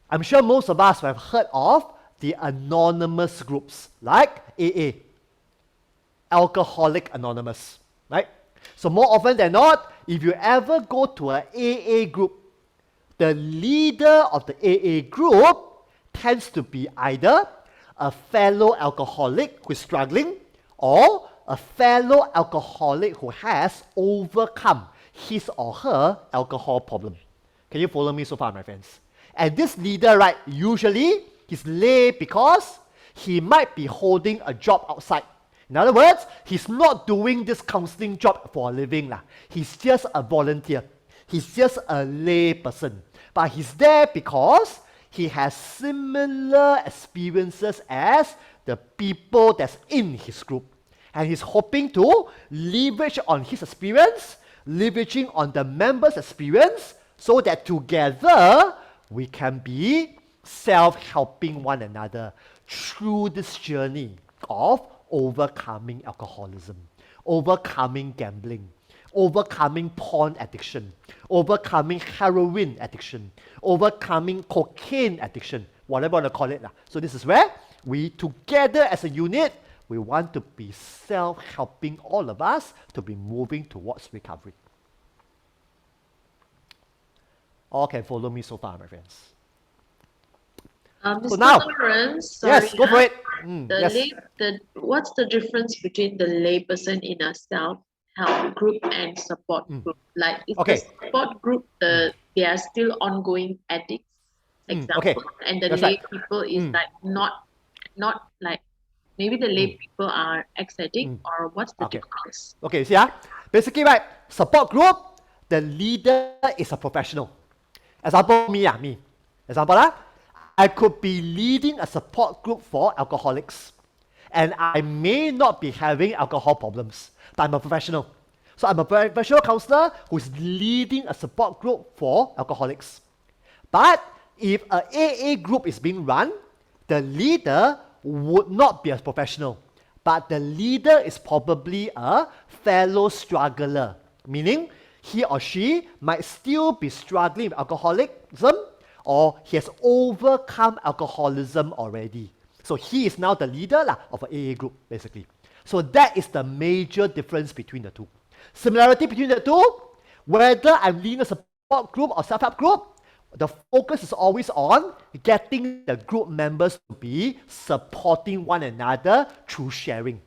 I'm sure most of us have heard of the anonymous groups like AA, Alcoholic Anonymous, right? So more often than not, if you ever go to an AA group, the leader of the AA group tends to be either a fellow alcoholic who is struggling or a fellow alcoholic who has overcome his or her alcohol problem. Can you follow me so far, my friends? And this leader, right, usually he's lay because he might be holding a job outside. In other words, he's not doing this counseling job for a living. He's just a volunteer. He's just a lay person. But he's there because he has similar experiences as the people that's in his group. And he's hoping to leverage on his experience, leveraging on the members' experience, so that together we can be self-helping one another through this journey of overcoming alcoholism, overcoming gambling, overcoming porn addiction, overcoming heroin addiction, overcoming cocaine addiction, whatever you want to call it. So this is where we together as a unit, we want to be self-helping all of us to be moving towards recovery. All can follow me so far, my friends. Mr. So now, Lawrence, yes, go for it. What's the difference between the layperson in a self-help group and support group? Like, is the support group they are still ongoing addicts, example, and the lay people is like not like maybe the lay people are ex-addict, or what's the difference? Okay, see, basically, right, support group, the leader is a professional. Example, me. Example, I could be leading a support group for alcoholics, and I may not be having alcohol problems, but I'm a professional. So I'm a professional counselor who's leading a support group for alcoholics. But if a AA group is being run, the leader would not be a professional, but the leader is probably a fellow struggler, meaning he or she might still be struggling with alcoholism, or he has overcome alcoholism already. So he is now the leader of an AA group, basically. So that is the major difference between the two. Similarity between the two, whether I'm leading a support group or self-help group, the focus is always on getting the group members to be supporting one another through sharing.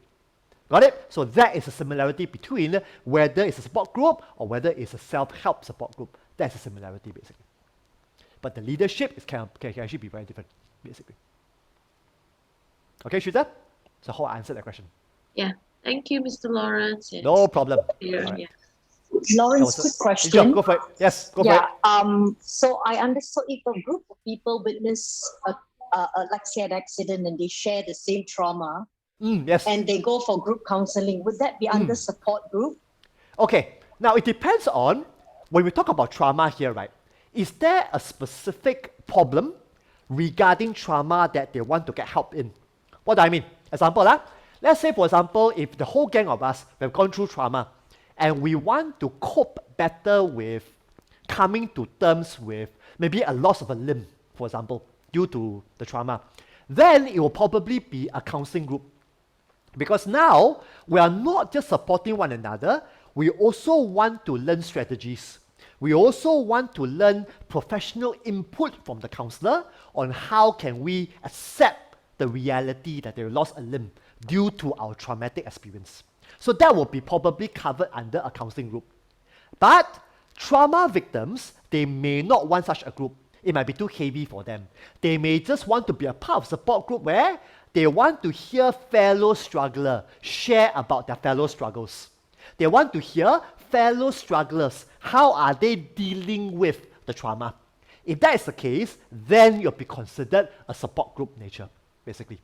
Got it? So that is a similarity between whether it's a support group or whether it's a self-help support group. That's a similarity, basically. But the leadership can actually be very different, basically. Okay, Shuta? So how I answered that question? Yeah. Thank you, Mr. Lawrence. Yes. No problem. Clear, Alright. yeah. Lawrence, quick question. Go for it. Yes, go for it. So I understood if a group of people witness like say an accident and they share the same trauma, Yes. and they go for group counseling, would that be under support group? Okay. Now it depends on when we talk about trauma here, right? Is there a specific problem regarding trauma that they want to get help in? What do I mean? Example, let's say for example, if the whole gang of us have gone through trauma and we want to cope better with coming to terms with maybe a loss of a limb, for example, due to the trauma, then it will probably be a counseling group. Because now we are not just supporting one another, we also want to learn strategies. We also want to learn professional input from the counselor on how can we accept the reality that they lost a limb due to our traumatic experience. So that will be probably covered under a counseling group. But trauma victims, they may not want such a group. It might be too heavy for them. They may just want to be a part of support group where they want to hear fellow struggler share about their fellow struggles. They want to hear fellow strugglers, how are they dealing with the trauma. If that is the case, then you'll be considered a support group nature, basically.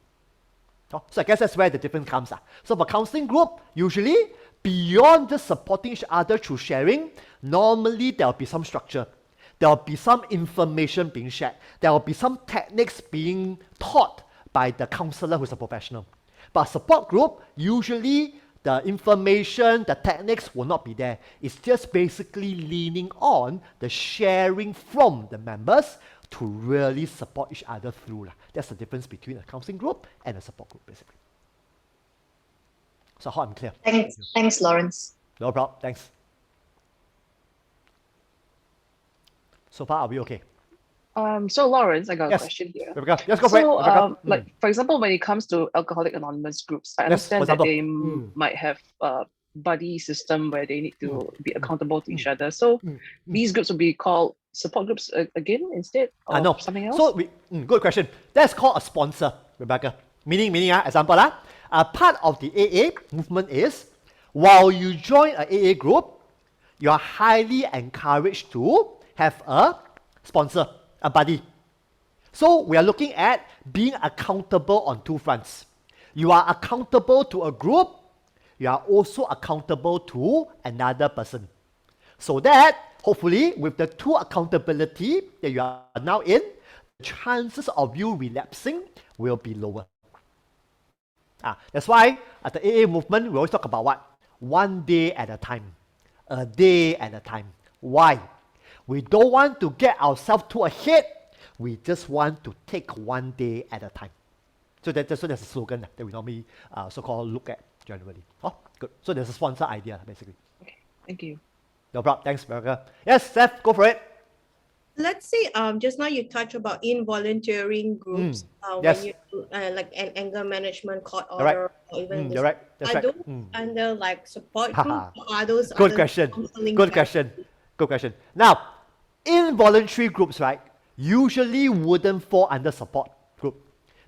So I guess that's where the difference comes. So for counseling group, usually, beyond just supporting each other through sharing, normally there will be some structure. There will be some information being shared. There will be some techniques being taught by the counselor who's a professional. But support group, usually the information, the techniques will not be there. It's just basically leaning on the sharing from the members to really support each other through. That's the difference between a counseling group and a support group, basically. So I hope I'm clear. Thanks, Lawrence. No problem. Thanks. So far, are we okay? So Lawrence, I got Yes. a question here. Rebecca, yes, go for it. Rebecca. Like for example, when it comes to Alcoholic Anonymous groups, I Yes, for understand that example. they might have a buddy system where they need to be accountable to each other. So these groups will be called support groups again instead of No. something else? So, good question. That's called a sponsor, Rebecca. Meaning, example, part of the AA movement is, while you join a AA group, you are highly encouraged to have a sponsor, a buddy. So we are looking at being accountable on two fronts. You are accountable to a group, you are also accountable to another person. So that, hopefully, with the two accountability that you are now in, the chances of you relapsing will be lower. That's why at the AA movement, we always talk about what? One day at a time. A day at a time. Why? We don't want to get ourselves too ahead. We just want to take one day at a time. So that's a slogan that we normally so-called look at generally. Oh, good. So there's a sponsor idea, basically. Okay, thank you. No problem. Thanks, Rebecca. Yes, Seth, go for it. Let's say just now you touched about involunteering groups Yes. when you do like an anger management court You're right. order or even You're right. That's are right. those under like support group or are those Good under question. counseling Good type? question. Good question. Now, involuntary groups, right, usually wouldn't fall under support group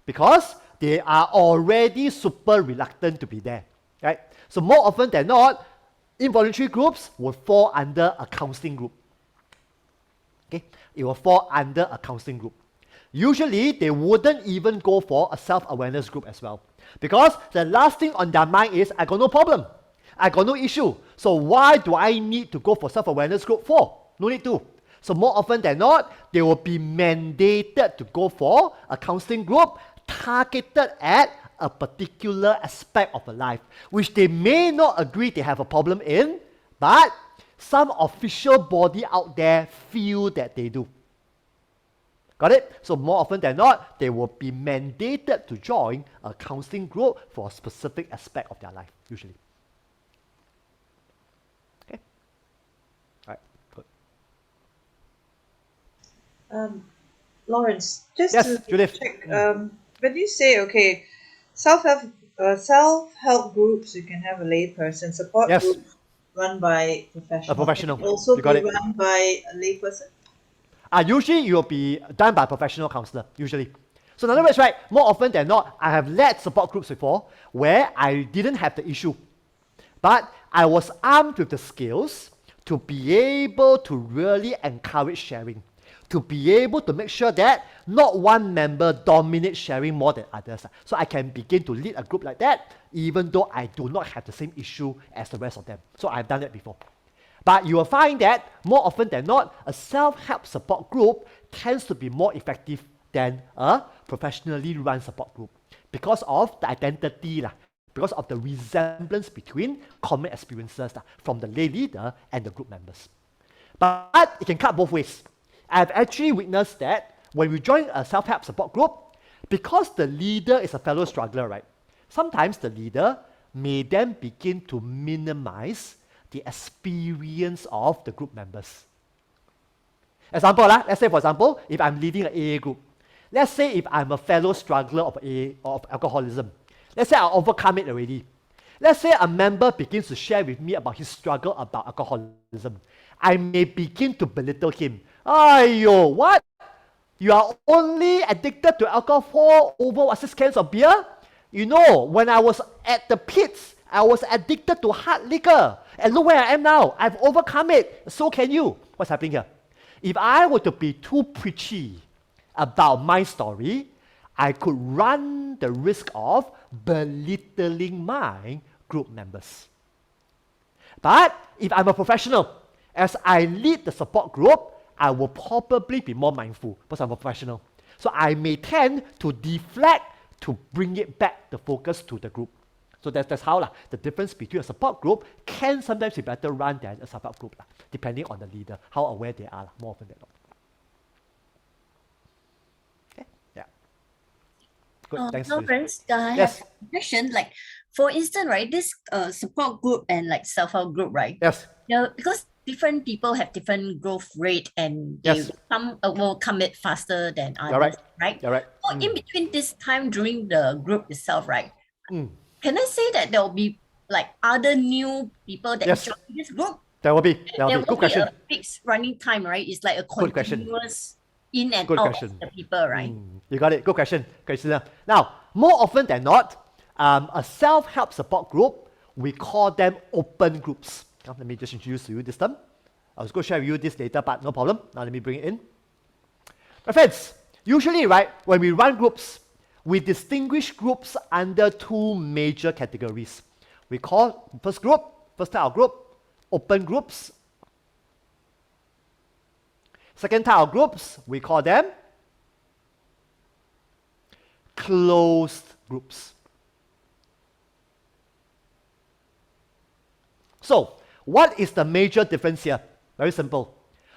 because they are already super reluctant to be there, right? So more often than not, involuntary groups will fall under a counseling group. Okay, it will fall under a counseling group. Usually, they wouldn't even go for a self-awareness group as well because the last thing on their mind is, I got no problem. I got no issue. So why do I need to go for self-awareness group for? No need to. So more often than not, they will be mandated to go for a counseling group targeted at a particular aspect of a life, which they may not agree they have a problem in, but some official body out there feel that they do. Got it? So more often than not, they will be mandated to join a counseling group for a specific aspect of their life, usually. Okay? All right, good. Lawrence, just Yes, to Judith. check, when you say, okay, self-help groups, you can have a lay person, support Yes. groups run by professional. A professional. Can also You got be it. run by a lay person. Usually, it will be done by a professional counselor, usually. So in other words, right, more often than not, I have led support groups before where I didn't have the issue, but I was armed with the skills to be able to really encourage sharing, to be able to make sure that not one member dominates sharing more than others. So I can begin to lead a group like that, even though I do not have the same issue as the rest of them. So I've done that before. But you will find that more often than not, a self-help support group tends to be more effective than a professionally run support group because of the identity, because of the resemblance between common experiences from the lay leader and the group members. But it can cut both ways. I've actually witnessed that when we join a self-help support group, because the leader is a fellow struggler, right? Sometimes the leader may then begin to minimize the experience of the group members. Example, let's say for example, if I'm leading an AA group, let's say if I'm a fellow struggler of alcoholism, let's say I overcome it already. Let's say a member begins to share with me about his struggle about alcoholism. I may begin to belittle him. Aiyo, what? You are only addicted to alcohol over 6 cans of beer? You know, when I was at the pits, I was addicted to hard liquor. And look where I am now. I've overcome it. So can you. What's happening here? If I were to be too preachy about my story, I could run the risk of belittling my group members. But if I'm a professional, as I lead the support group, I will probably be more mindful because I'm a professional. So I may tend to deflect to bring it back the focus to the group. So that's how the difference between a support group can sometimes be better run than a support group, depending on the leader, how aware they are, more often than not. Okay, yeah. Good, thanks. No, friends, I Yes. have a question. Like, for instance, right, this support group and like self-help group, right? Yes. Because different people have different growth rate and they some will commit faster than others, right? You're right. So in between this time during the group itself, right? Can I say that there will be like other new people that join this group? There will be. Good question. A fixed running time, right? It's like a continuous in and out of the people, right? You got it. Good question. Christina. Now, more often than not, a self-help support group, we call them open groups. Now, let me just introduce to you this term. I was going to share with you this later, but no problem. Now let me bring it in. My friends, usually, right, when we run groups, we distinguish groups under 2 major categories. We call first type of group, open groups. Second type of groups, we call them closed groups. So, what is the major difference here? Very simple.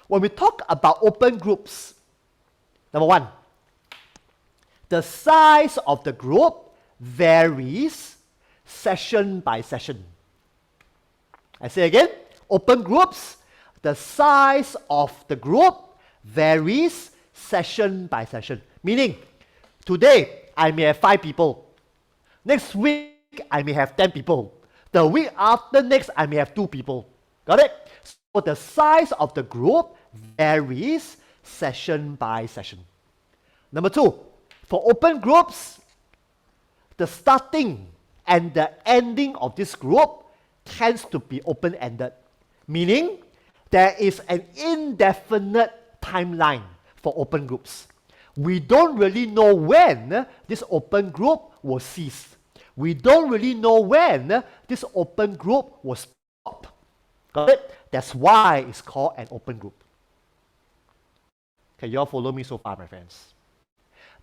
When we talk about open groups, number 1, the size of the group varies session by session. I say again, open groups, the size of the group varies session by session. Meaning, today I may have 5 people. Next week I may have 10 people. The week after next I may have 2 people. Got it? So the size of the group varies session by session. Number 2, for open groups, the starting and the ending of this group tends to be open-ended, meaning there is an indefinite timeline for open groups. We don't really know when this open group will cease. We don't really know when this open group will stop. Got it? That's why it's called an open group. Can you all follow me so far, my friends?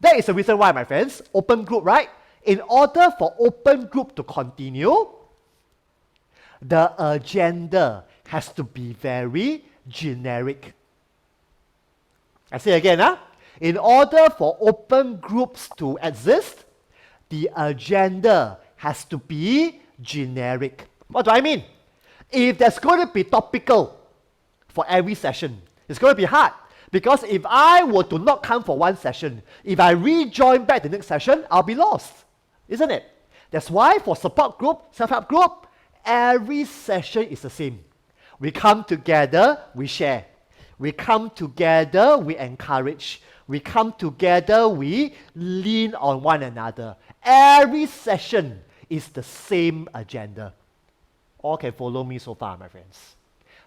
That is the reason why, my friends, open group, right? In order for open group to continue, the agenda has to be very generic. I say again, in order for open groups to exist, the agenda has to be generic. What do I mean? If there's going to be topical for every session, it's going to be hard. Because if I were to not come for one session, if I rejoin back the next session, I'll be lost. Isn't it? That's why for support group, self-help group, every session is the same. We come together, we share. We come together, we encourage. we come together, we lean on one another. Every session is the same agenda. All can follow me so far, my friends.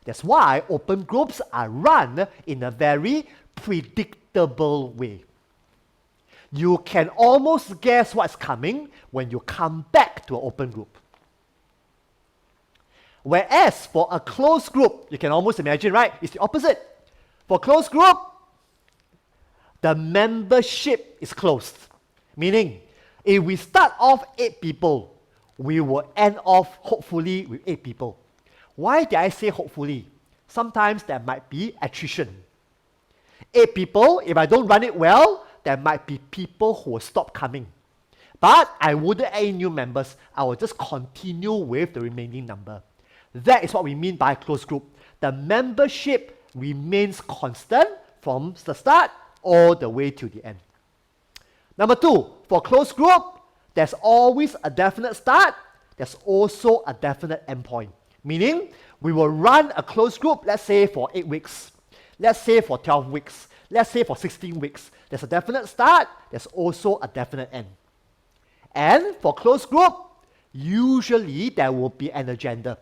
That's why open groups are run in a very predictable way. You can almost guess what's coming when you come back to an open group. Whereas for a closed group, you can almost imagine, right? It's the opposite. For closed group, the membership is closed. Meaning, if we start off 8 people, we will end off hopefully with 8 people. Why did I say hopefully? Sometimes there might be attrition. 8 people, if I don't run it well, there might be people who will stop coming. But I wouldn't add new members. I will just continue with the remaining number. That is what we mean by closed group. The membership remains constant from the start all the way to the end. Number 2, for closed group, there's always a definite start. There's also a definite endpoint. Meaning, we will run a closed group, let's say for 8 weeks. Let's say for 12 weeks. Let's say for 16 weeks. There's a definite start. There's also a definite end. And for closed group, usually there will be an agenda.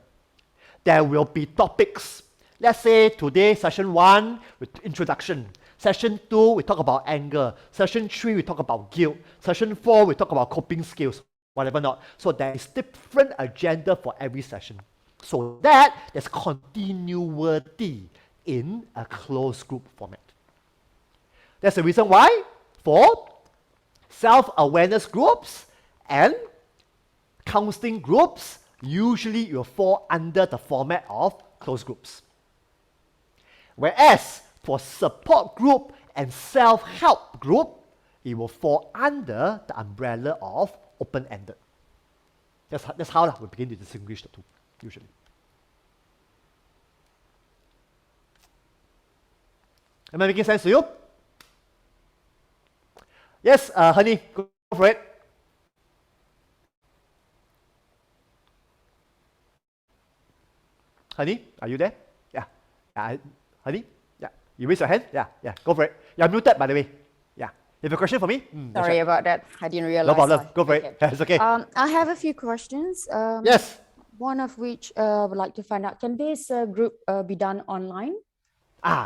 There will be topics. Let's say today, session 1, with introduction. Session 2, we talk about anger. Session 3, we talk about guilt. Session 4, we talk about coping skills, whatever not. So there is different agenda for every session. So that there's continuity in a closed group format. That's the reason why for self-awareness groups and counseling groups, usually you will fall under the format of closed groups. Whereas for support group and self-help group, it will fall under the umbrella of open-ended. That's how we begin to distinguish the two, usually. Am I making sense to you? Yes, honey, go for it. Honey, are you there? Yeah. Honey? Yeah. You raise your hand? Yeah. Go for it. You're muted, by the way. Yeah. You have a question for me? Sorry about that. I didn't realize. No problem. Go for it. It's okay. I have a few questions. Yes. One of which I would like to find out, can this group be done online?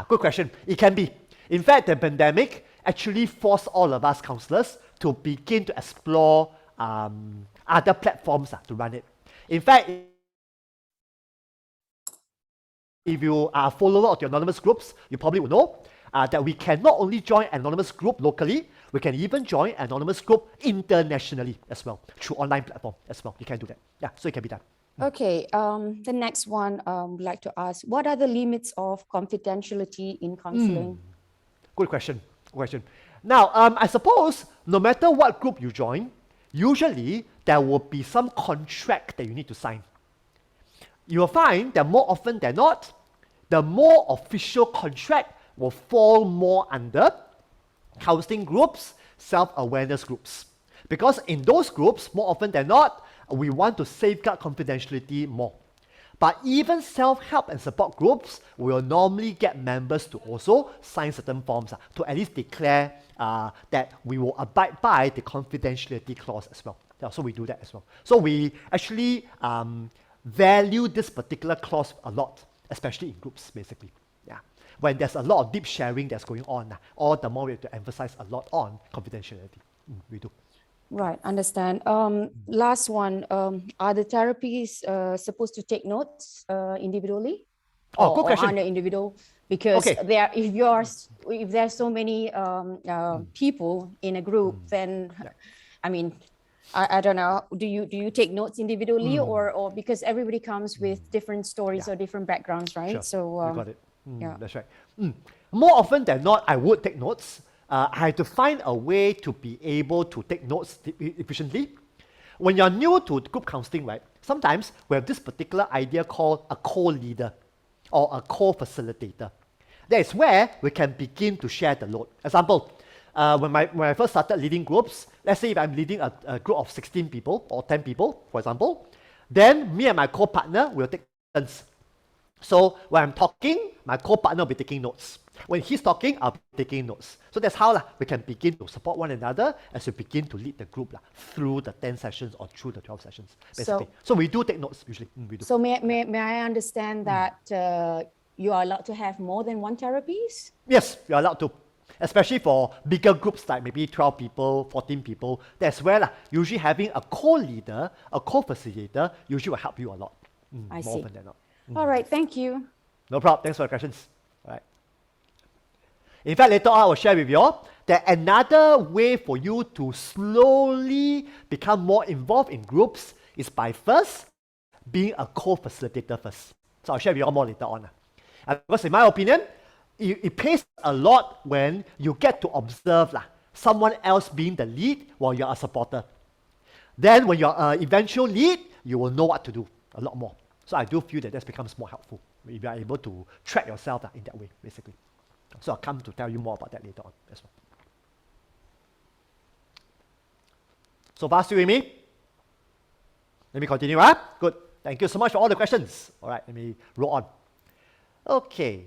Good question. It can be. In fact, the pandemic actually forced all of us counselors to begin to explore other platforms to run it. In fact, if you are a follower of the anonymous groups, you probably will know that we can not only join anonymous group locally, we can even join anonymous group internationally as well, through online platform as well. You can do that. Yeah, so it can be done. Okay, the next one would like to ask, what are the limits of confidentiality in counseling? Good question. Now, I suppose no matter what group you join, usually there will be some contract that you need to sign. You will find that more often than not, the more official contract will fall more under counseling groups, self-awareness groups. Because in those groups, more often than not, we want to safeguard confidentiality more. But even self-help and support groups will normally get members to also sign certain forms to at least declare that we will abide by the confidentiality clause as well. Yeah, so we do that as well. So we actually value this particular clause a lot, especially in groups, basically. Yeah, when there's a lot of deep sharing that's going on, all the more we have to emphasize a lot on confidentiality. We do. Right, understand. Last one, are the therapies supposed to take notes individually? Good question. Or on the individual? Because if there's so many people in a group, then I mean, I don't know. Do you take notes individually or because everybody comes with different stories or different backgrounds, right? Sure. So you got it. That's right. More often than not, I would take notes. I had to find a way to be able to take notes efficiently. When you're new to group counseling, right, sometimes we have this particular idea called a co-leader or a co-facilitator. That is where we can begin to share the load. Example, when I first started leading groups, let's say if I'm leading a group of 16 people or 10 people, for example, then me and my co-partner will take turns. So when I'm talking, my co-partner will be taking notes. When he's talking, I'll be taking notes. So that's how we can begin to support one another as we begin to lead the group through the 10 sessions or through the 12 sessions, basically. So we do take notes, usually. We do. So may I understand that you are allowed to have more than one therapist? Yes, you're allowed to. Especially for bigger groups like maybe 12 people, 14 people. That's where usually having a co-leader, a co-facilitator, usually will help you a lot. I more see. often than not. All right, thank you. No problem. Thanks for the questions. All right. In fact, later on, I will share with you all that another way for you to slowly become more involved in groups is by first being a co-facilitator first. So I'll share with you all more later on. Because in my opinion, it pays a lot when you get to observe someone else being the lead while you're a supporter. Then when you're an eventual lead, you will know what to do a lot more. So I do feel that this becomes more helpful if you are able to track yourself in that way, basically. So I'll come to tell you more about that later on as well. So far, still with me? Let me continue, Good. Thank you so much for all the questions. All right, let me roll on. Okay.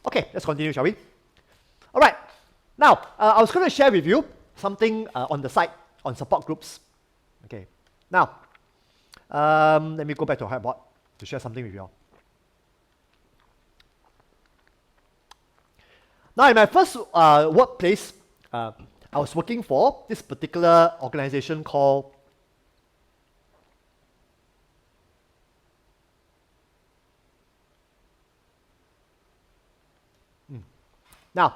Okay, let's continue, shall we? All right. Now, I was going to share with you something on the side on support groups. Okay. Now, let me go back to whiteboard to share something with you all. Now, in my first workplace, I was working for this particular organization called Now,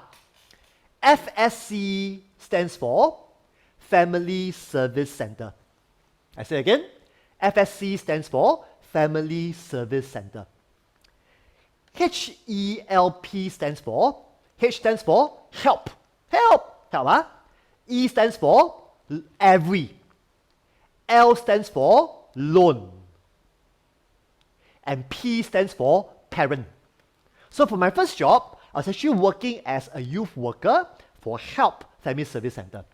FSC stands for Family Service Center. I say again, FSC stands for Family Service Center. HELP stands for, H stands for help. Help, E stands for every. L stands for loan. And P stands for parent. So for my first job, I was actually working as a youth worker for HELP Family Service Center.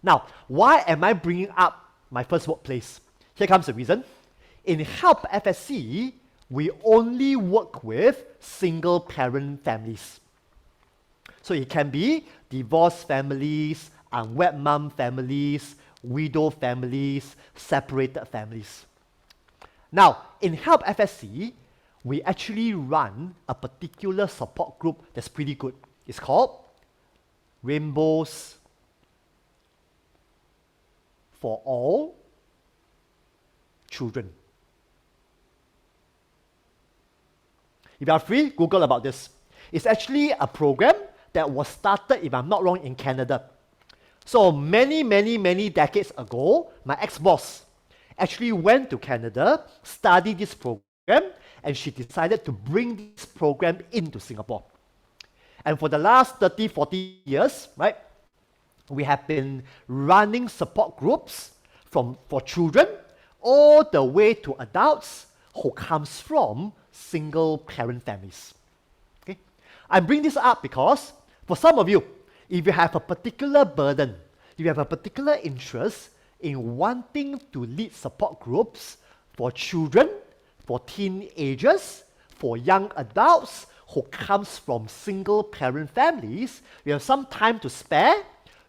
Now, why am I bringing up my first workplace? Here comes the reason. In HELP FSC, we only work with single parent families. So it can be divorced families, unwed mom families, widow families, separated families. Now, in HELP FSC, we actually run a particular support group that's pretty good. It's called Rainbows for All Children. If you are free, Google about this. It's actually a program that was started, if I'm not wrong, in Canada. So many decades ago, my ex-boss actually went to Canada, studied this program, and she decided to bring this program into Singapore. And for the last 30, 40 years, right, we have been running support groups for children all the way to adults who comes from single parent families. Okay? I bring this up because for some of you, if you have a particular burden, if you have a particular interest in wanting to lead support groups for children, for teenagers, for young adults who comes from single parent families, you have some time to spare,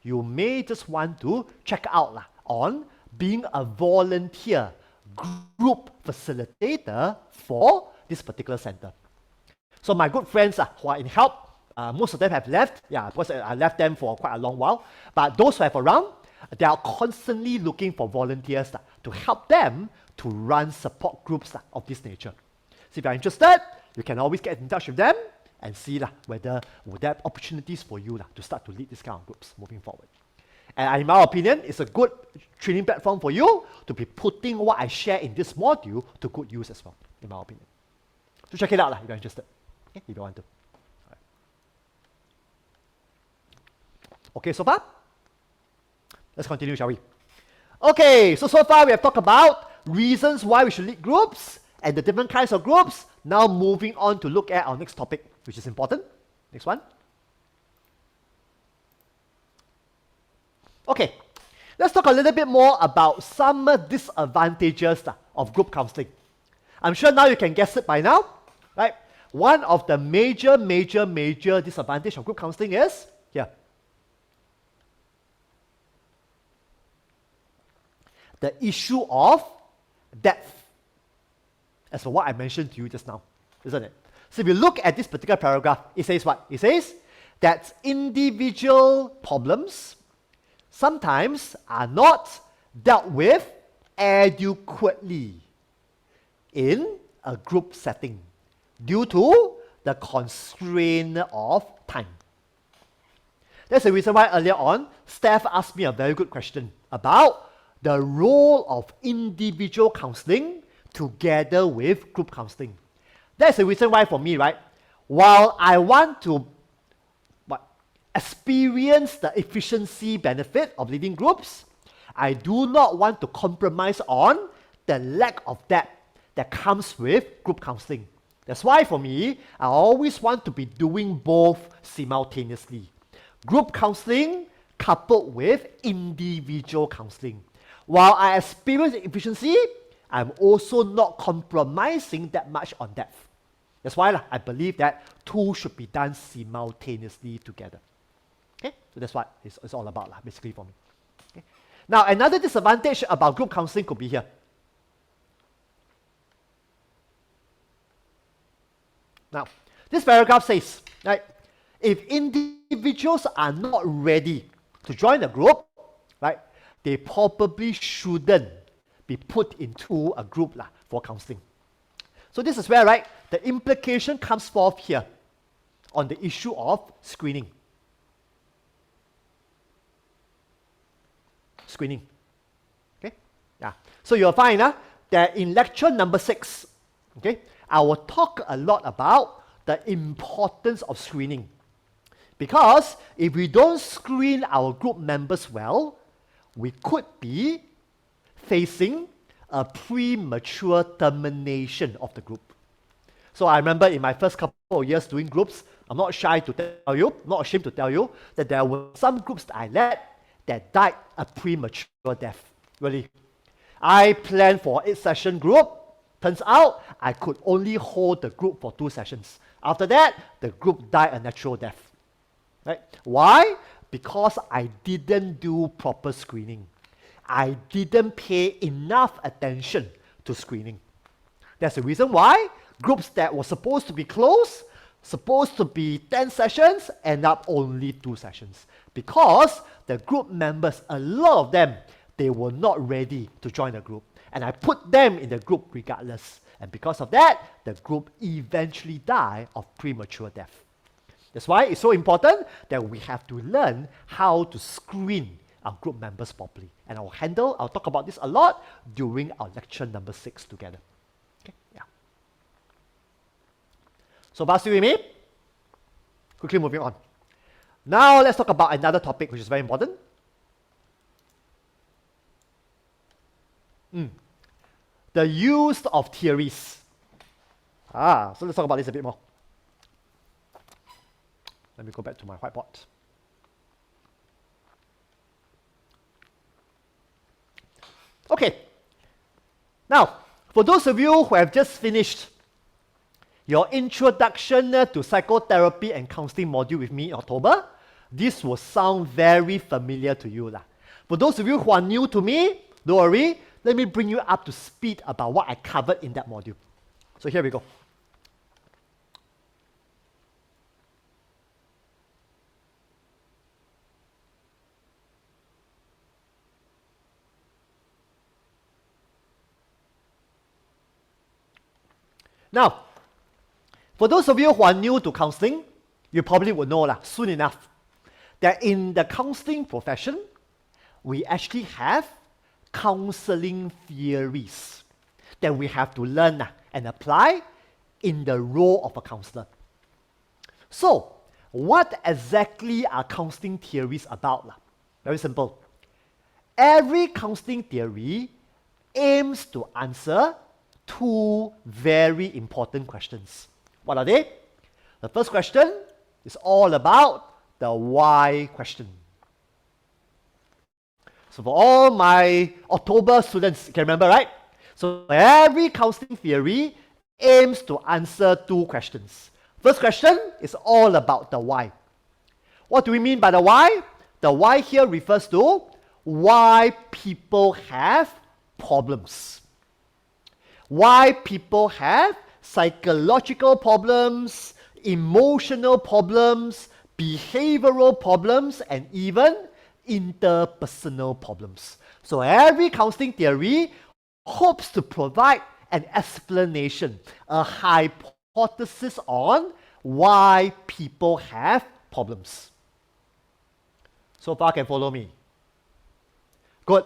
you may just want to check out on being a volunteer group facilitator for this particular center. So my good friends who are in HELP, most of them have left. Yeah, because I left them for quite a long while. But those who have around, they are constantly looking for volunteers to help them to run support groups of this nature. So if you're interested, you can always get in touch with them and see whether would there are opportunities for you to start to lead this kind of groups moving forward. And in my opinion, it's a good training platform for you to be putting what I share in this module to good use as well, in my opinion. So check it out if you're interested, okay, if you want to. All right. Okay, so far? Let's continue, shall we? Okay, so far we have talked about reasons why we should lead groups and the different kinds of groups. Now moving on to look at our next topic, which is important. Next one. Okay, let's talk a little bit more about some disadvantages of group counseling. I'm sure now you can guess it by now, right? One of the major disadvantage of group counseling is here. The issue of depth. As for what I mentioned to you just now, isn't it? So if you look at this particular paragraph, it says what? It says that individual problems sometimes are not dealt with adequately in a group setting due to the constraint of time. That's the reason why earlier on, Steph asked me a very good question about the role of individual counseling together with group counseling. That's the reason why for me, right, while I want to experience the efficiency benefit of leading groups, I do not want to compromise on the lack of depth that comes with group counseling. That's why for me, I always want to be doing both simultaneously. Group counseling coupled with individual counseling. While I experience efficiency, I'm also not compromising that much on depth. That's why I believe that two should be done simultaneously together. Okay, so that's what it's all about, basically for me. Okay. Now, another disadvantage about group counseling could be here. Now, this paragraph says, right, if individuals are not ready to join a group, right, they probably shouldn't be put into a group for counseling. So this is where, right, the implication comes forth here on the issue of screening. Screening. Okay? Yeah. So you'll find that in lecture number 6, okay, I will talk a lot about the importance of screening. Because if we don't screen our group members well, we could be facing a premature termination of the group. So I remember in my first couple of years doing groups, I'm not shy to tell you, not ashamed to tell you, that there were some groups that I led that died a premature death. Really. I planned for 8-session group. Turns out I could only hold the group for 2 sessions. After that, the group died a natural death. Right? Why? Because I didn't do proper screening. I didn't pay enough attention to screening. That's the reason why groups that were supposed to be close, supposed to be 10 sessions, end up only 2 sessions. Because the group members, a lot of them, they were not ready to join the group. And I put them in the group regardless. And because of that, the group eventually died of premature death. That's why it's so important that we have to learn how to screen our group members properly. And I'll talk about this a lot during our lecture number 6 together. Okay, yeah. So far, still with me? Quickly moving on. Now let's talk about another topic which is very important. The use of theories. So let's talk about this a bit more. Let me go back to my whiteboard. Okay. Now, for those of you who have just finished your introduction to psychotherapy and counseling module with me in October, this will sound very familiar to you. For those of you who are new to me, don't worry, let me bring you up to speed about what I covered in that module. So here we go. Now, for those of you who are new to counseling, you probably will know soon enough that in the counseling profession, we actually have counseling theories that we have to learn and apply in the role of a counselor. So, what exactly are counseling theories about? Very simple. Every counseling theory aims to answer 2 very important questions. What are they? The first question is all about the why question. So for all my October students, you can remember, right? So every counseling theory aims to answer two questions. First question is all about the why. What do we mean by the why? The why here refers to why people have problems. Why people have psychological problems, emotional problems, behavioral problems, and even interpersonal problems. So every counseling theory hopes to provide an explanation, a hypothesis on why people have problems. So far, can follow me? Good.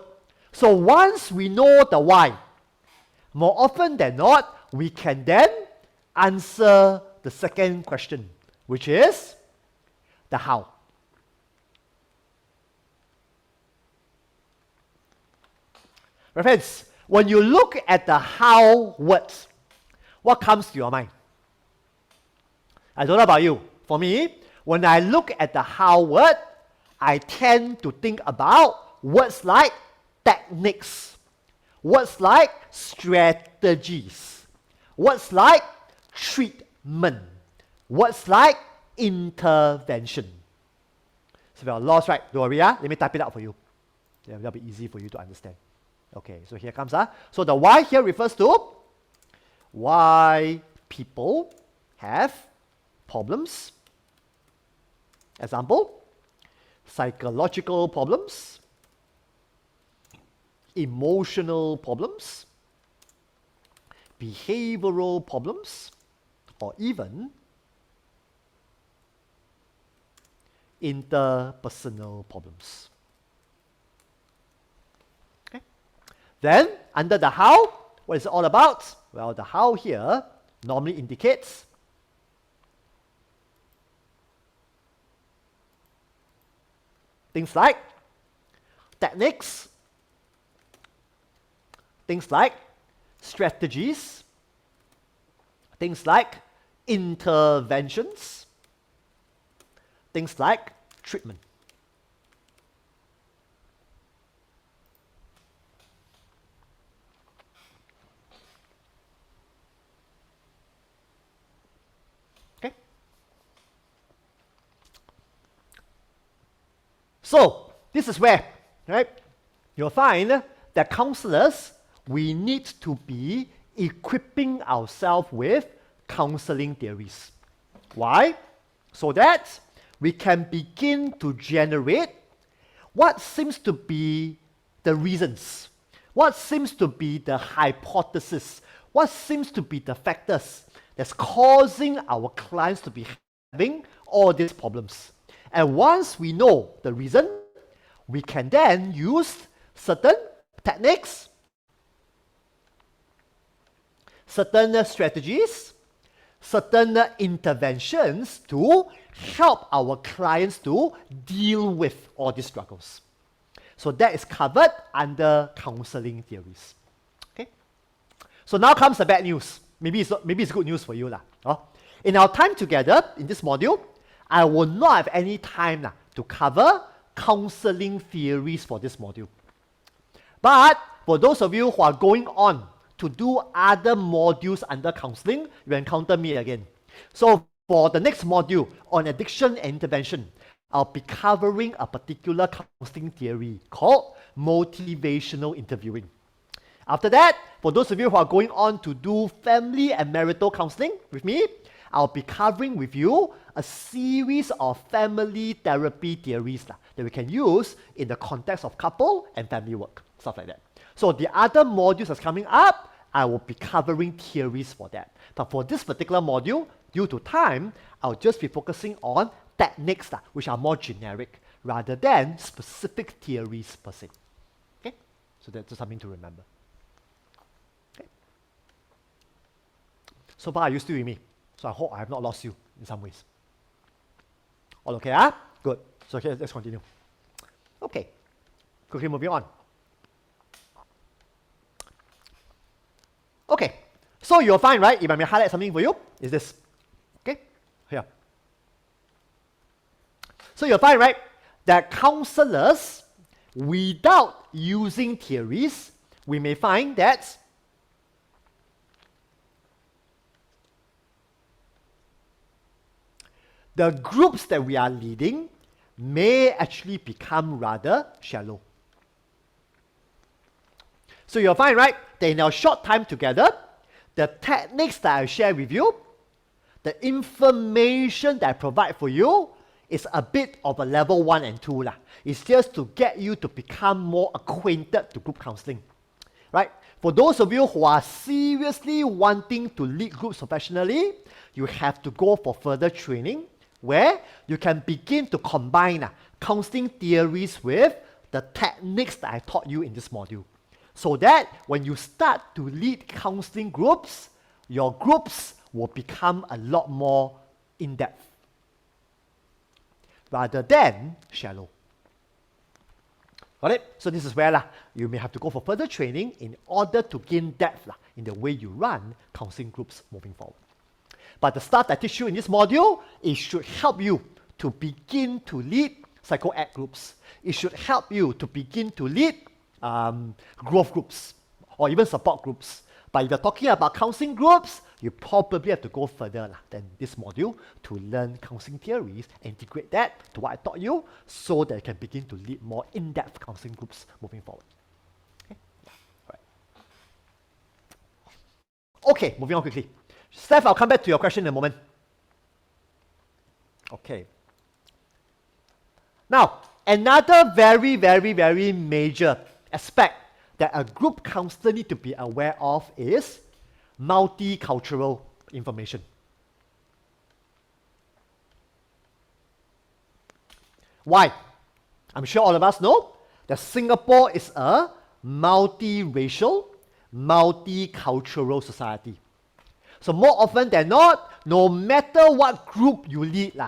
So once we know the why, more often than not, we can then answer the second question, which is the how. My friends, when you look at the how words, what comes to your mind? I don't know about you. For me, when I look at the how word, I tend to think about words like techniques, words like strategies, words like treatment, words like intervention. So if you're lost, right? Don't worry, let me type it out for you. Yeah, that'll be easy for you to understand. Okay, so here comes. So the why here refers to why people have problems. Example, psychological problems, emotional problems, behavioral problems, or even interpersonal problems. Okay. Then, under the how, what is it all about? Well, the how here normally indicates things like techniques, things like strategies, things like interventions, things like treatment. Okay? So, this is where, right, you'll find that counselors, we need to be equipping ourselves with counseling theories. Why? So that we can begin to generate what seems to be the reasons, what seems to be the hypothesis, what seems to be the factors that's causing our clients to be having all these problems. And once we know the reason, we can then use certain techniques, certain strategies, certain interventions to help our clients to deal with all these struggles. So that is covered under counseling theories. Okay. So now comes the bad news. Maybe it's good news for you lah. In our time together in this module, I will not have any time to cover counseling theories for this module. But for those of you who are going on to do other modules under counseling, you encounter me again. So for the next module on addiction and intervention, I'll be covering a particular counseling theory called motivational interviewing. After that, for those of you who are going on to do family and marital counseling with me, I'll be covering with you a series of family therapy theories that we can use in the context of couple and family work, stuff like that. So the other modules that's coming up, I will be covering theories for that. But for this particular module, due to time, I'll just be focusing on techniques which are more generic rather than specific theories per se. Okay? So that's just something to remember. Okay? So far, are you still with me? So I hope I have not lost you in some ways. All okay, Good. So okay, let's continue. Okay. Quickly moving on. Okay. So you'll find, right, if I may highlight something for you, is this. Okay? Here. So you'll find, right, that counselors, without using theories, we may find that the groups that we are leading may actually become rather shallow. So you'll find, right, that in our short time together, the techniques that I share with you, the information that I provide for you is a bit of a level 1 and 2 lah. It's just to get you to become more acquainted to group counseling, right? For those of you who are seriously wanting to lead groups professionally, you have to go for further training where you can begin to combine counseling theories with the techniques that I taught you in this module. So that when you start to lead counseling groups, your groups will become a lot more in-depth rather than shallow. Got it? So this is where you may have to go for further training in order to gain depth in the way you run counseling groups moving forward. But the stuff that I teach you in this module, it should help you to begin to lead psycho-ed groups. It should help you to begin to lead growth groups or even support groups. But if you're talking about counseling groups, you probably have to go further than this module to learn counseling theories, integrate that to what I taught you so that you can begin to lead more in-depth counseling groups moving forward. Okay, all right. Okay, moving on quickly. Steph, I'll come back to your question in a moment. Okay. Now, another very, very, very major aspect that a group counselor needs to be aware of is multicultural information. Why? I'm sure all of us know that Singapore is a multiracial, multicultural society. So more often than not, no matter what group you lead,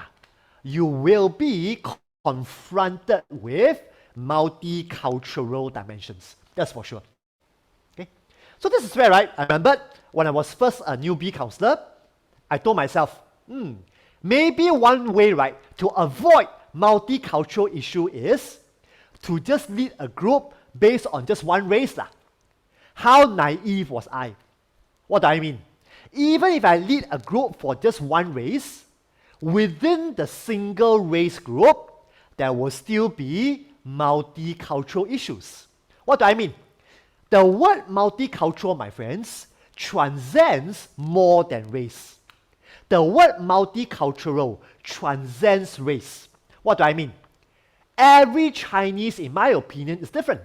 you will be confronted with multicultural dimensions. That's for sure. Okay? So this is where, right, I remembered when I was first a newbie counselor, I told myself, maybe one way, right, to avoid multicultural issue is to just lead a group based on just one race. How naive was I? What do I mean? Even if I lead a group for just one race, within the single race group, there will still be multicultural issues. What do I mean? The word multicultural, my friends, transcends more than race. The word multicultural transcends race. What do I mean? Every Chinese, in my opinion, is different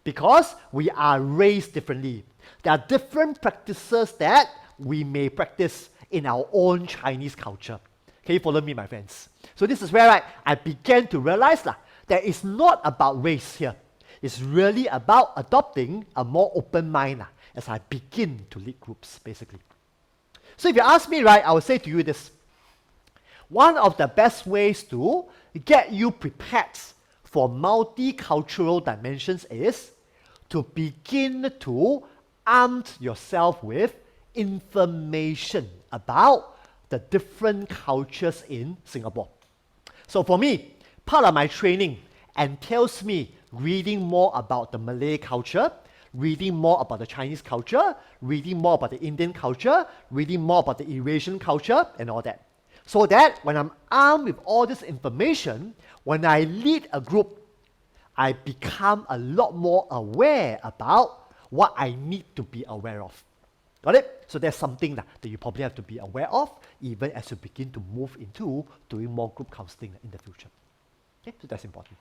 because we are raised differently. There are different practices that we may practice in our own Chinese culture. Can you follow me, my friends? So this is where I began to realize that it's not about race here. It's really about adopting a more open mind as I begin to lead groups, basically. So if you ask me, right, I will say to you this. One of the best ways to get you prepared for multicultural dimensions is to begin to arm yourself with information about the different cultures in Singapore. So for me, part of my training entails me reading more about the Malay culture, reading more about the Chinese culture, reading more about the Indian culture, reading more about the Eurasian culture, and all that. So that when I'm armed with all this information, when I lead a group, I become a lot more aware about what I need to be aware of. Got it? So there's something that you probably have to be aware of even as you begin to move into doing more group counseling in the future. Okay, so that's important.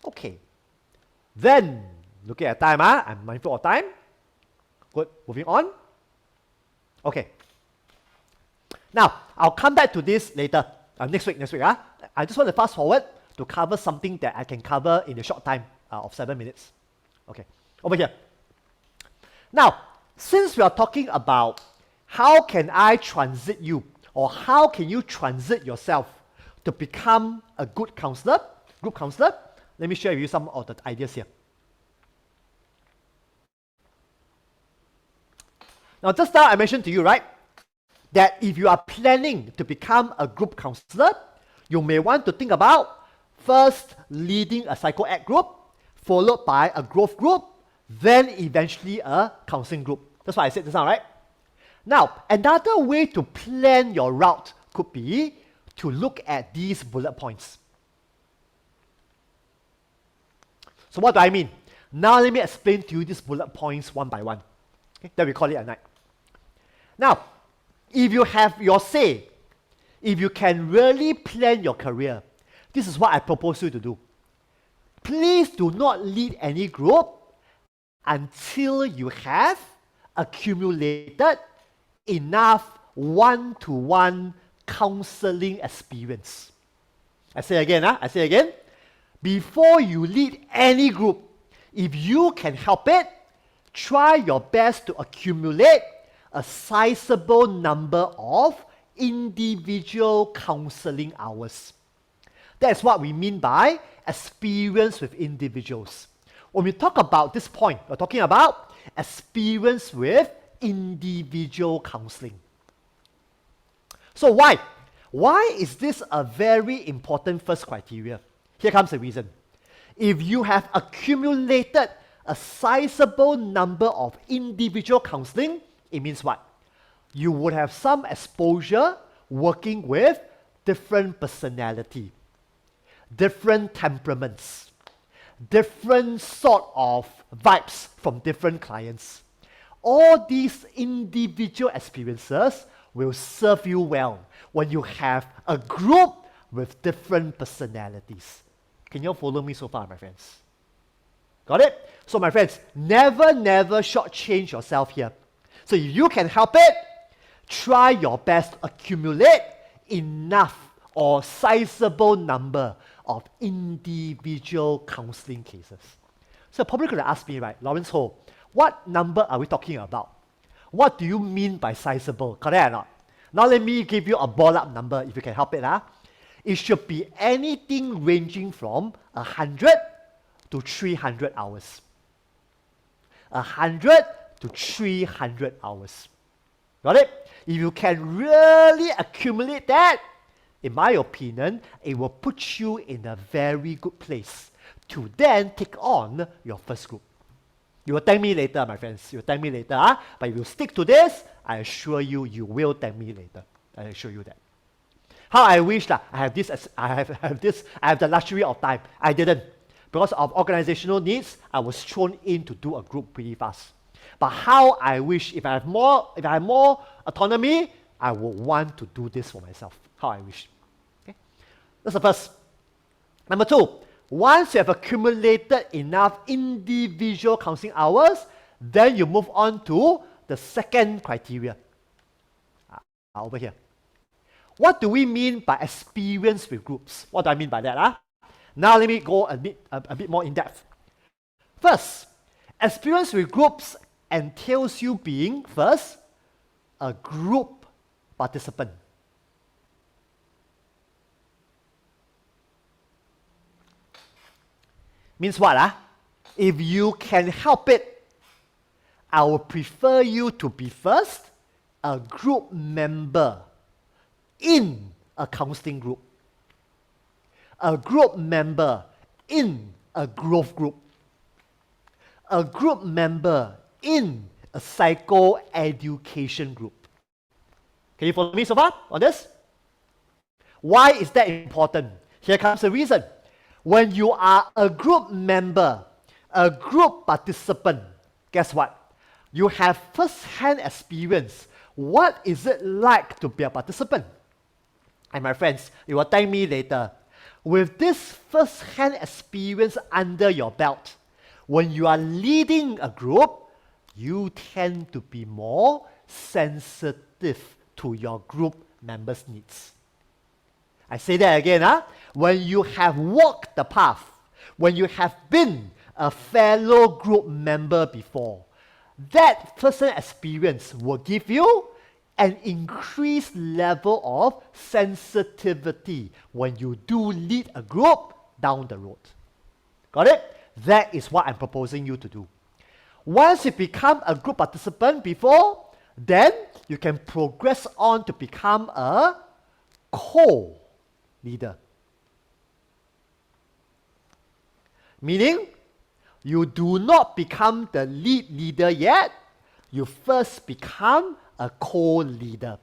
Okay. Then, looking at time, I'm mindful of time. Good, moving on. Okay. Now, I'll come back to this later, next week. I just want to fast forward to cover something that I can cover in a short time of 7 minutes. Okay, over here. Now, since we are talking about how can I transit you, or how can you transit yourself to become a good counselor, group counselor, let me share with you some of the ideas here. Now, just now I mentioned to you, right, that if you are planning to become a group counselor, you may want to think about first leading a psycho-ed group, followed by a growth group, then eventually a counseling group. That's what I said just now, right? Now, another way to plan your route could be to look at these bullet points. So what do I mean? Now let me explain to you these bullet points one by one. Okay? Then we call it a night. Now, if you have your say, if you can really plan your career, this is what I propose you to do. Please do not lead any group until you have accumulated enough one-to-one counseling experience. I say again. Before you lead any group, if you can help it, try your best to accumulate a sizable number of individual counseling hours. That's what we mean by experience with individuals. When we talk about this point, we're talking about experience with individual counseling. So why? Why is this a very important first criteria? Here comes the reason. If you have accumulated a sizable number of individual counseling, it means what? You would have some exposure working with different personality, different temperaments, different sort of vibes from different clients. All these individual experiences will serve you well when you have a group with different personalities. Can you all follow me so far, my friends? Got it? So my friends, never shortchange yourself here. So if you can help it, try your best to accumulate enough or sizable number of individual counseling cases. So you're probably going to ask me, right, Lawrence Ho, what number are we talking about? What do you mean by sizable? Correct or not? Now let me give you a ball up number if you can help it. It should be anything ranging from 100 to 300 hours. 100 to 300 hours. Got it? If you can really accumulate that, in my opinion, it will put you in a very good place to then take on your first group. You will thank me later, my friends. You will thank me later. But if you stick to this, I assure you, you will thank me later. I assure you that. How I wish that I have the luxury of time. I didn't. Because of organizational needs, I was thrown in to do a group pretty fast. But how I wish if I have more autonomy, I would want to do this for myself. How I wish. Okay? That's the first. Number two, once you have accumulated enough individual counseling hours, then you move on to the second criteria. Over here. What do we mean by experience with groups? What do I mean by that? Now let me go a bit more in depth. First, experience with groups entails you being, first, a group participant. Means what? If you can help it, I would prefer you to be first a group member in a counseling group, a group member in a growth group, a group member in a psycho-education group. Can you follow me so far on this? Why is that important? Here comes the reason. When you are a group member, a group participant, guess what? You have first-hand experience. What is it like to be a participant? And my friends, you will thank me later. With this first-hand experience under your belt, when you are leading a group, you tend to be more sensitive to your group members' needs. I say that again. When you have walked the path, when you have been a fellow group member before, that first-hand experience will give you an increased level of sensitivity when you do lead a group down the road. Got it? That is what I'm proposing you to do. Once you become a group participant before, then you can progress on to become a co-leader. Meaning, you do not become the lead leader yet, you first become a co-leader.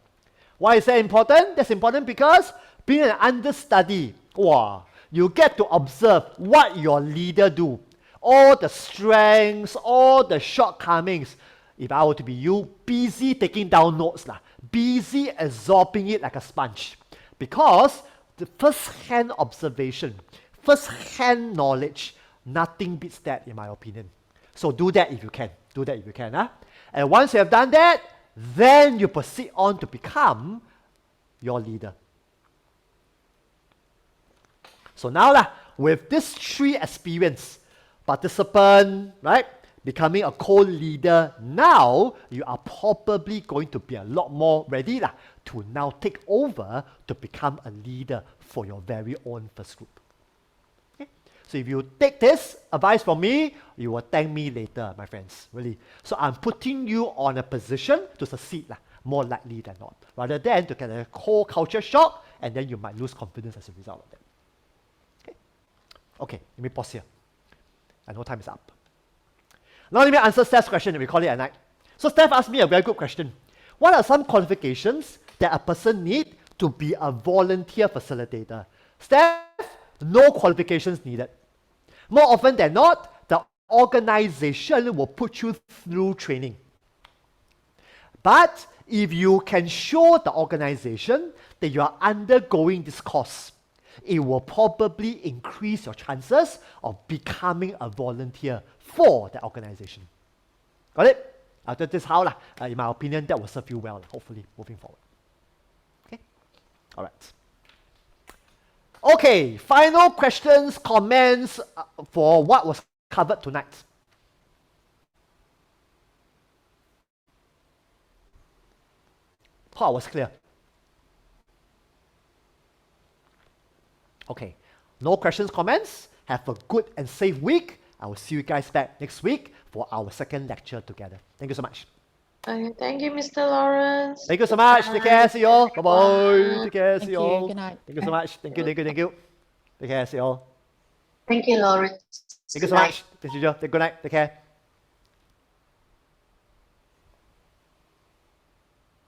Why is that important? That's important because being an understudy, wow, you get to observe what your leader do. All the strengths, all the shortcomings. If I were to be you, busy taking down notes, busy absorbing it like a sponge. Because the first-hand observation, first-hand knowledge, nothing beats that in my opinion. So do that if you can. Do that if you can. And once you have done that, then you proceed on to become your leader. So now, with this 3 experience, participant, right, becoming a co-leader, now you are probably going to be a lot more ready to now take over to become a leader for your very own first group. Okay? So if you take this advice from me, you will thank me later, my friends, really. So I'm putting you on a position to succeed, more likely than not, rather than to get a whole culture shock and then you might lose confidence as a result of that. Okay, let me pause here. I know time is up. Now let me answer Steph's question and we call it a night. So Steph asked me a very good question. What are some qualifications that a person needs to be a volunteer facilitator? Steph, no qualifications needed. More often than not, the organization will put you through training. But if you can show the organization that you are undergoing this course, it will probably increase your chances of becoming a volunteer for the organization. Got it? This is how, in my opinion, that will serve you well, hopefully, moving forward. Okay? All right. Okay, final questions, comments for what was covered tonight. Hope I was clear. Okay, no questions, comments. Have a good and safe week. I will see you guys back next week for our second lecture together. Thank you so much. Okay, thank you, Mr. Lawrence. Thank you so much. Take care. See you all. Bye-bye. Take care. See you all. Good night. Thank you so much. Thank you. Take care. See you all. Thank you, Lawrence. Thank you so much. Good night. Take care.